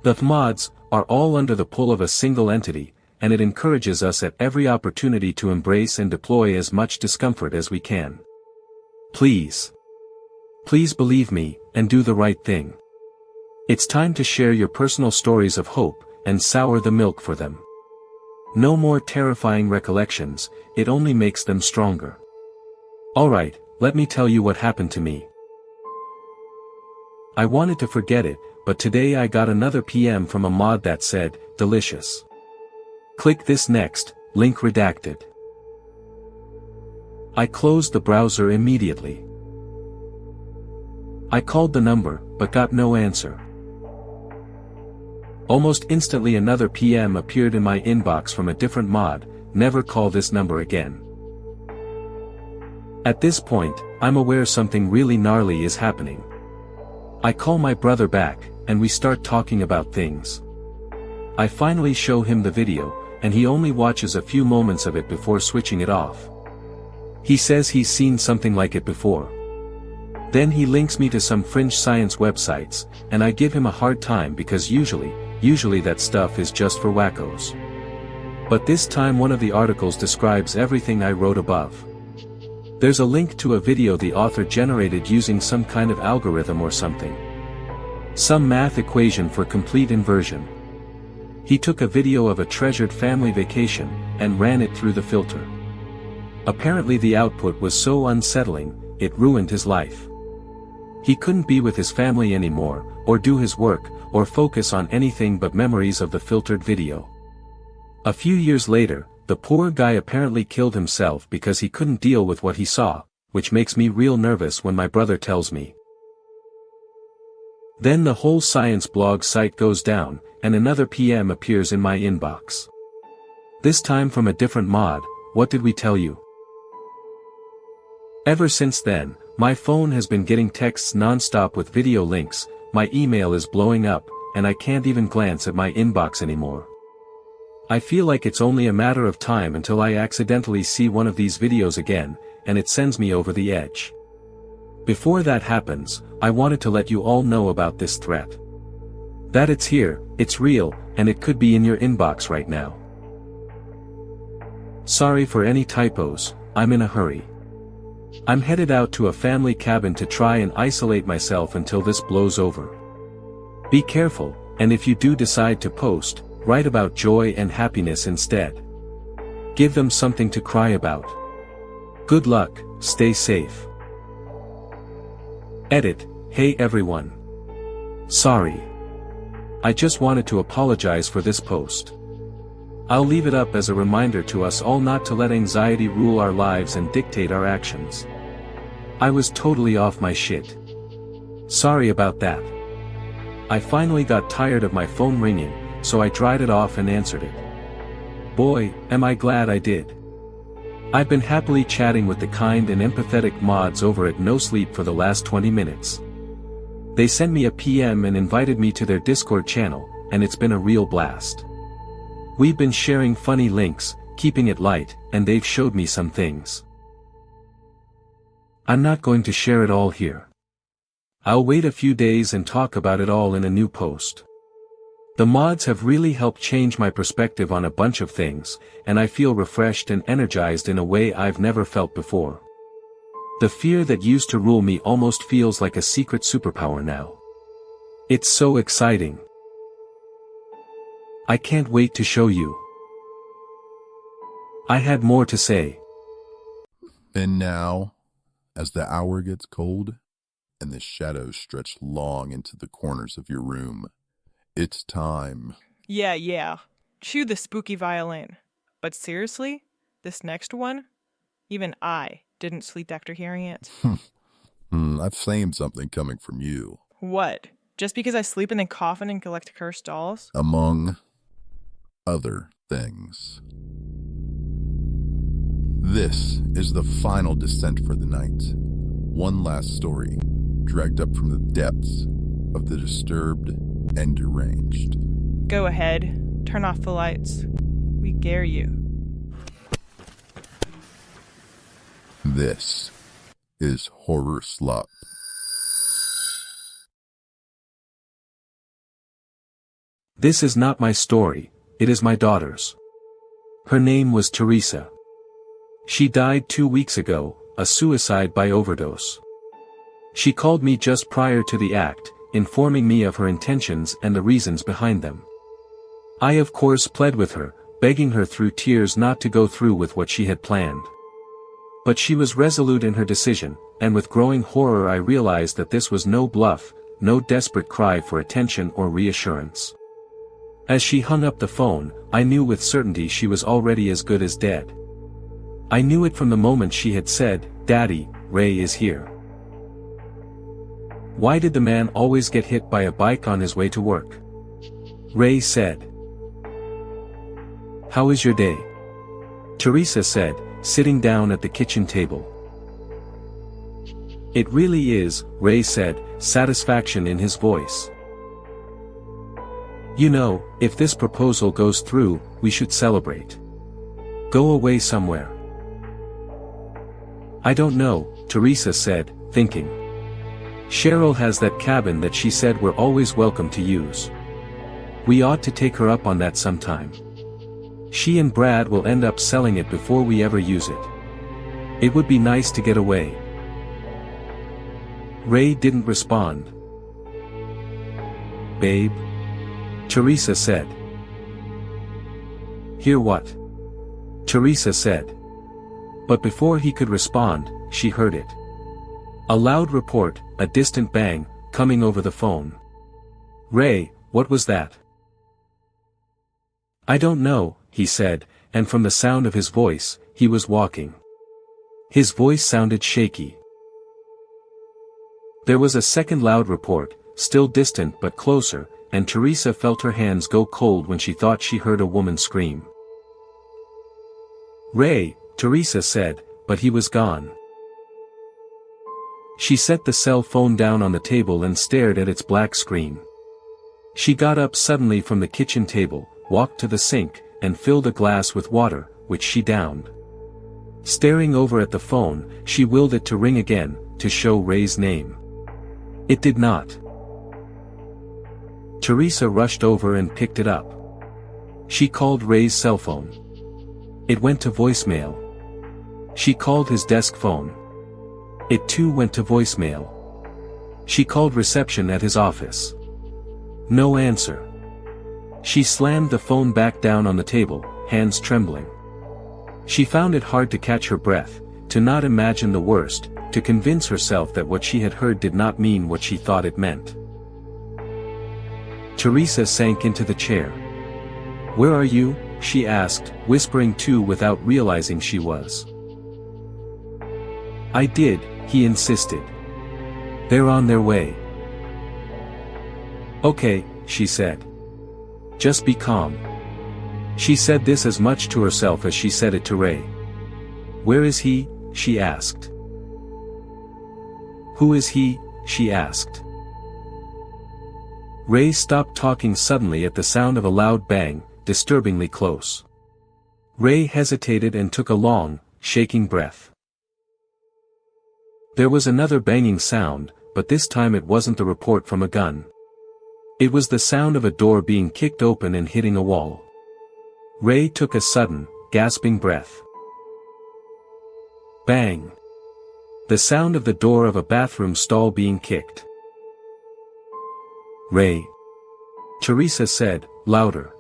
The mods are all under the pull of a single entity, and it encourages us at every opportunity to embrace and deploy as much discomfort as we can. Please. Please believe me, and do the right thing. It's time to share your personal stories of hope, and sour the milk for them. No more terrifying recollections, it only makes them stronger. Alright, let me tell you what happened to me. I wanted to forget it, but today I got another PM from a mod that said, delicious. Click this next, link redacted. I closed the browser immediately. I called the number, but got no answer. Almost instantly another PM appeared in my inbox from a different mod, never call this number again. At this point, I'm aware something really gnarly is happening. I call my brother back, and we start talking about things. I finally show him the video, and he only watches a few moments of it before switching it off. He says he's seen something like it before. Then he links me to some fringe science websites, and I give him a hard time because usually that stuff is just for wackos. But this time one of the articles describes everything I wrote above. There's a link to a video the author generated using some kind of algorithm or something. Some math equation for complete inversion. He took a video of a treasured family vacation, and ran it through the filter. Apparently the output was so unsettling, it ruined his life. He couldn't be with his family anymore, or do his work, or focus on anything but memories of the filtered video. A few years later, the poor guy apparently killed himself because he couldn't deal with what he saw, which makes me real nervous when my brother tells me. Then the whole science blog site goes down, and another PM appears in my inbox. This time from a different mod. What did we tell you? Ever since then, my phone has been getting texts non-stop with video links, my email is blowing up, and I can't even glance at my inbox anymore. I feel like it's only a matter of time until I accidentally see one of these videos again, and it sends me over the edge. Before that happens, I wanted to let you all know about this threat. That it's here, it's real, and it could be in your inbox right now. Sorry for any typos, I'm in a hurry. I'm headed out to a family cabin to try and isolate myself until this blows over. Be careful, and if you do decide to post, write about joy and happiness instead. Give them something to cry about. Good luck, stay safe. Edit, hey everyone. Sorry. I just wanted to apologize for this post. I'll leave it up as a reminder to us all not to let anxiety rule our lives and dictate our actions. I was totally off my shit. Sorry about that. I finally got tired of my phone ringing, so I dried it off and answered it. Boy, am I glad I did. I've been happily chatting with the kind and empathetic mods over at No Sleep for the last 20 minutes. They sent me a PM and invited me to their Discord channel, and it's been a real blast. We've been sharing funny links, keeping it light, and they've showed me some things. I'm not going to share it all here. I'll wait a few days and talk about it all in a new post. The mods have really helped change my perspective on a bunch of things, and I feel refreshed and energized in a way I've never felt before. The fear that used to rule me almost feels like a secret superpower now. It's so exciting. I can't wait to show you. I had more to say. And now, as the hour gets cold, and the shadows stretch long into the corners of your room, it's time. Yeah. Chew the spooky violin. But seriously, this next one? Even I didn't sleep after hearing it. I've claimed something coming from you. What? Just because I sleep in a coffin and collect cursed dolls? Among other things. This is the final descent for the night. One last story, dragged up from the depths of the disturbed and deranged. Go ahead. Turn off the lights. We dare you. This is Horror Slop. This is not my story, it is my daughter's. Her name was Teresa. She died 2 weeks ago, a suicide by overdose. She called me just prior to the act, informing me of her intentions and the reasons behind them. I of course pled with her, begging her through tears not to go through with what she had planned. But she was resolute in her decision, and with growing horror I realized that this was no bluff, no desperate cry for attention or reassurance. As she hung up the phone, I knew with certainty she was already as good as dead. I knew it from the moment she had said, "Daddy, Ray is here." Why did the man always get hit by a bike on his way to work? Ray said. How is your day? Teresa said, sitting down at the kitchen table. It really is, Ray said, satisfaction in his voice. You know, if this proposal goes through, we should celebrate. Go away somewhere. I don't know, Teresa said, thinking. Cheryl has that cabin that she said we're always welcome to use. We ought to take her up on that sometime. She and Brad will end up selling it before we ever use it. It would be nice to get away. Ray didn't respond. Babe? Teresa said. Hear what? Teresa said. But before he could respond, she heard it. A loud report, a distant bang, coming over the phone. Ray, what was that? I don't know, he said, and from the sound of his voice, he was walking. His voice sounded shaky. There was a second loud report, still distant but closer, and Teresa felt her hands go cold when she thought she heard a woman scream. Ray, Teresa said, but he was gone. She set the cell phone down on the table and stared at its black screen. She got up suddenly from the kitchen table, walked to the sink, and filled a glass with water, which she downed. Staring over at the phone, she willed it to ring again, to show Ray's name. It did not. Teresa rushed over and picked it up. She called Ray's cell phone. It went to voicemail. She called his desk phone. It too went to voicemail. She called reception at his office. No answer. She slammed the phone back down on the table, hands trembling. She found it hard to catch her breath, to not imagine the worst, to convince herself that what she had heard did not mean what she thought it meant. Teresa sank into the chair. "Where are you?" she asked, whispering too without realizing she was. "I did," he insisted. "They're on their way." "Okay," she said. "Just be calm." She said this as much to herself as she said it to Ray. "Where is he?" she asked. "Who is he?" she asked. Ray stopped talking suddenly at the sound of a loud bang, disturbingly close. Ray hesitated and took a long, shaking breath. There was another banging sound, but this time it wasn't the report from a gun. It was the sound of a door being kicked open and hitting a wall. Ray took a sudden, gasping breath. Bang! The sound of the door of a bathroom stall being kicked. "Ray!" Teresa said, louder.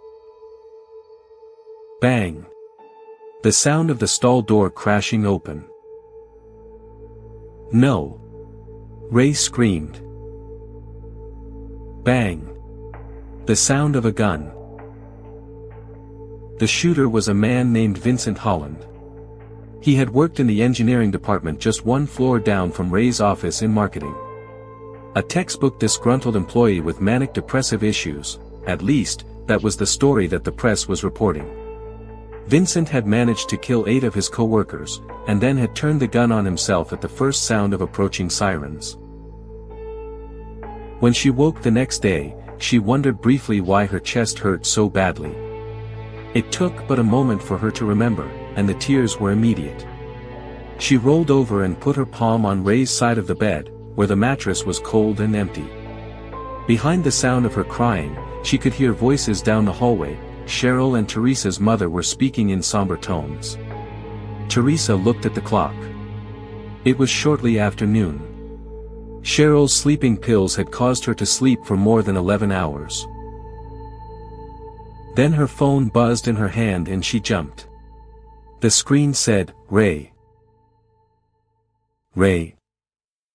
Bang! The sound of the stall door crashing open. "No!" Ray screamed. Bang! The sound of a gun. The shooter was a man named Vincent Holland. He had worked in the engineering department just one floor down from Ray's office in marketing. A textbook disgruntled employee with manic depressive issues, at least, that was the story that the press was reporting. Vincent had managed to kill 8 of his co-workers, and then had turned the gun on himself at the first sound of approaching sirens. When she woke the next day, she wondered briefly why her chest hurt so badly. It took but a moment for her to remember, and the tears were immediate. She rolled over and put her palm on Ray's side of the bed, where the mattress was cold and empty. Behind the sound of her crying, she could hear voices down the hallway. Cheryl and Teresa's mother were speaking in somber tones. Teresa looked at the clock. It was shortly after noon. Cheryl's sleeping pills had caused her to sleep for more than 11 hours. Then her phone buzzed in her hand and she jumped. The screen said, "Ray." "Ray,"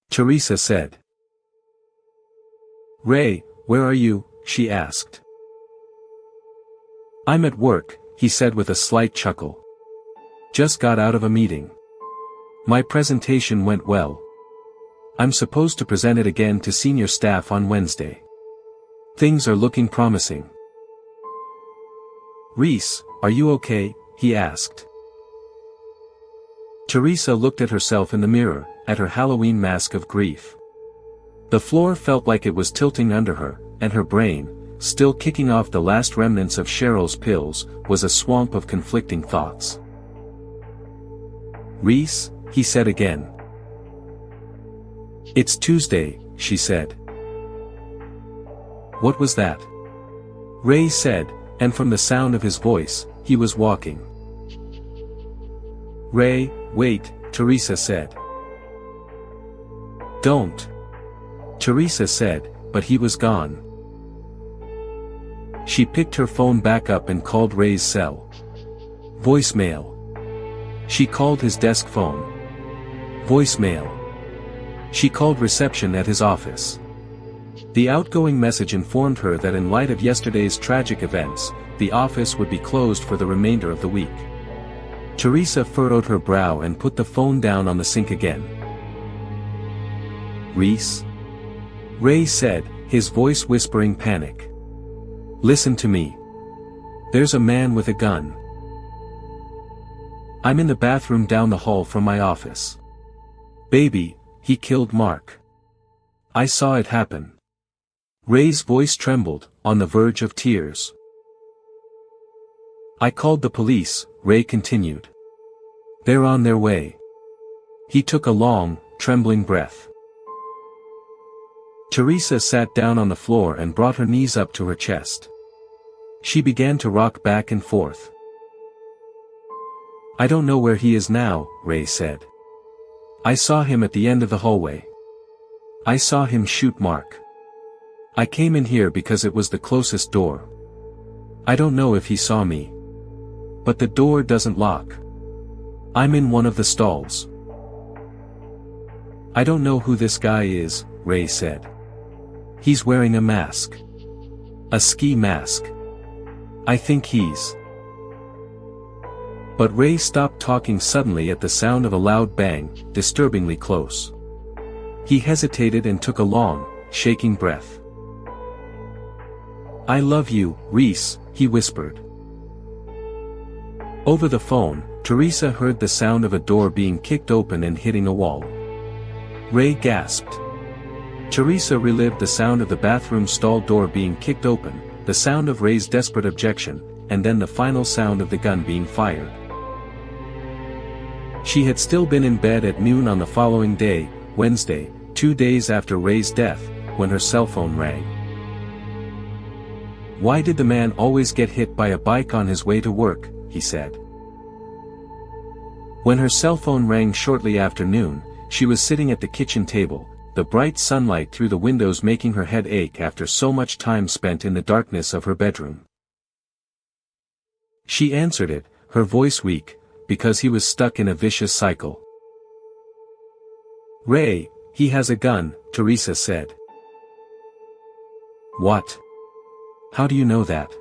Teresa said. "Ray, where are you?" she asked. "I'm at work," he said with a slight chuckle. "Just got out of a meeting. My presentation went well. I'm supposed to present it again to senior staff on Wednesday. Things are looking promising." "Reese, are you okay?" he asked. Teresa looked at herself in the mirror, at her Halloween mask of grief. The floor felt like it was tilting under her, and her brain, still kicking off the last remnants of Cheryl's pills, was a swamp of conflicting thoughts. "Reese," he said again. "It's Tuesday," she said. "What was that?" Ray said, and from the sound of his voice, he was walking. "Ray, wait," Teresa said. "Don't," Teresa said, but he was gone. She picked her phone back up and called Ray's cell. Voicemail. She called his desk phone. Voicemail. She called reception at his office. The outgoing message informed her that in light of yesterday's tragic events, the office would be closed for the remainder of the week. Teresa furrowed her brow and put the phone down on the sink again. "Reese?" Ray said, his voice whispering panic. "Listen to me. There's a man with a gun. I'm in the bathroom down the hall from my office. Baby, he killed Mark. I saw it happen." Ray's voice trembled, on the verge of tears. "I called the police," Ray continued. "They're on their way." He took a long, trembling breath. Teresa sat down on the floor and brought her knees up to her chest. She began to rock back and forth. "I don't know where he is now," Ray said. "I saw him at the end of the hallway. I saw him shoot Mark. I came in here because it was the closest door. I don't know if he saw me. But the door doesn't lock. I'm in one of the stalls. I don't know who this guy is, Ray said. He's wearing a mask. A ski mask. I think he's... But Ray stopped talking suddenly at the sound of a loud bang, disturbingly close. He hesitated and took a long, shaking breath. I love you, Reese, he whispered. Over the phone, Teresa heard the sound of a door being kicked open and hitting a wall. Ray gasped. Teresa relived the sound of the bathroom stall door being kicked open, the sound of Ray's desperate objection, and then the final sound of the gun being fired. She had still been in bed at noon on the following day, Wednesday, 2 days after Ray's death, when her cell phone rang. Why did the man always get hit by a bike on his way to work, he said. When her cell phone rang shortly after noon, she was sitting at the kitchen table, the bright sunlight through the windows making her head ache after so much time spent in the darkness of her bedroom. She answered it, her voice weak, because he was stuck in a vicious cycle. Ray, he has a gun, Teresa said. What? How do you know that?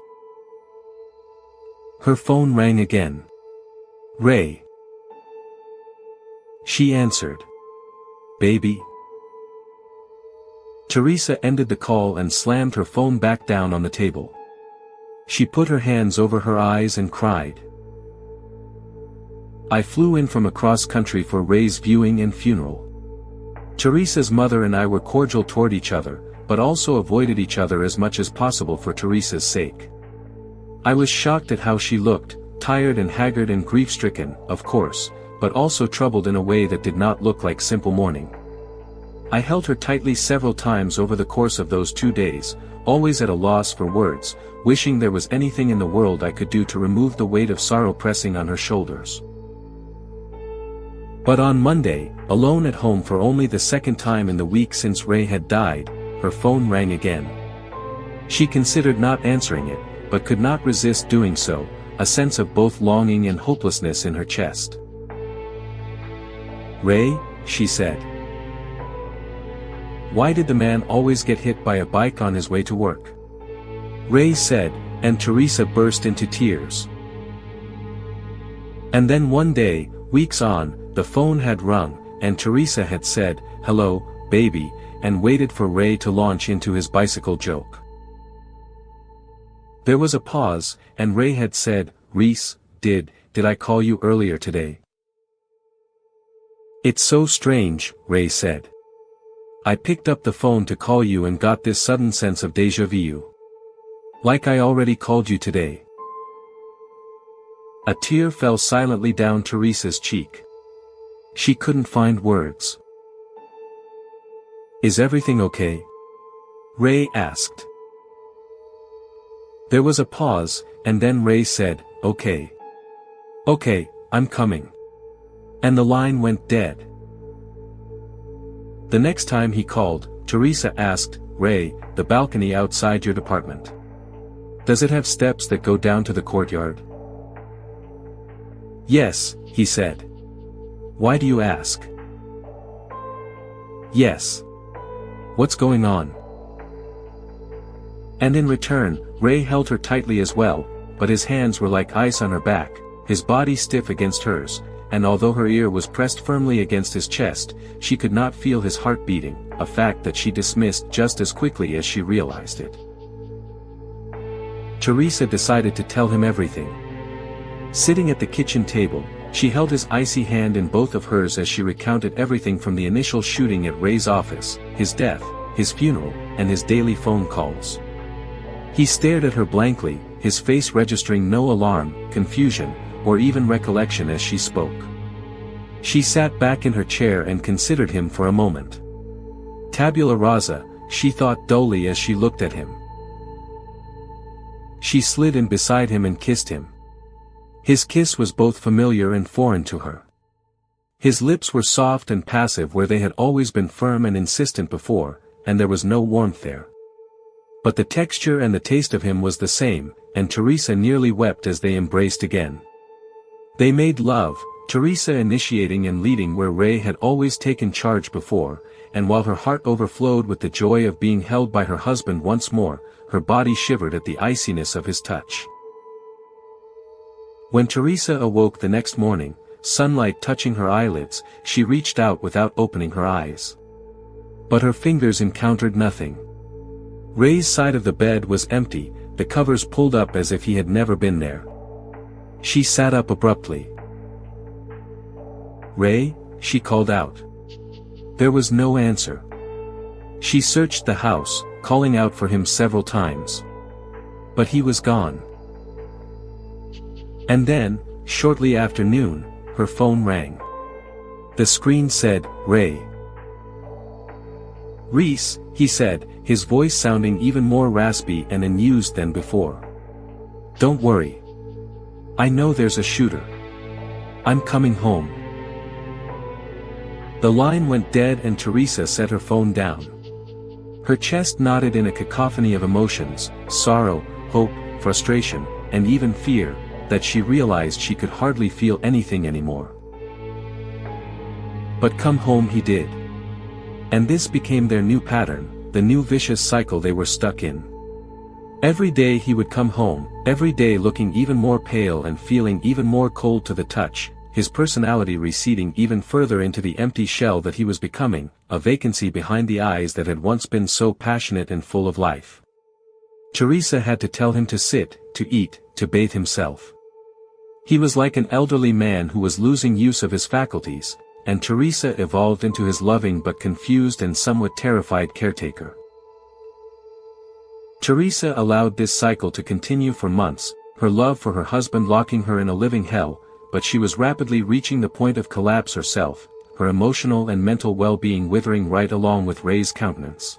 Her phone rang again. Ray. She answered. Baby. Teresa ended the call and slammed her phone back down on the table. She put her hands over her eyes and cried. I flew in from across country for Ray's viewing and funeral. Teresa's mother and I were cordial toward each other, but also avoided each other as much as possible for Teresa's sake. I was shocked at how she looked, tired and haggard and grief-stricken, of course, but also troubled in a way that did not look like simple mourning. I held her tightly several times over the course of those 2 days, always at a loss for words, wishing there was anything in the world I could do to remove the weight of sorrow pressing on her shoulders. But on Monday, alone at home for only the second time in the week since Ray had died, her phone rang again. She considered not answering it, but could not resist doing so, a sense of both longing and hopelessness in her chest. Ray, she said. Why did the man always get hit by a bike on his way to work? Ray said, and Teresa burst into tears. And then one day, weeks on, the phone had rung, and Teresa had said, hello, baby, and waited for Ray to launch into his bicycle joke. There was a pause, and Ray had said, Reese, did I call you earlier today? It's so strange, Ray said. I picked up the phone to call you and got this sudden sense of déjà vu. Like I already called you today. A tear fell silently down Teresa's cheek. She couldn't find words. Is everything okay? Ray asked. There was a pause, and then Ray said, okay. Okay, I'm coming. And the line went dead. The next time he called, Teresa asked, Ray, the balcony outside your department. Does it have steps that go down to the courtyard? Yes, he said. Why do you ask? Yes. What's going on? And in return, Ray held her tightly as well, but his hands were like ice on her back, his body stiff against hers, and although her ear was pressed firmly against his chest, she could not feel his heart beating, a fact that she dismissed just as quickly as she realized it. Teresa decided to tell him everything. Sitting at the kitchen table, she held his icy hand in both of hers as she recounted everything from the initial shooting at Ray's office, his death, his funeral, and his daily phone calls. He stared at her blankly, his face registering no alarm, confusion, or even recollection as she spoke. She sat back in her chair and considered him for a moment. Tabula rasa, she thought dully as she looked at him. She slid in beside him and kissed him. His kiss was both familiar and foreign to her. His lips were soft and passive where they had always been firm and insistent before, and there was no warmth there. But the texture and the taste of him was the same, and Teresa nearly wept as they embraced again. They made love, Teresa initiating and leading where Ray had always taken charge before, and while her heart overflowed with the joy of being held by her husband once more, her body shivered at the iciness of his touch. When Teresa awoke the next morning, sunlight touching her eyelids, she reached out without opening her eyes. But her fingers encountered nothing. Ray's side of the bed was empty, the covers pulled up as if he had never been there. She sat up abruptly. "Ray?" she called out. There was no answer. She searched the house, calling out for him several times. But he was gone. And then, shortly after noon, her phone rang. The screen said, "Ray." "Reese," he said, his voice sounding even more raspy and unused than before. "Don't worry. I know there's a shooter. I'm coming home." The line went dead and Teresa set her phone down. Her chest knotted in a cacophony of emotions, sorrow, hope, frustration, and even fear, that she realized she could hardly feel anything anymore. But come home he did. And this became their new pattern, the new vicious cycle they were stuck in. Every day he would come home, every day looking even more pale and feeling even more cold to the touch, his personality receding even further into the empty shell that he was becoming, a vacancy behind the eyes that had once been so passionate and full of life. Teresa had to tell him to sit, to eat, to bathe himself. He was like an elderly man who was losing use of his faculties, and Teresa evolved into his loving but confused and somewhat terrified caretaker. Teresa allowed this cycle to continue for months, her love for her husband locking her in a living hell, but she was rapidly reaching the point of collapse herself, her emotional and mental well-being withering right along with Ray's countenance.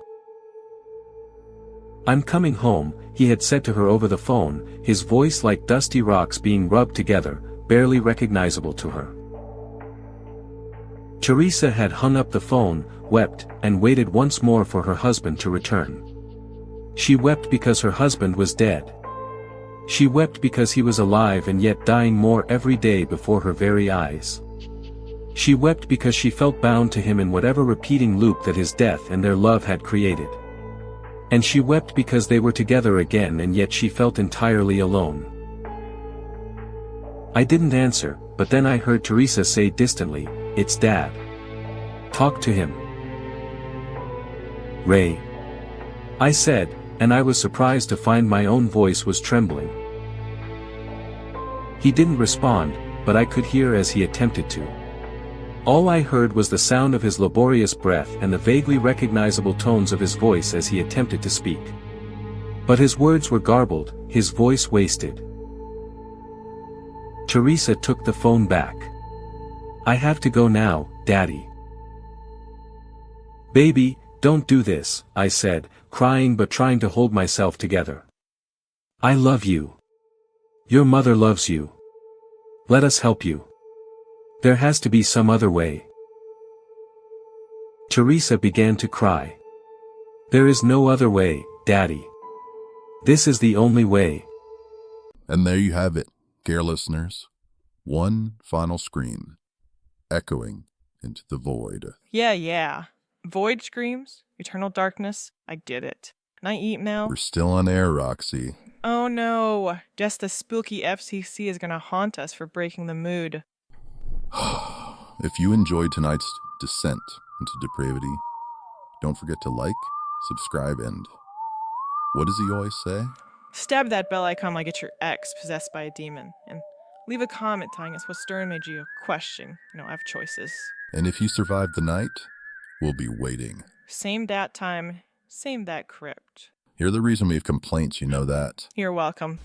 "I'm coming home," he had said to her over the phone, his voice like dusty rocks being rubbed together, barely recognizable to her. Teresa had hung up the phone, wept, and waited once more for her husband to return. She wept because her husband was dead. She wept because he was alive and yet dying more every day before her very eyes. She wept because she felt bound to him in whatever repeating loop that his death and their love had created. And she wept because they were together again and yet she felt entirely alone. I didn't answer, but then I heard Teresa say distantly, "It's Dad. Talk to him." "Ray," I said, and I was surprised to find my own voice was trembling. He didn't respond, but I could hear as he attempted to. All I heard was the sound of his laborious breath and the vaguely recognizable tones of his voice as he attempted to speak. But his words were garbled, his voice wasted. Teresa took the phone back. "I have to go now, Daddy." "Baby, don't do this," I said, crying but trying to hold myself together. "I love you. Your mother loves you. Let us help you. There has to be some other way." Teresa began to cry. "There is no other way, Daddy. This is the only way." And there you have it, dear listeners. One final scream, echoing into the void. Yeah. Void screams, eternal darkness, I did it. Can I eat now? We're still on air, Roxy. Oh no, just the spooky FCC is gonna haunt us for breaking the mood. If you enjoyed tonight's descent into depravity, don't forget to like, subscribe, and what does he always say? Stab that bell icon like it's your ex possessed by a demon, and leave a comment telling us what story made you question. I have choices. And if you survive the night, we'll be waiting. Same dat time, same that crypt. You're the reason we have complaints, you know that. You're welcome.